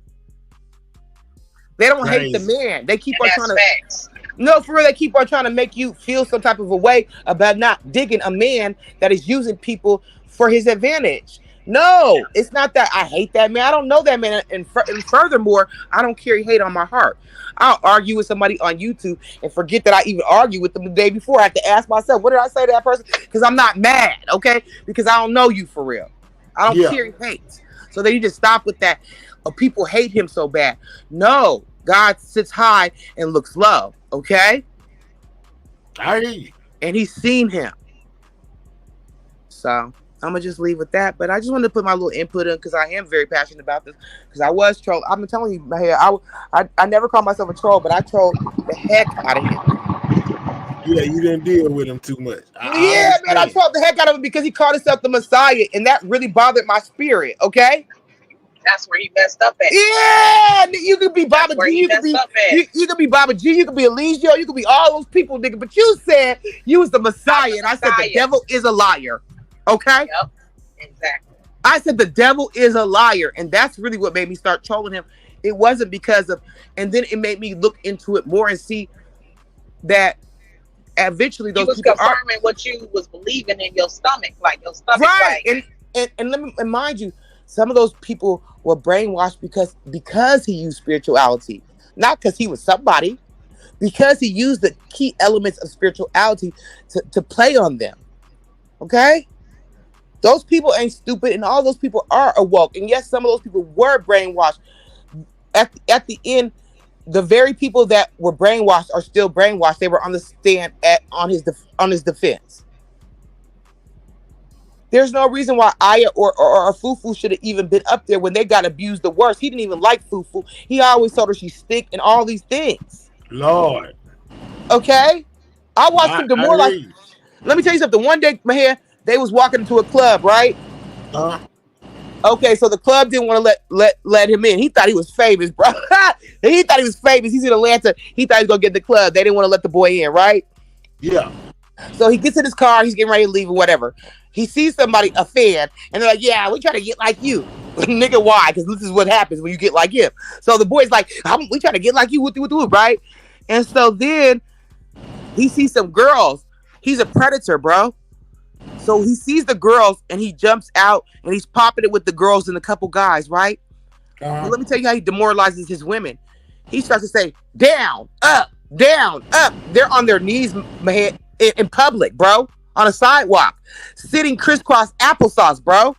They don't hate the man. They keep on trying to. No, for real, they keep on trying to make you feel some type of a way about not digging a man that is using people for his advantage. No, it's not that I hate that man. I don't know that man. And furthermore, I don't carry hate on my heart. I'll argue with somebody on YouTube and forget that I even argued with them the day before. I have to ask myself, what did I say to that person? Because I'm not mad, okay? Because I don't know you for real. I don't carry hate. So then you just stop with that. People hate him so bad. No, God sits high and looks low, okay? I hear you. And he's seen him. So I'm gonna just leave with that, but I just wanted to put my little input in because I am very passionate about this. Because I was trolled. I've been telling you, I never call myself a troll, but I trolled the heck out of him. Yeah, you didn't deal with him too much. Man, I trolled the heck out of him because he called himself the Messiah, and that really bothered my spirit. Okay. That's where he messed up at. Yeah, you could be Baba G, you could be Baba G, you could be Eligio, you could be all those people, nigga. But you said you was the Messiah, and I said the devil is a liar. Okay? Yep, exactly. I said the devil is a liar, and that's really what made me start trolling him. It wasn't because of, and then it made me look into it more and see that eventually those people confirming what you was believing in your stomach, like your stomach. Right, and let me remind you, some of those people were brainwashed because he used spirituality, not because he was somebody, because he used the key elements of spirituality to play on them. Okay? Those people ain't stupid, and all those people are awoke. And yes, some of those people were brainwashed. At the end, the very people that were brainwashed are still brainwashed. They were on the stand on his defense. There's no reason why Aya or Fufu should have even been up there when they got abused the worst. He didn't even like Fufu. He always told her she stink and all these things. Lord. Okay? I watched him demoralize. Let me tell you something. One day, Mahir, they was walking into a club, right? Okay, so the club didn't want to let him in. He thought he was famous, bro. He thought he was famous. He's in Atlanta. He thought he was going to get in the club. They didn't want to let the boy in, right? Yeah. So he gets in his car. He's getting ready to leave or whatever. He sees somebody, a fan, and they're like, yeah, we try to get like you. Nigga, why? Because this is what happens when you get like him. So the boy's like, we try to get like you, right? And so then he sees some girls. He's a predator, bro. So he sees the girls and he jumps out and he's popping it with the girls and a couple guys, right? Well, let me tell you how he demoralizes his women. He starts to say, down, up, down, up. They're on their knees in public, bro. On a sidewalk. Sitting crisscross applesauce, bro.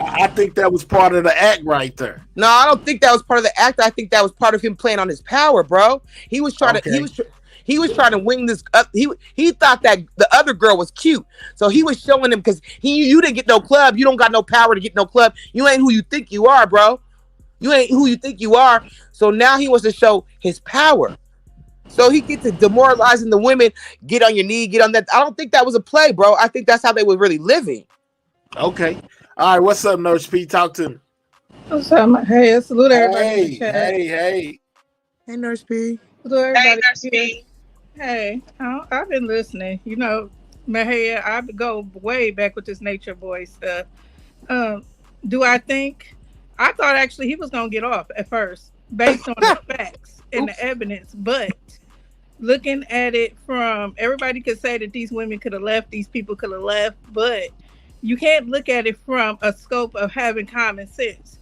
I think that was part of the act right there. No, I don't think that was part of the act. I think that was part of him playing on his power, bro. He was trying to he was trying to wing this up. He thought that the other girl was cute. So he was showing him because you didn't get no club. You don't got no power to get no club. You ain't who you think you are, bro. You ain't who you think you are. So now he wants to show his power. So he gets to demoralizing the women. Get on your knee, get on that. I don't think that was a play, bro. I think that's how they were really living. Okay. All right. What's up, Nurse P? Talk to me. What's up? Hey, salute everybody. Hey, Nurse P. Salute everybody. Hey, Nurse P. Hey, I've been listening. You know, Mahia, I go way back with this Nature Boy stuff. Do I think? I thought actually he was gonna get off at first, based on the facts and the evidence. But looking at it from, everybody could say that these women could have left, these people could have left, but you can't look at it from a scope of having common sense.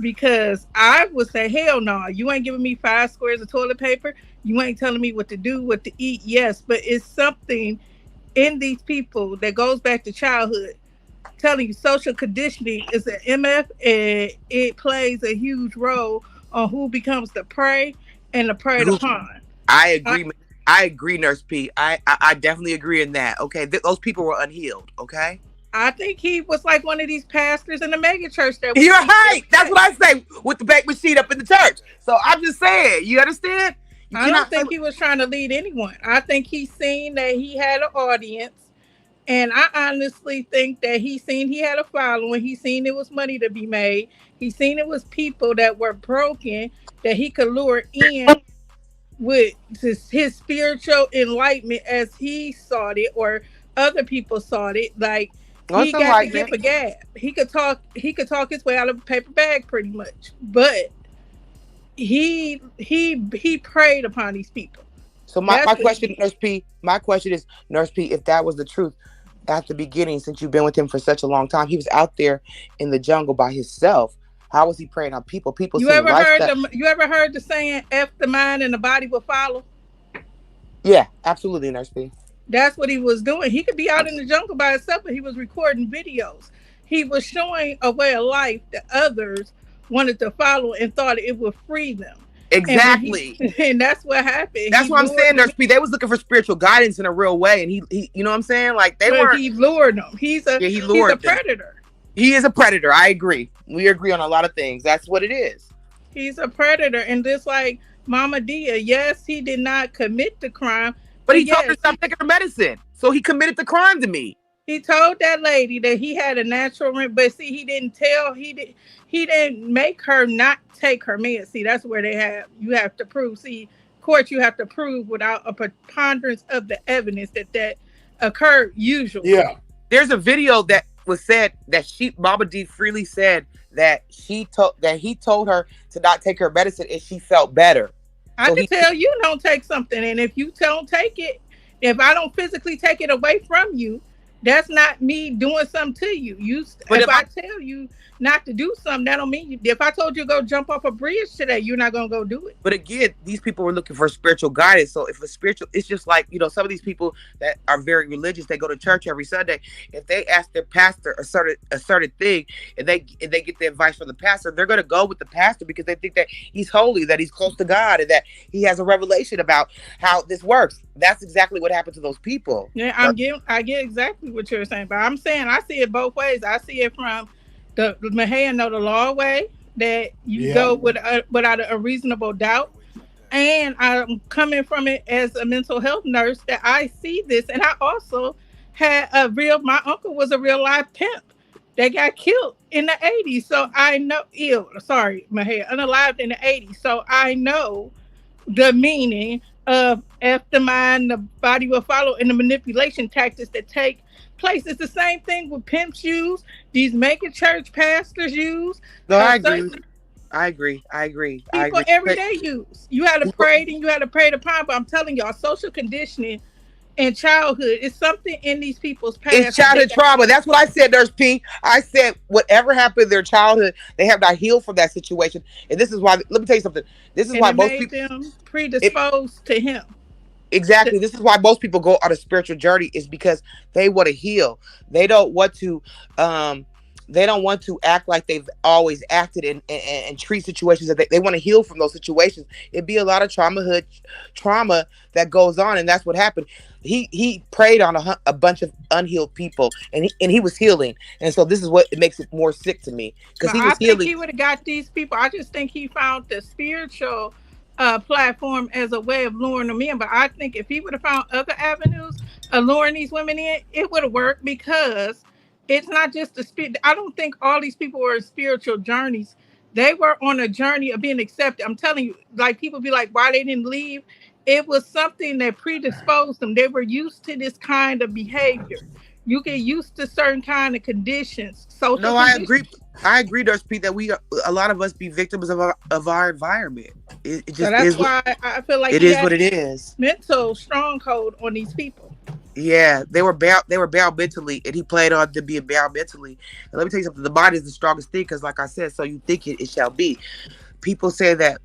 Because I would say, hell no, you ain't giving me 5 squares of toilet paper. You ain't telling me what to do, what to eat. Yes, but it's something in these people that goes back to childhood. Telling you social conditioning is an MF, and it plays a huge role on who becomes the prey and the preyed upon. I agree. I agree, Nurse P. I definitely agree in that. Okay, those people were unhealed. Okay. I think he was like one of these pastors in the mega church. You're right. That's what I say with the bake machine up in the church. So I'm just saying, you understand? I don't think he was trying to lead anyone. I think he seen that he had an audience. And I honestly think that he seen he had a following. He seen it was money to be made. He seen it was people that were broken that he could lure in with his spiritual enlightenment as he saw it, or other people saw it. Like, he got to give a gab. He could talk his way out of a paper bag pretty much. But he preyed upon these people. So my question, Nurse P, Nurse P, if that was the truth at the beginning, since you've been with him for such a long time, he was out there in the jungle by himself. How was he preying on people? You ever heard the saying, F the mind and the body will follow? Yeah, absolutely, Nurse P. That's what he was doing. He could be out in the jungle by himself, but he was recording videos. He was showing a way of life that others wanted to follow and thought it would free them. Exactly. And that's what happened. That's what I'm saying, Nurse P. They was looking for spiritual guidance in a real way, and he you know what I'm saying? Like, he lured them. He's a predator. He is a predator. I agree. We agree on a lot of things. That's what it is. He's a predator. And just like Mama Dia, yes, he did not commit the crime. But he told her to stop taking her medicine. So he committed the crime to me. He told that lady that he had a natural, but see, he didn't make her not take her meds. See, that's where you have to prove. See, court, you have to prove without a preponderance of the evidence that occurred usually. Yeah. There's a video that was said that Mama D freely said that he told her to not take her medicine and she felt better. I can tell you don't take something, and if you don't take it, if I don't physically take it away from you, that's not me doing something to you. If I tell you not to do something, that don't mean if I told you to go jump off a bridge today, you're not gonna go do it. But again, these people were looking for spiritual guidance. So if it's just like, some of these people that are very religious, they go to church every Sunday. If they ask their pastor a certain thing, and they get the advice from the pastor, they're gonna go with the pastor because they think that he's holy, that he's close to God, and that he has a revelation about how this works. That's exactly what happened to those people. Yeah, I get exactly exactly what you're saying, but I'm saying I see it both ways. I see it from the Mahaya know the law way that you go without a reasonable doubt. And I'm coming from it as a mental health nurse that I see this. And I also had my uncle was a real life pimp that got killed in the 80s. So I know, unalived in the 80s. So I know the meaning of if the mind, the body will follow, and the manipulation tactics that take place. It's the same thing with pimps use, these mega church pastors use. No, I agree. I agree. People every day use. You had to pray, and you had to pray to pine. But I'm telling y'all, social conditioning in childhood is something in these people's past. It's childhood trauma. That's what I said, Nurse P. I said whatever happened in their childhood, they have not healed from that situation. And this is why. Let me tell you something. This is why most people them predisposed to him. Exactly. This is why most people go on a spiritual journey, is because they want to heal. They don't want to. They don't want to act like they've always acted and treat situations that they want to heal from those situations. It'd be a lot of trauma that goes on, and that's what happened. He preyed on a bunch of unhealed people, and he was healing, and so this is what it makes it more sick to me, because he was healing. I think he would have got these people. I just think he found the spiritual platform as a way of luring them in. But I think if he would have found other avenues of luring these women in, it would have worked, because it's not just the spirit. I don't think all these people were in spiritual journeys. They were on a journey of being accepted. I'm telling you, like, people be like, why they didn't leave? It was something that predisposed them. They were used to this kind of behavior. You get used to certain kind of conditions. I agree, Nurse Pete, that a lot of us be victims of our environment. It just so that's why I feel like it is what it is. Mental stronghold on these people. Yeah, they were bound mentally, and he played on them being bound mentally. And let me tell you something: the body is the strongest thing, because, like I said, so you think it shall be. People say that,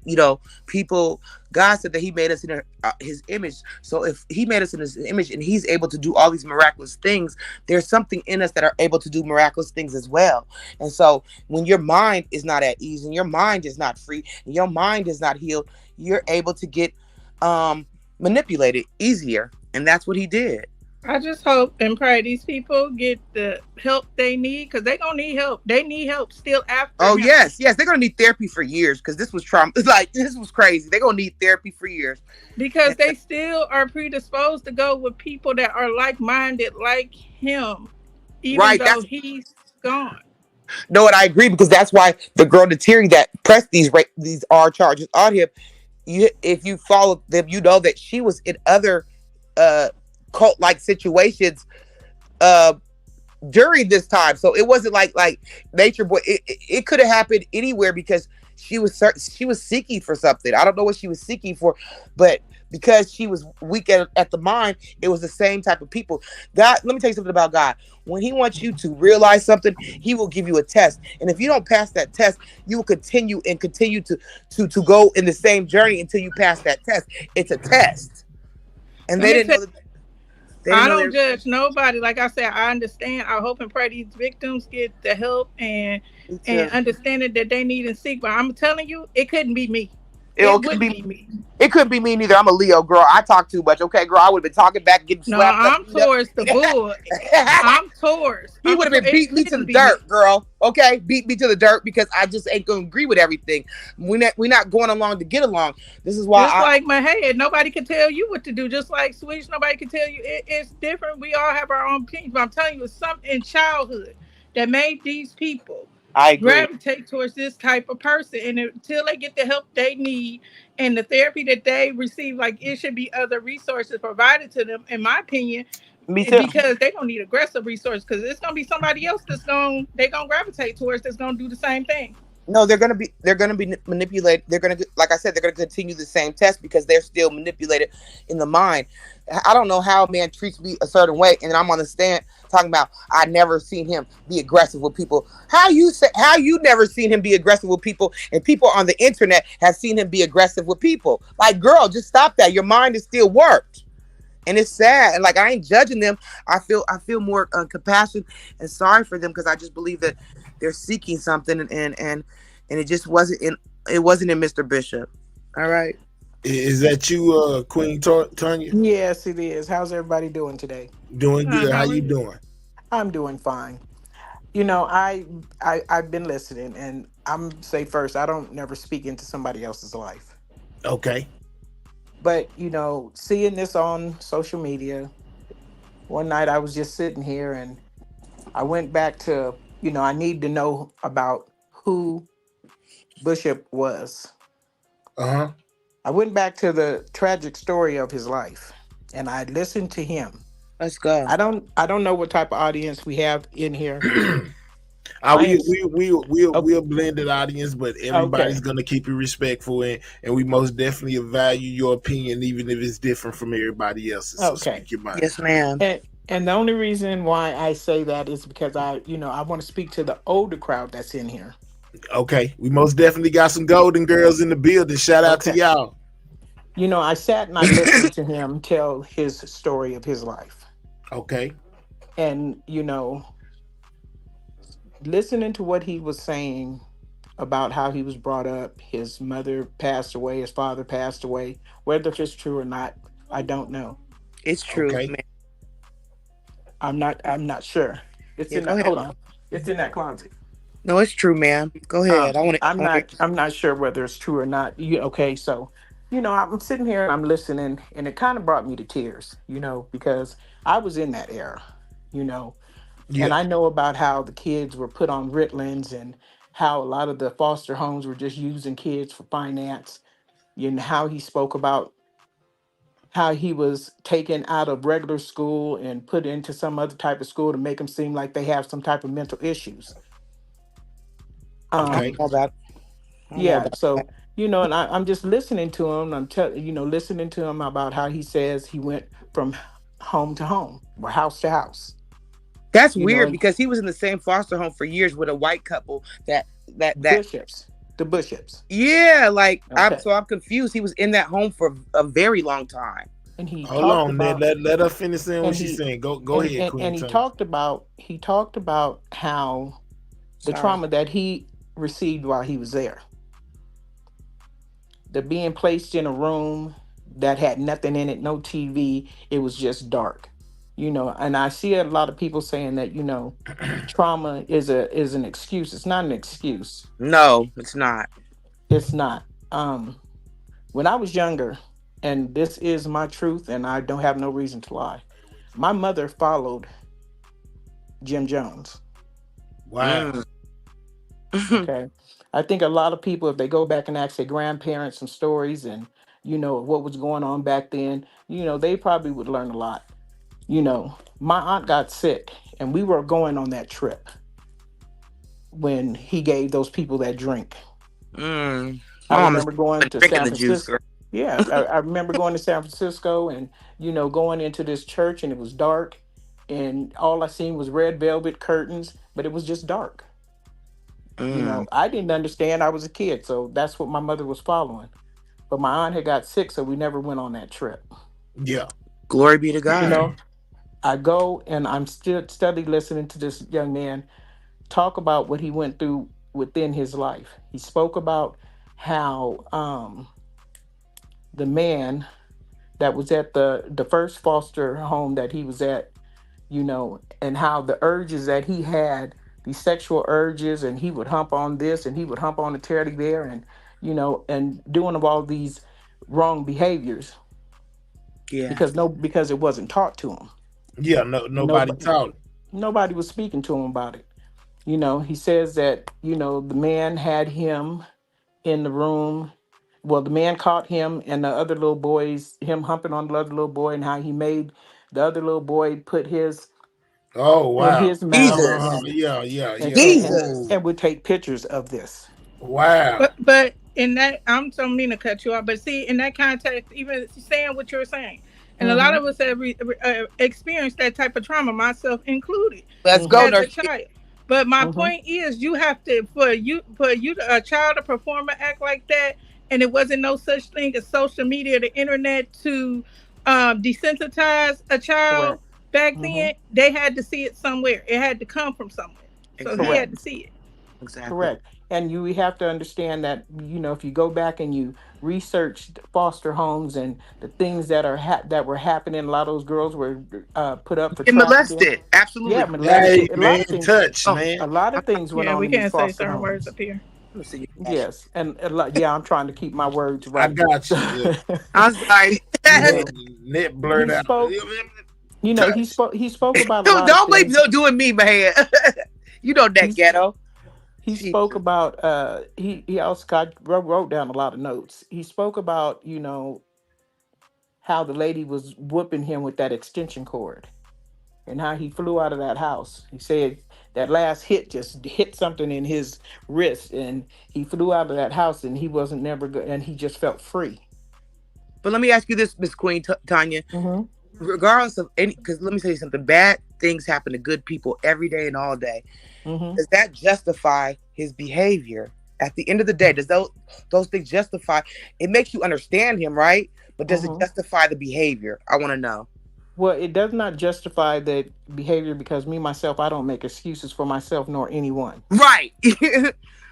God said that He made us in His image. So if He made us in His image, and He's able to do all these miraculous things, there's something in us that are able to do miraculous things as well. And so when your mind is not at ease, and your mind is not free, and your mind is not healed, you're able to get manipulated easier, and that's what he did. I just hope and pray these people get the help they need, because they're going to need help. They need help still after. Oh, yes. They're going to need therapy for years, because this was trauma. This was crazy. They're going to need therapy for years. Because they still are predisposed to go with people that are like-minded like him, even though he's gone. No, and I agree, because that's why the girl, the Terry, that pressed these R charges on him, if you follow them, you know that she was in other cult-like situations during this time. So it wasn't like Nature Boy. It could have happened anywhere, because she was seeking for something. I don't know what she was seeking for, but because she was weak at the mind, it was the same type of people. God, let me tell you something about God. When He wants you to realize something, He will give you a test. And if you don't pass that test, you will continue to go in the same journey until you pass that test. It's a test. And they didn't know that. I don't judge nobody. Like I said, I understand. I hope and pray these victims get the help and understanding that they need and seek. But I'm telling you, it couldn't be me. It couldn't be me. It couldn't be me neither. I'm a Leo, girl. I talk too much. Okay, girl. I would have been talking back, getting slapped. No, I'm Taurus, the bull. I'm Taurus. He would have been beat me to the dirt, girl. Okay, beat me to the dirt, because I just ain't gonna agree with everything. We're not going along to get along. This is why. Just like my head, nobody can tell you what to do. Just like Swedish, nobody can tell you. It's different. We all have our own opinions. But I'm telling you, it's something in childhood that made these people gravitate towards this type of person. And until they get the help they need and the therapy that they receive, like, it should be other resources provided to them, in my opinion. Me too. Because they're gonna need aggressive resources, because it's gonna be somebody else they're gonna gravitate towards that's gonna do the same thing. No, they're gonna be manipulated. They're gonna, like I said, they're gonna continue the same test, because they're still manipulated in the mind. I don't know how a man treats me a certain way, and I'm on the stand talking about I never seen him be aggressive with people. How you never seen him be aggressive with people, and people on the internet have seen him be aggressive with people? Like, girl, just stop that. Your mind is still warped. And it's sad. And like, I ain't judging them. I feel more compassion and sorry for them, because I just believe that they're seeking something, and it just wasn't in Mr. Bishop. All right. Is that you, Queen Tanya? Yes, it is. How's everybody doing today? Doing good. How you doing? I'm doing fine. I've been listening, and I'm say first, I don't never speak into somebody else's life. Okay. But seeing this on social media, one night I was just sitting here and I went back to, I need to know about who Bishop was. Uh-huh. I went back to the tragic story of his life and I listened to him. Let's go. I don't know what type of audience we have in here. We're a blended audience, but everybody's Okay. gonna keep it respectful, and we most definitely value your opinion, even if it's different from everybody else's. So Okay. speak your mind. Yes, ma'am. And the only reason why I say that is because I want to speak to the older crowd that's in here. Okay, we most definitely got some golden girls in the building. Shout out to y'all. I sat and I listened to him tell his story of his life. Okay. And, listening to what he was saying about how he was brought up, his mother passed away, his father passed away, whether it's true or not, I don't know. It's true, man. I'm not sure. It's in that, hold on. It's in that closet. No, it's true, ma'am. Go ahead. I'm not sure whether it's true or not. Okay, so I'm sitting here and I'm listening, and it kind of brought me to tears, because I was in that era, Yeah. and I know about how the kids were put on Ritalins and how a lot of the foster homes were just using kids for finance, how he spoke about how he was taken out of regular school and put into some other type of school to make them seem like they have some type of mental issues. Okay. So and I'm just listening to him. I'm listening to him about how he says he went from home to home or house to house. That's weird because he was in the same foster home for years with a white couple that the Bishops. Yeah, I'm confused. He was in that home for a very long time. And he hold on, let her finish saying what she's saying. Go ahead, Queen. And he talked about how the trauma that he received while he was there. The being placed in a room that had nothing in it, no TV, it was just dark. And I see a lot of people saying that, trauma is an excuse. It's not an excuse. No, it's not. It's not. When I was younger, and this is my truth, and I don't have no reason to lie, my mother followed Jim Jones. Wow. Okay. I think a lot of people, if they go back and ask their grandparents some stories and, what was going on back then, they probably would learn a lot. My aunt got sick and we were going on that trip when he gave those people that drink. I remember going to San Francisco. Yeah, I remember going to San Francisco and, going into this church, and it was dark and all I seen was red velvet curtains, but it was just dark. I didn't understand. I was a kid, so that's what my mother was following. But my aunt had got sick, so we never went on that trip. Yeah. Glory be to God. I go and I'm still steadily listening to this young man talk about what he went through within his life. He spoke about how the man that was at the first foster home that he was at, and how the urges that he had, these sexual urges, and he would hump on this and he would hump on the teddy bear, and and doing of all these wrong behaviors. Yeah. Because it wasn't taught to him. Yeah, nobody taught. Nobody was speaking to him about it. He says that, the man had him in the room. Well, the man caught him and the other little boys, him humping on the other little boy, and how he made the other little boy put his his mouth. And would take pictures of this. Wow. But in that, I'm so mean to cut you off, but see, in that context, even saying what you're saying, and a lot of us have experienced that type of trauma, myself included. Let's go, as a child. But my point is, you have to for a child to perform an act like that, and it wasn't no such thing as social media, the internet to desensitize a child. Back then, they had to see it somewhere. It had to come from somewhere. So he had to see it. Exactly. Correct. And we have to understand that, if you go back and you researched foster homes and the things that that were happening. A lot of those girls were put up for And trafficking. molested. Absolutely. Yeah, molested. A lot man, of things. touch, man. A lot of things went Yeah, on we in these can't say foster certain words homes. up here. Yes, and a lot. Yeah, I'm trying to keep my words I right. got you. Yeah. I'm sorry. Net blurred He out. spoke. You know, he spoke. He spoke about a lot Don't of blame things. no doing me, man. You know that ghetto. He spoke about. He also wrote down a lot of notes. He spoke about how the lady was whooping him with that extension cord, and how he flew out of that house. He said that last hit just hit something in his wrist, and he flew out of that house, and he wasn't never good, and he just felt free. But let me ask you this, Miss Queen Tanya. Mm-hmm. Regardless of any, because let me tell you something, bad things happen to good people every day and all day. Mm-hmm. Does that justify his behavior? At the end of the day, does those things justify? It makes you understand him, right? But does it justify the behavior? I want to know. Well, it does not justify the behavior because me, myself, I don't make excuses for myself nor anyone. Right.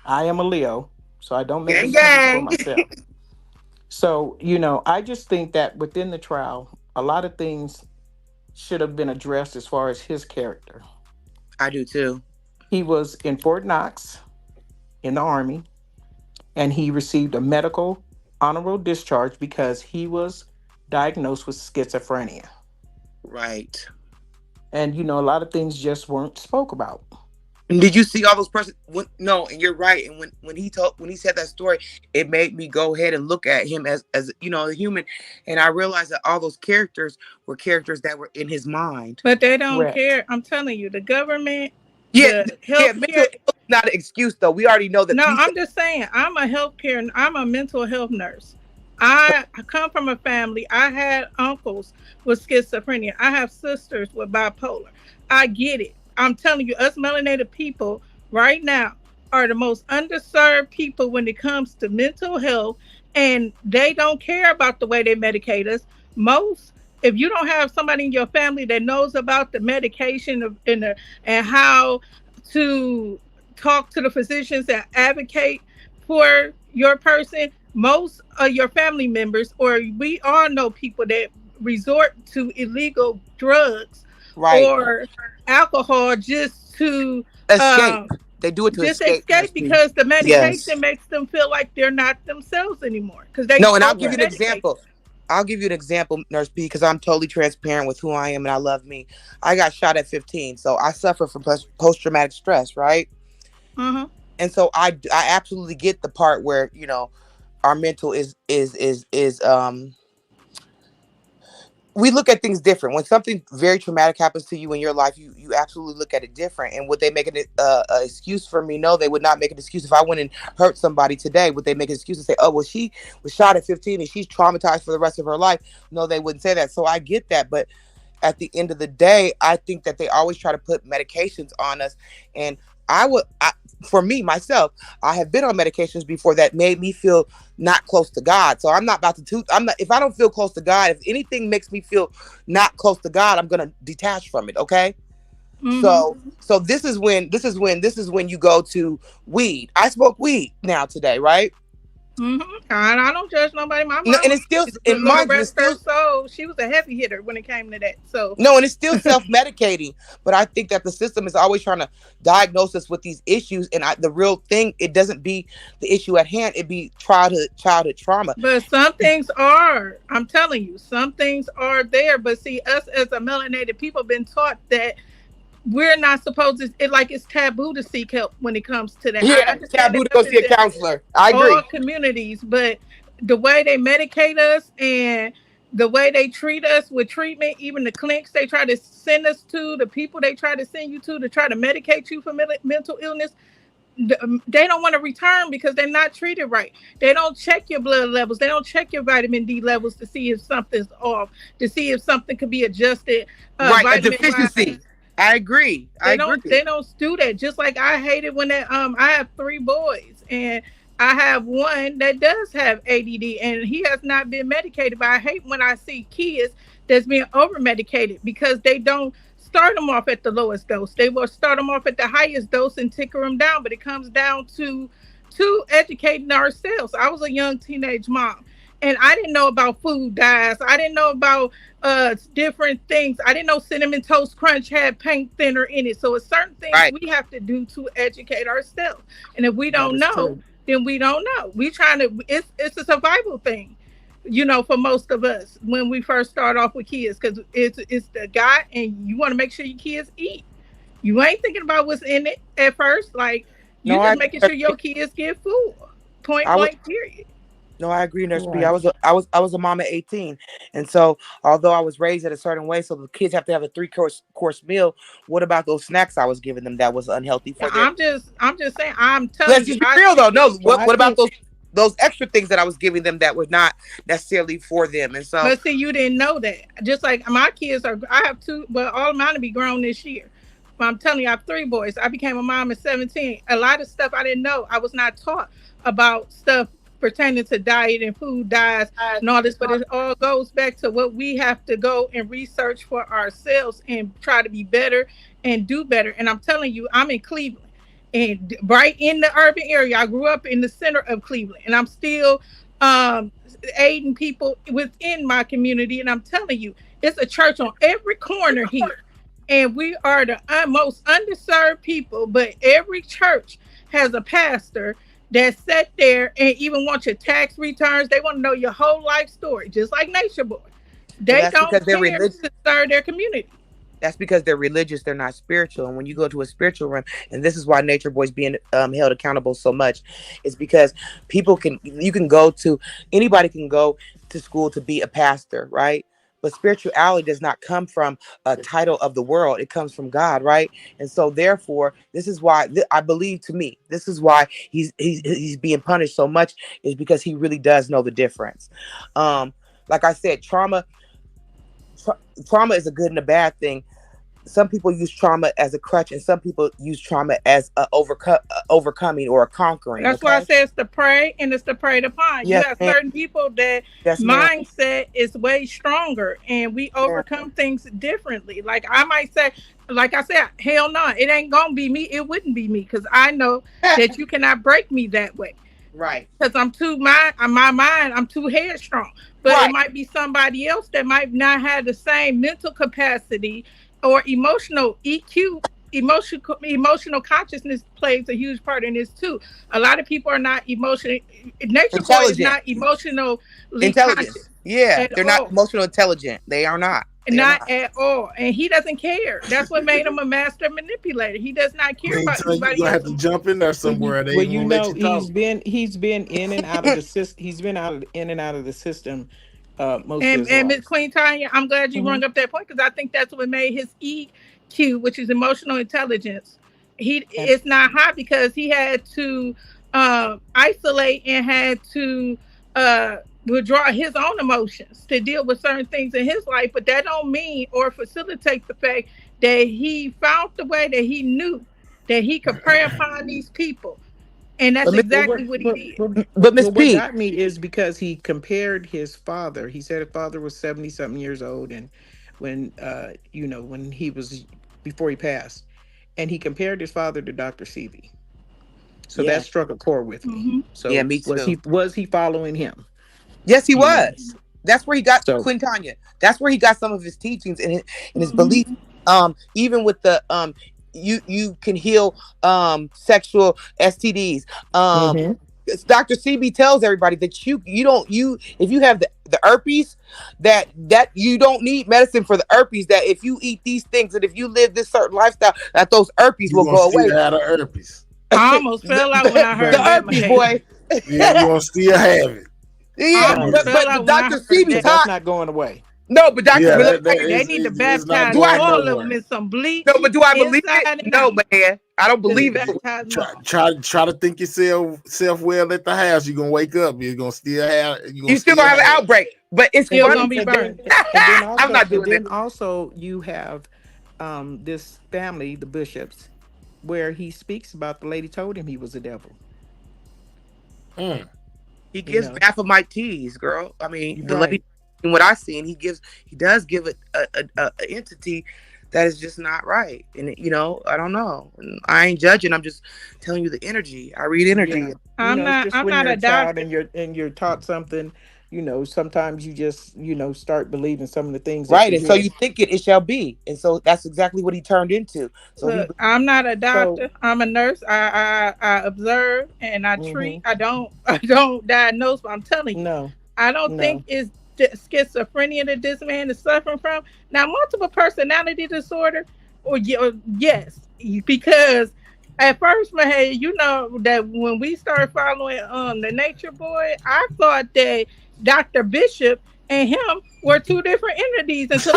I am a Leo, so I don't make Gang, excuses for gang. myself. So, I just think that within the trial, a lot of things should have been addressed as far as his character. I do too. He was in Fort Knox in the Army, and he received a medical honorable discharge because he was diagnosed with schizophrenia. Right. And, a lot of things just weren't spoke about. And did you see all those persons? No, and you're right. And when he said that story, it made me go ahead and look at him as a human, and I realized that all those characters were characters that were in his mind. But they don't care. I'm telling you, the government. Yeah, mental not an excuse though. We already know that. No, I'm just saying. I'm a mental health nurse. I come from a family. I had uncles with schizophrenia. I have sisters with bipolar. I get it. I'm telling you, us melanated people right now are the most underserved people when it comes to mental health, and they don't care about the way they medicate us. If you don't have somebody in your family that knows about the medication and how to talk to the physicians that advocate for your person, most of your family members, or we all know people that resort to illegal drugs or alcohol just to escape. They do it to escape because the medication makes them feel like they're not themselves anymore. And I'll give you an example. I'll give you an example, Nurse B, because I'm totally transparent with who I am and I love me. I got shot at 15, so I suffer from post-traumatic stress, right? Mm-hmm. And so I absolutely get the part where our mental is we look at things different. When something very traumatic happens to you in your life, you absolutely look at it different. And would they make an excuse for me? No, they would not make an excuse. If I went and hurt somebody today, would they make an excuse and say, oh, well, she was shot at 15 and she's traumatized for the rest of her life? No, they wouldn't say that. So I get that. But at the end of the day, I think that they always try to put medications on us. And for me, myself, I have been on medications before that made me feel not close to God. So I'm not about to if I don't feel close to God, if anything makes me feel not close to God, I'm going to detach from it. Okay. Mm-hmm. So this is when you go to weed. I smoke weed now today, right? Mm-hmm. I don't judge nobody. My mom, and it's still in mind. So she was a heavy hitter when it came to that. So no, and it's still self-medicating. But I think that the system is always trying to diagnose us with these issues, and the real thing, it doesn't be the issue at hand. It be childhood trauma. But some things are. I'm telling you, some things are there. But see, us as a melanated people been taught that we're not supposed to. It's taboo to seek help when it comes to that. Yeah, it's taboo to go see a counselor. I agree. All communities, but the way they medicate us and the way they treat us with treatment, even the clinics they try to send us to, the people they try to send you to try to medicate you for mental illness, they don't want to return because they're not treated right. They don't check your blood levels. They don't check your vitamin D levels to see if something's off, to see if something could be adjusted. Right, a deficiency. I agree. They don't do that. Just like I hate it when I have 3 boys and I have one that does have ADD and he has not been medicated. But I hate when I see kids that's being over medicated because they don't start them off at the lowest dose. They will start them off at the highest dose and ticker them down. But it comes down to to educating ourselves. I was a young teenage mom, and I didn't know about food dyes. I didn't know about different things. I didn't know Cinnamon Toast Crunch had paint thinner in it. So it's certain things we have to do to educate ourselves. And if we don't know, then we don't know. We trying to. It's a survival thing, for most of us when we first start off with kids, because it's the guy, and you want to make sure your kids eat. You ain't thinking about what's in it at first. Like, you just making sure your kids get food. Point blank, period. No, I agree, Nurse B. I was a mom at 18, and so although I was raised at a certain way, so the kids have to have a 3-course meal. What about those snacks I was giving them that was unhealthy for them? I'm just saying. I'm telling you. Let's just be real though. No, what about those extra things that I was giving them that were not necessarily for them? And so, but see, you didn't know that. Just like my kids are. I have 2, but all of mine will be grown this year. I'm telling you, I have 3 boys. I became a mom at 17. A lot of stuff I didn't know. I was not taught about stuff pertaining to diet and food dyes and all this, but it all goes back to what we have to go and research for ourselves and try to be better and do better. And I'm telling you, I'm in Cleveland, and right in the urban area. I grew up in the center of Cleveland, and I'm still aiding people within my community. And I'm telling you, it's a church on every corner here. And we are the most underserved people, but every church has a pastor that sat there and even want your tax returns. They want to know your whole life story, just like Nature Boy. They don't care to serve their community. That's because they're religious, they're not spiritual. And when you go to a spiritual realm, and this is why Nature Boy's being held accountable so much, is because anybody can go to school to be a pastor, right? But spirituality does not come from a title of the world. It comes from God, right? And so therefore, this is why I believe, to me, this is why he's being punished so much, is because he really does know the difference. Like I said, trauma is a good and a bad thing. Some people use trauma as a crutch, and some people use trauma as a overcoming or a conquering. That's why I say it's the prey and it's the preyed upon. Yes, you have certain people that mindset is way stronger, and we overcome things differently. Like I might say, like I said, hell no, it ain't gonna be me. It wouldn't be me, because I know that you cannot break me that way. Right. Because I'm too headstrong. But it might be somebody else that might not have the same mental capacity or emotional EQ. Emotional consciousness plays a huge part in this too. A lot of people are not emotionally. Nature Boy is not emotionally intelligent. Yeah, they're not emotional intelligent. They are not. Not at all, and he doesn't care. That's what made him a master manipulator. He does not care about anybody. You have to jump in there somewhere. Well, he's been in and out of the system. He's been in and out of the system. Most of his and Ms. Queen Tanya, I'm glad you brought up that point, because I think that's what made his EQ, which is emotional intelligence, it's not high, because he had to isolate and had to withdraw his own emotions to deal with certain things in his life. But that don't mean or facilitate the fact that he found the way that he knew that he could prey upon these people. And that's exactly what he did. But Miss P, what got me is because he compared his father. He said his father was 70-something years old, and when when he was, before he passed, and he compared his father to Dr. Sebi. So that struck a chord with me. Mm-hmm. So yeah, me too. Was he following him? Yes, he was. That's where he got Queen Tanya. That's where he got some of his teachings and his belief. Even with the you can heal sexual STDs. Dr. CB tells everybody that if you have the herpes, that you don't need medicine for the herpes, that if you eat these things and if you live this certain lifestyle, that those herpes will go away. Out of herpes. I almost fell out when I heard the herpes, boy. Yeah, you gonna still have it. Yeah, but Dr. CB that's not going away. No, but Dr. They need to baptize all of them in some bleach. No, but do I believe it? No, man. I don't believe it. Try to think yourself well at the house. You're gonna wake up. You're gonna still have. You still gonna have an outbreak, but it's still gonna be burned. I'm not doing it. Also, you have this family, the Bishops, where he speaks about the lady told him he was a devil. He gives Baphomet teas, girl. I mean, the lady. And what I've seen, he does give an entity that is just not right. And you know, I don't know. I ain't judging. I'm just telling you the energy. I read energy. Yeah. I'm It's not. just I'm when not you're a a child doctor. and you're taught something, sometimes you just, start believing some of the things that Right. you And so hear. you think it shall be. And so that's exactly what he turned into. So he Look, I'm not a So, doctor. I'm a nurse. I observe and I treat. mhm. I don't I don't diagnose. But I'm telling you, No, I don't think no. it's schizophrenia that this man is suffering from. Now, multiple personality disorder, or yes, because at first, Mahay, you know that when we started following the Nature Boy, I thought that Dr. Bishop and him were two different entities until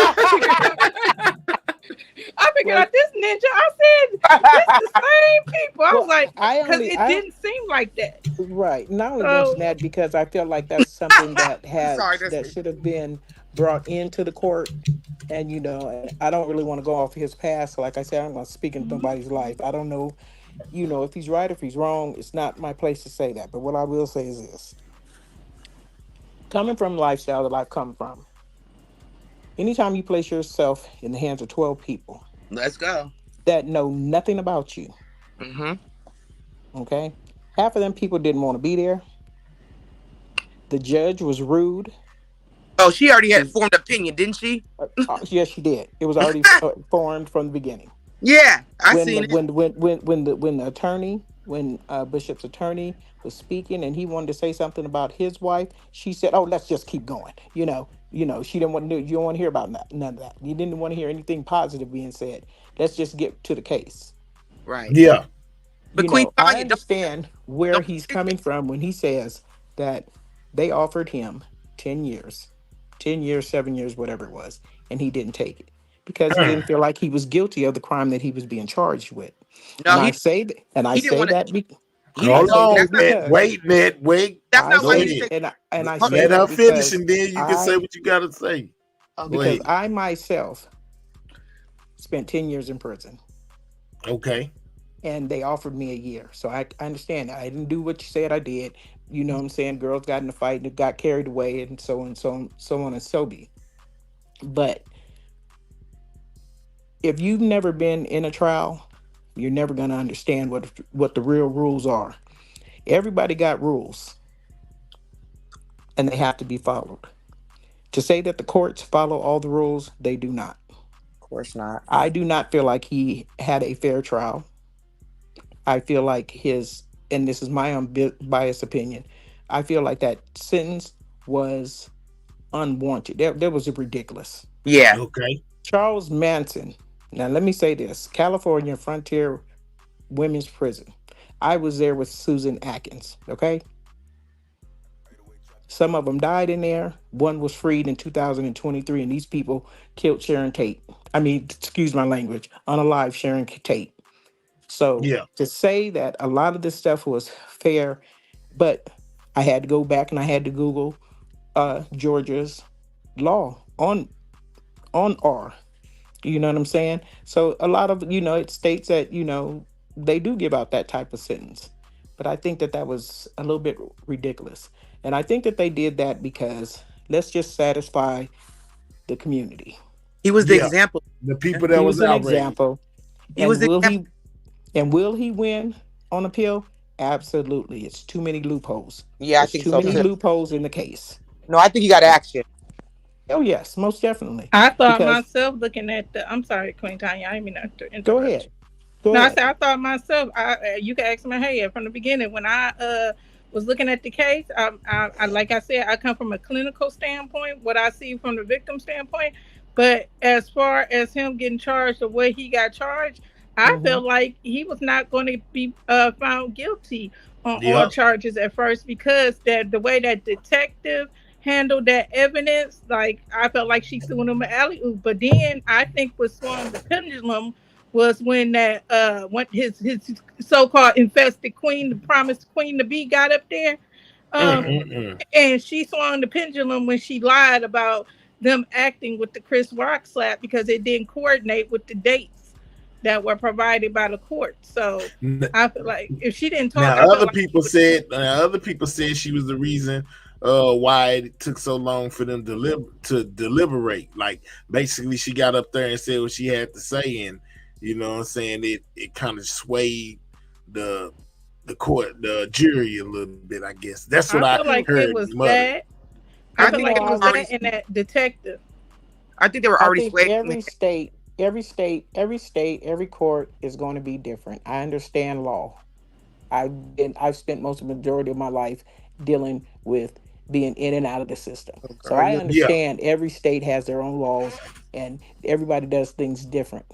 I figured Well, out this ninja. I said, this the same people. I was well, like, I because only, it I didn't seem like that. right. And I only So mention that because I feel like that's something that I'm sorry, that's that me. should have been brought into the court. And and I don't really want to go off his past. Like I said, I'm not speaking to nobody's life. I don't know, if he's right, if he's wrong. It's not my place to say that. But what I will say is this: coming from the lifestyle that I've come from, anytime you place yourself in the hands of 12 people Let's go. that know nothing about you, Mm-hmm. okay, half of them people didn't want to be there. The judge was rude. Oh, she already had The, formed opinion, didn't she? yes, she did. It was already formed from the beginning. Yeah, I When seen the it. when the attorney, when Bishop's attorney was speaking and he wanted to say something about his wife, she said, "Oh, let's just keep going." She didn't want to. You don't want to hear about none of that. You didn't want to hear anything positive being said. Let's just get to the case. Right. Yeah. But Queen I Tanya, understand where don't he's coming from when he says that they offered him 10 years, 10 years, 7 years, whatever it was, and he didn't take it because he didn't feel like he was guilty of the crime that he was being charged with. no, And I he didn't say want to. that He I didn't. Hold say on, that That's not. Ned. because Wait, Ned. Wait. That's I not why Go he say didn't ahead. take. and I say Let that her finish, because and then you can say I what you got to say. Go Okay. because ahead. I myself spent 10 years in prison. Okay. And they offered me a year. So I understand that. I didn't do what you said I did. You know what I'm saying? Girls got in a fight and it got carried away and so on, so on and so be. But if you've never been in a trial, you're never going to understand what the real rules are. Everybody got rules and they have to be followed. To say that the courts follow all the rules, they do not. Of course not. I do not feel like he had a fair trial. I feel like and this is my unbiased opinion, I feel like that sentence was unwarranted. There was a ridiculous. Yeah. Okay. Charles Manson. Now, let me say this: California Frontier Women's Prison. I was there with Susan Atkins. Okay. Some of them died in there. One was freed in 2023, and these people killed Sharon Tate. I mean, excuse my language, unalive Sharon Tate. So Yeah. to say that a lot of this stuff was fair, but I had to go back and I had to Google Georgia's law on R. You know what I'm saying? So a lot of it states that they do give out that type of sentence, but I think that was a little bit ridiculous, and I think that they did that because let's just satisfy the community. He was the Yeah. example. The people that He was was an outraged. example, He was and the will example. he win on appeal? Absolutely. It's too many loopholes. Yeah, I There's think too so many too. loopholes in the case. No, I think he got action. Oh yes, most definitely. I thought Because myself looking at the. I'm sorry, Queen Tanya. I didn't mean to go interrupt ahead. you. Go No, I ahead. said I thought myself. You can ask me, hey, from the beginning when I was looking at the case. I like I said, I come from a clinical standpoint, what I see from the victim standpoint. But as far as him getting charged the way he got charged, I Mm-hmm. felt like he was not going to be found guilty on all Yep. charges at first because the way that detective handled that evidence, like I felt like she threw him an alley oop. But then I think what swung the pendulum was when that when his so-called infested queen, the promised queen to be, got up there. Um Mm-mm-mm. and she swung the pendulum when she lied about them acting with the Chris Rock slap because it didn't coordinate with the dates that were provided by the court. So I feel like if she didn't talk, Now I felt other like she people would. said. Other people said she was the reason why it took so long for them to deliberate. Like basically she got up there and said what she had to say, and you know what I'm saying, it kind of swayed the the jury a little bit, I guess. That's what I feel like heard it was muttered. that. I feel like it was that and that detective. I think they were already swayed. Every state, every court is going to be different. I understand law. I've spent most of the majority of my life dealing with being in and out of the system. So I understand every state has their own laws and everybody does things different.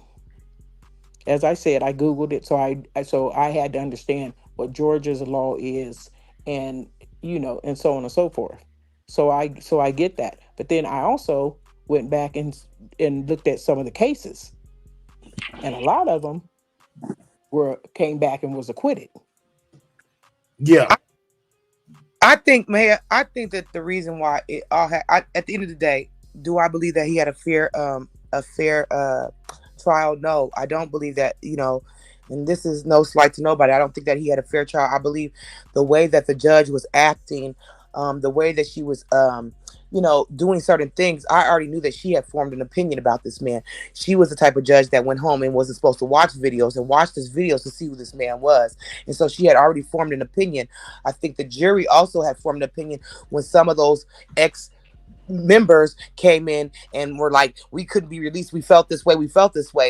As I said, I Googled it, so I had to understand what Georgia's law is, and and so on and so forth. So I get that. But then I also went back and looked at some of the cases, and a lot of them came back and was acquitted. Yeah. I think, Mayor, I think that the reason why it all had, at the end of the day, do I believe that he had a fair trial? No, I don't believe that, and this is no slight to nobody. I don't think that he had a fair trial. I believe the way that the judge was acting, the way that she was, doing certain things, I already knew that she had formed an opinion about this man. She was the type of judge that went home and wasn't supposed to watch videos and watched his videos to see who this man was. And so she had already formed an opinion. I think the jury also had formed an opinion when some of those members came in and were like, we couldn't be released. We felt this way.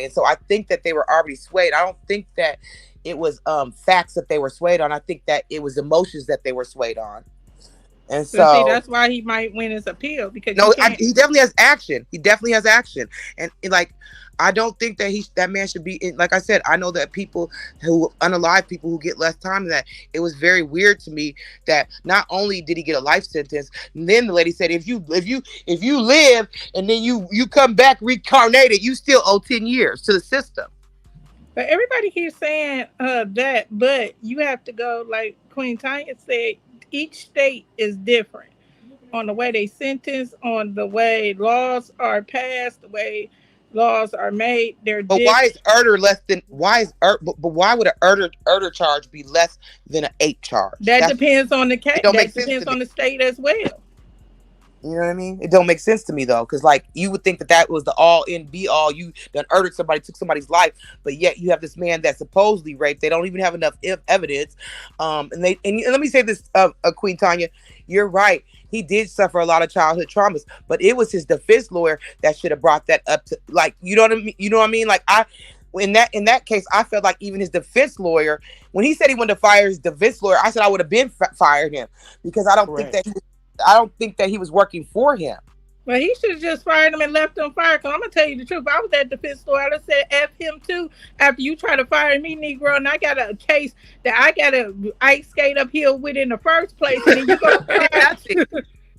And so I think that they were already swayed. I don't think that it was facts that they were swayed on. I think that it was emotions that they were swayed on. And so see, that's why he might win his appeal, because he definitely has action. And like, I don't think that that man should be in. Like I said, I know that people who unalive people who get less time than that. It was very weird to me that not only did he get a life sentence, and then the lady said, if you live and then you come back reincarnated, you still owe 10 years to the system. But everybody keeps saying that, but you have to go, like Queen Tanya said, each state is different on the way they sentence, on the way laws are passed, the way laws are made. They're but different. Why is murder less than but why would a murder charge be less than an 8 charge? That depends on the case. That depends on the state as well. You know what I mean? It don't make sense to me though, because like you would think that was the all in be all. You done murdered somebody, took somebody's life, but yet you have this man that supposedly raped. They don't even have enough evidence. And let me say this, Queen Tanya, you're right. He did suffer a lot of childhood traumas, but it was his defense lawyer that should have brought that up to, like, you know what I mean? You know what I mean? Like in that case, I felt like even his defense lawyer, when he said he wanted to fire his defense lawyer, I said I would have been fired him, because I don't think that he was working for him. Well, he should have just fired him and left him fired. Because I'm going to tell you the truth. I was at the defense lawyer. I said, F him too. After you try to fire me, Negro, and I got a case that I got to ice skate uphill with in the first place. And then you go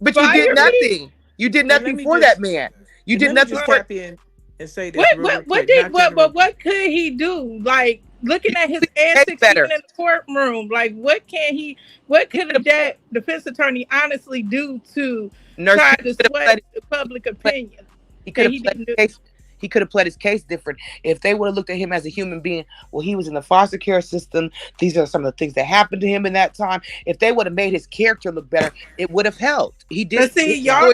But you did nothing. You did nothing for that man. You did nothing for him. And say this what could he do? Like, looking at his antics even in the courtroom, like what could that defense attorney honestly do to try to sway the public opinion? He could have pled his case different if they would have looked at him as a human being. Well, he was in the foster care system. These are some of the things that happened to him in that time. If they would have made his character look better, it would have helped. He did. But y'all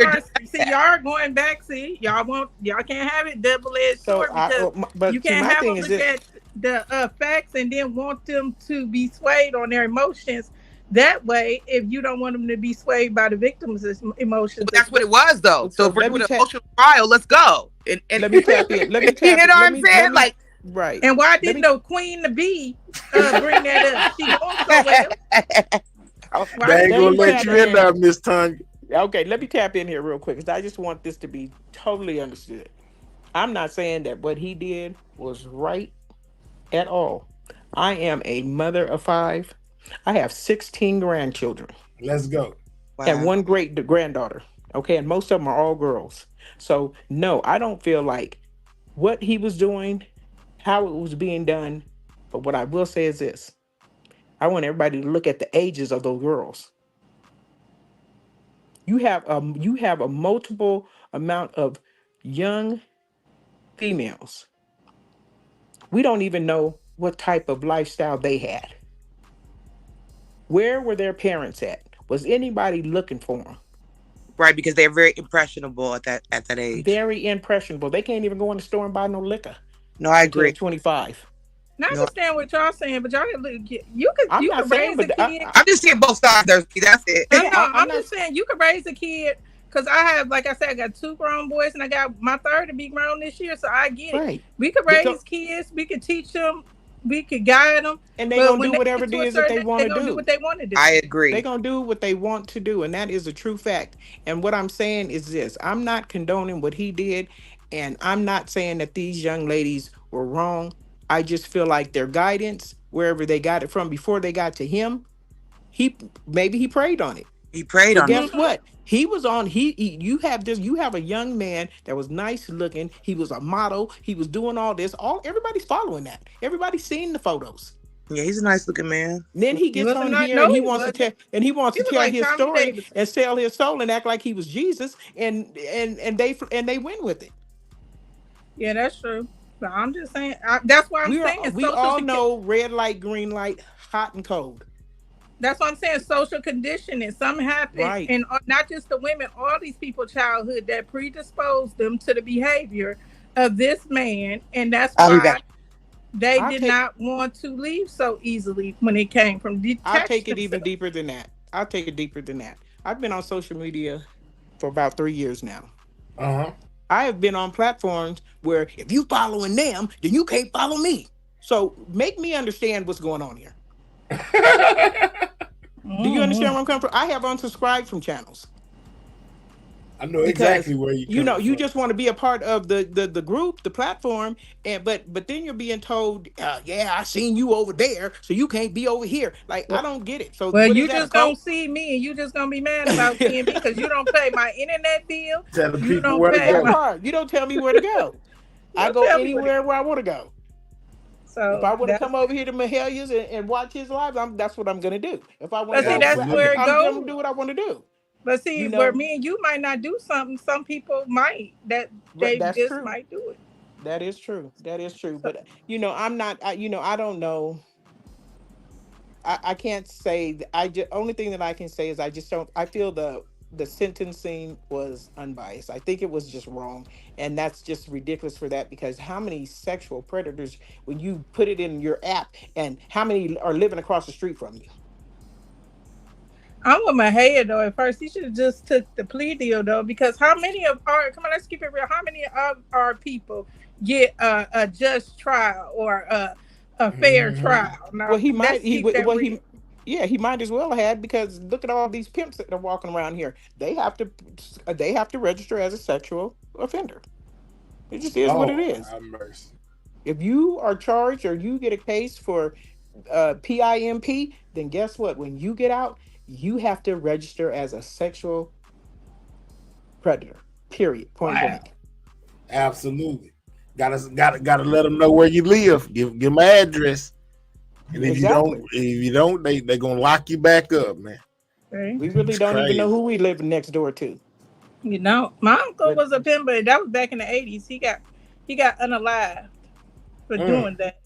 are going back. Y'all can't have it double-edged sword, because you can't have them look at the facts and then want them to be swayed on their emotions that way, if you don't want them to be swayed by the victim's emotions. But that's what it was, though. So if we're doing an emotional trial, let's go. And let me tap in. You know what I'm saying? Like, right. And why didn't the Queen to be bring that up? She going so well. They ain't gonna let you in there, Miss Tanya. Okay, let me tap in here real quick, because I just want this to be totally understood. I'm not saying that what he did was right at all. I am a mother of 5. I have 16 grandchildren. Let's go. And one great granddaughter. Okay, and most of them are all girls. So no, I don't feel like what he was doing, how it was being done. But what I will say is this: I want everybody to look at the ages of those girls. You have a multiple amount of young females. We don't even know what type of lifestyle they had. Where were their parents at? Was anybody looking for them? Right, because they're very impressionable at that age. Very impressionable. They can't even go in the store and buy no liquor. No, I agree. 25. Now, I understand what y'all saying, but y'all you I'm not could saying, raise a but kid. I'm just seeing both sides. That's it. I'm just saying you could raise a kid because I have, like I said, I got 2 grown boys and I got my 3rd to be grown this year, so I get it. We could raise kids, we could teach them, we could guide them, and they're gonna do whatever it is that they want to do. Do what they want to do. I agree. They're gonna do what they want to do, and that is a true fact. And what I'm saying is this: I'm not condoning what he did, and I'm not saying that these young ladies were wrong. I just feel like their guidance, wherever they got it from before they got to him, maybe he prayed on it. He prayed on it. Guess what? He was on. You have a young man that was nice looking. He was a model. He was doing all this. Everybody's following that. Everybody's seeing the photos. Yeah, he's a nice looking man. Then he gets on here and he wants to tell his story and sell his soul and act like he was Jesus, and they win with it. Yeah, that's true. But I'm just saying that's why I'm saying we all know red light, green light, hot and cold. That's what I'm saying. Social conditioning. Something happened, right. And not just the women, all these people childhood that predisposed them to the behavior of this man, and that's why they did not want to leave so easily when it came from detachment. I'll take it even deeper than that. I've been on social media for about 3 years now. I have been on platforms where if you following them, then you can't follow me. So make me understand what's going on here. Do you understand where I'm coming from? I have unsubscribed from channels. I know exactly where you know you just want to be a part of the group, the platform, and but then you're being told, yeah, I seen you over there, so you can't be over here. Like, I don't get it. So you just gonna see me and you just gonna be mad about seeing me because you don't pay my internet bill. Tell the people where to go. You don't tell me where to go. I go anywhere where I want to go. So if I want to come over here to Mahalia's and watch his live, that's what I'm gonna do. If I want to, that's where it goes. I'm gonna do what I want to do. But see, where me and you might not do something, some people might might do it. That is true. But I'm not. I don't know. I can't say. Only thing that I can say is I just don't. I feel the sentencing was unbiased. I think it was just wrong, and that's just ridiculous for that, because how many sexual predators, when you put it in your app, and how many are living across the street from you? I'm with my head though. At first, he should have just took the plea deal though, because how many of our let's keep it real. How many of our people get a just trial or a fair trial? Now, well, he might. He might as well have, because look at all these pimps that are walking around here. They have to register as a sexual offender. It just is what it is. If you are charged or you get a case for PIMP, then guess what? When you get out, you have to register as a sexual predator. Period. Point blank. Absolutely. Gotta let them know where you live. Give them an address. And if you don't, they're gonna lock you back up, man. We really don't even know who we live next door to. My uncle was a pimp, but that was back in the 80s. He got unalived for doing that.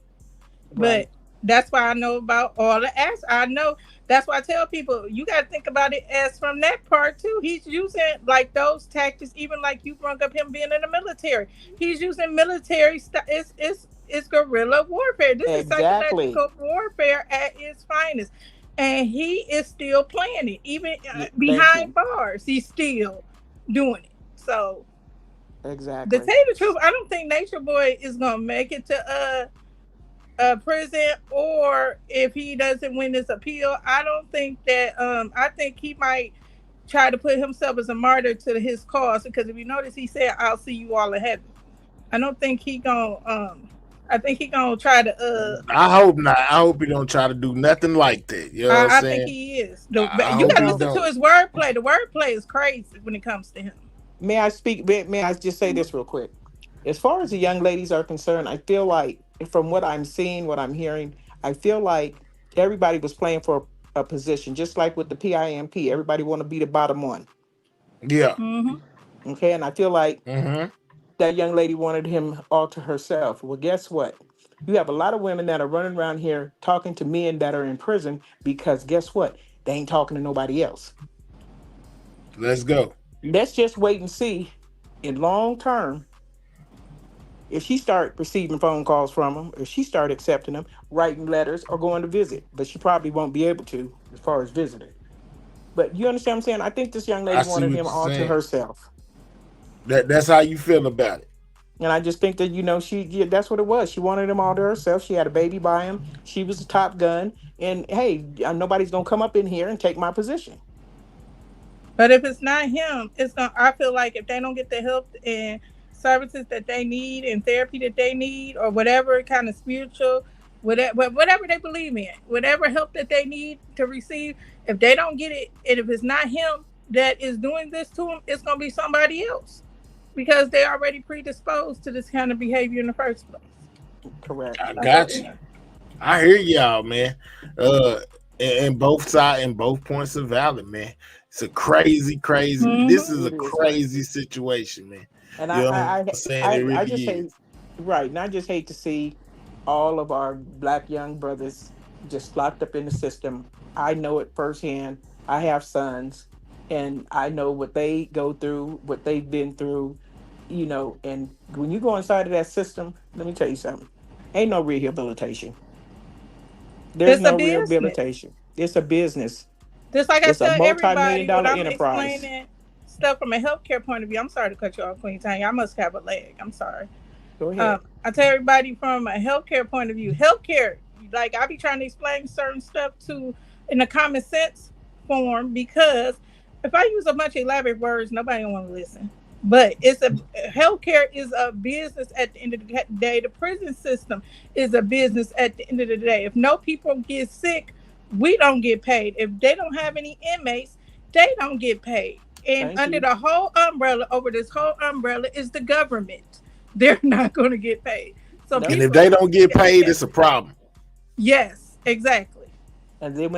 But that's why I know about all the acts. I know. That's why I tell people, you got to think about it as from that part too. He's using like those tactics, even like you brought up him being in the military. He's using military stuff. It's guerrilla warfare. This is psychological warfare at its finest, and he is still playing it, even behind bars. He's still doing it. So, to tell you the truth, I don't think Nature Boy is gonna make it to prison, or if he doesn't win this appeal, I don't think that I think he might try to put himself as a martyr to his cause, because if you notice, he said, I'll see you all in heaven. I don't think he gonna I think he gonna try to I hope not. I hope he don't try to do nothing like that. You know what I'm saying? I think he is. You gotta listen to his wordplay. The wordplay is crazy when it comes to him. May I just say this real quick? As far as the young ladies are concerned, I feel like, from what I'm seeing, what I'm hearing, I feel like everybody was playing for a position, just like with the PIMP. Everybody want to be the bottom one. Yeah. Okay, and I feel like that young lady wanted him all to herself. Well, guess what? You have a lot of women that are running around here talking to men that are in prison, because guess what? They ain't talking to nobody else. Let's go. Let's just wait and see in long term if she start receiving phone calls from them, if she start accepting them, writing letters, or going to visit. But she probably won't be able to as far as visiting. But you understand what I'm saying? I think this young I lady see wanted what him you're all to saying. herself. That's how you feel about it. And I just think that, that's what it was. She wanted him all to herself. She had a baby by him. She was the top gun. And hey, nobody's going to come up in here and take my position. But if it's not him, I feel like if they don't get the help and services that they need and therapy that they need, or whatever kind of spiritual, whatever they believe in, whatever help that they need to receive, if they don't get it, and if it's not him that is doing this to them, it's going to be somebody else, because they're already predisposed to this kind of behavior in the first place. Correct. I got you. I hear y'all, man. And both sides and both points are valid, man. It's a crazy. This is a crazy situation, man. And you know what I'm saying? It really I just is. hate, right? And I just hate to see all of our Black young brothers just locked up in the system. I know it firsthand. I have sons, and I know what they go through, what they've been through, And when you go inside of that system, let me tell you something. Ain't no rehabilitation. There's no rehabilitation. It's a business. Just like I tell everybody when multi-million-dollar I'm enterprise. explaining stuff from a healthcare point of view. I'm sorry to cut you off, Queen Tanya. I must have a leg. I'm sorry. Go ahead. I tell everybody from a healthcare point of view. Healthcare, like I be trying to explain certain stuff in a common sense form, because if I use a bunch of elaborate words, nobody don't want to listen. But healthcare is a business at the end of the day. The prison system is a business at the end of the day. If no people get sick, we don't get paid. If they don't have any inmates, they don't get paid. And under the whole umbrella, over this whole umbrella, is the government. They're not going to get paid. So, and if they don't get paid, it's a problem. Yes, exactly. And then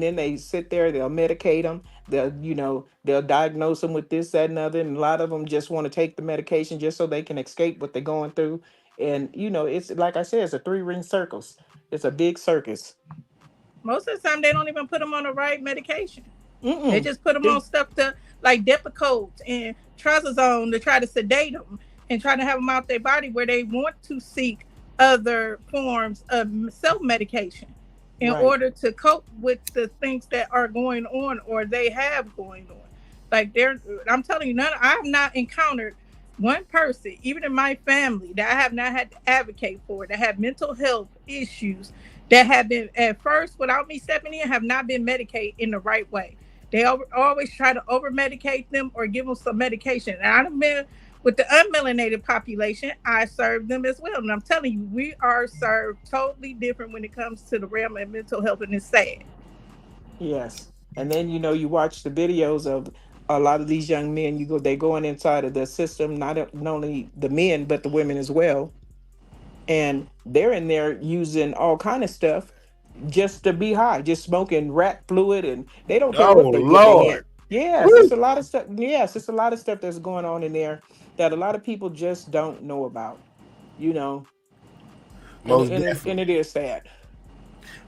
then they sit there, they'll medicate them. They'll diagnose them with this, that, and other. And a lot of them just want to take the medication just so they can escape what they're going through. And it's like I said, it's a 3-ring circus. It's a big circus. Most of the time, they don't even put them on the right medication. They just put them on stuff like Depakote and Trazodone to try to sedate them and try to have them out their body, where they want to seek other forms of self-medication in order to cope with the things that are going on or they have going on. Like I'm telling you, I have not encountered one person, even in my family, that I have not had to advocate for, that have mental health issues, that have been at first, without me stepping in, have not been medicated in the right way. They always try to over-medicate them or give them some medication. And I've been with the unmelanated population, I serve them as well. And I'm telling you, we are served totally different when it comes to the realm of mental health, and it's sad. Yes. And then, you watch the videos of a lot of these young men, they going inside of the system, not only the men, but the women as well. And they're in there using all kind of stuff just to be high, just smoking rat fluid, and they don't care what they get their hand. Yes, it's a lot of stuff. Yes, it's a lot of stuff that's going on in there that a lot of people just don't know about, And it is sad.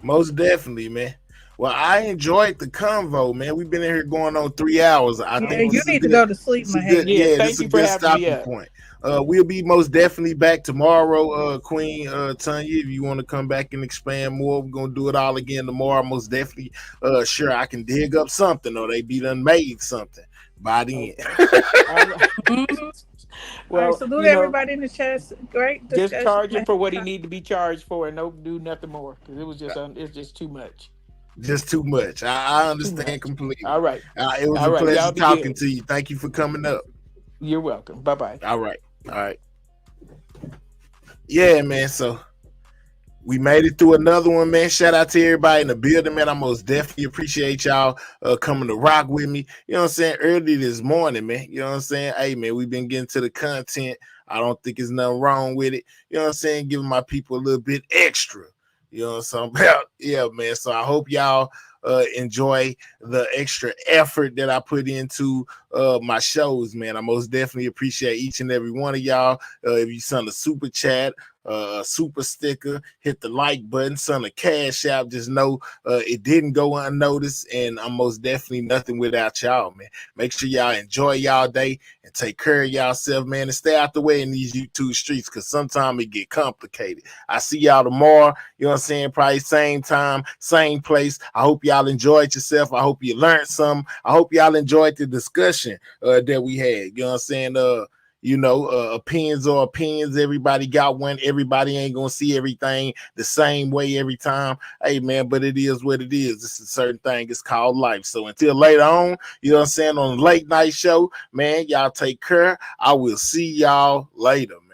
Most definitely, man. Well, I enjoyed the convo, man. We've been in here going on 3 hours. I think you need to go to sleep, my head. This is a good stopping point. We'll be most definitely back tomorrow, Queen Tanya. If you want to come back and expand more, we're gonna do it all again tomorrow. Most definitely. Sure, I can dig up something, or they be done made something by then. Well, salute everybody in the chat. Great discussion. Just charge him for what he need to be charged for, and don't do nothing more, because it's just too much. Just too much. I understand completely. All right. It was a pleasure talking to you. Thank you for coming up. You're welcome. Bye-bye. All right. Yeah, man. So we made it through another one, man. Shout out to everybody in the building, man. I most definitely appreciate y'all coming to rock with me. You know what I'm saying? Early this morning, man. You know what I'm saying? Hey, man, we've been getting to the content. I don't think there's nothing wrong with it. You know what I'm saying? Giving my people a little bit extra. You know what I'm saying about? Yeah, man. So I hope y'all enjoy the extra effort that I put into my shows, man. I most definitely appreciate each and every one of y'all. If you send a super chat, super sticker, hit the like button, send a cash out. Just know it didn't go unnoticed, and I'm most definitely nothing without y'all, man. Make sure y'all enjoy y'all day and take care of yourself, man, and stay out the way in these YouTube streets, because sometimes it get complicated. I see y'all tomorrow, you know what I'm saying? Probably same time, same place. I hope y'all enjoyed yourself. I hope you learned something. I hope y'all enjoyed the discussion that we had. You know what I'm saying? Opinions are opinions. Everybody got one. Everybody ain't gonna see everything the same way every time. Hey, man, but it is what it is. It's a certain thing. It's called life. So until later on, you know what I'm saying, on the late night show, man, y'all take care. I will see y'all later, man.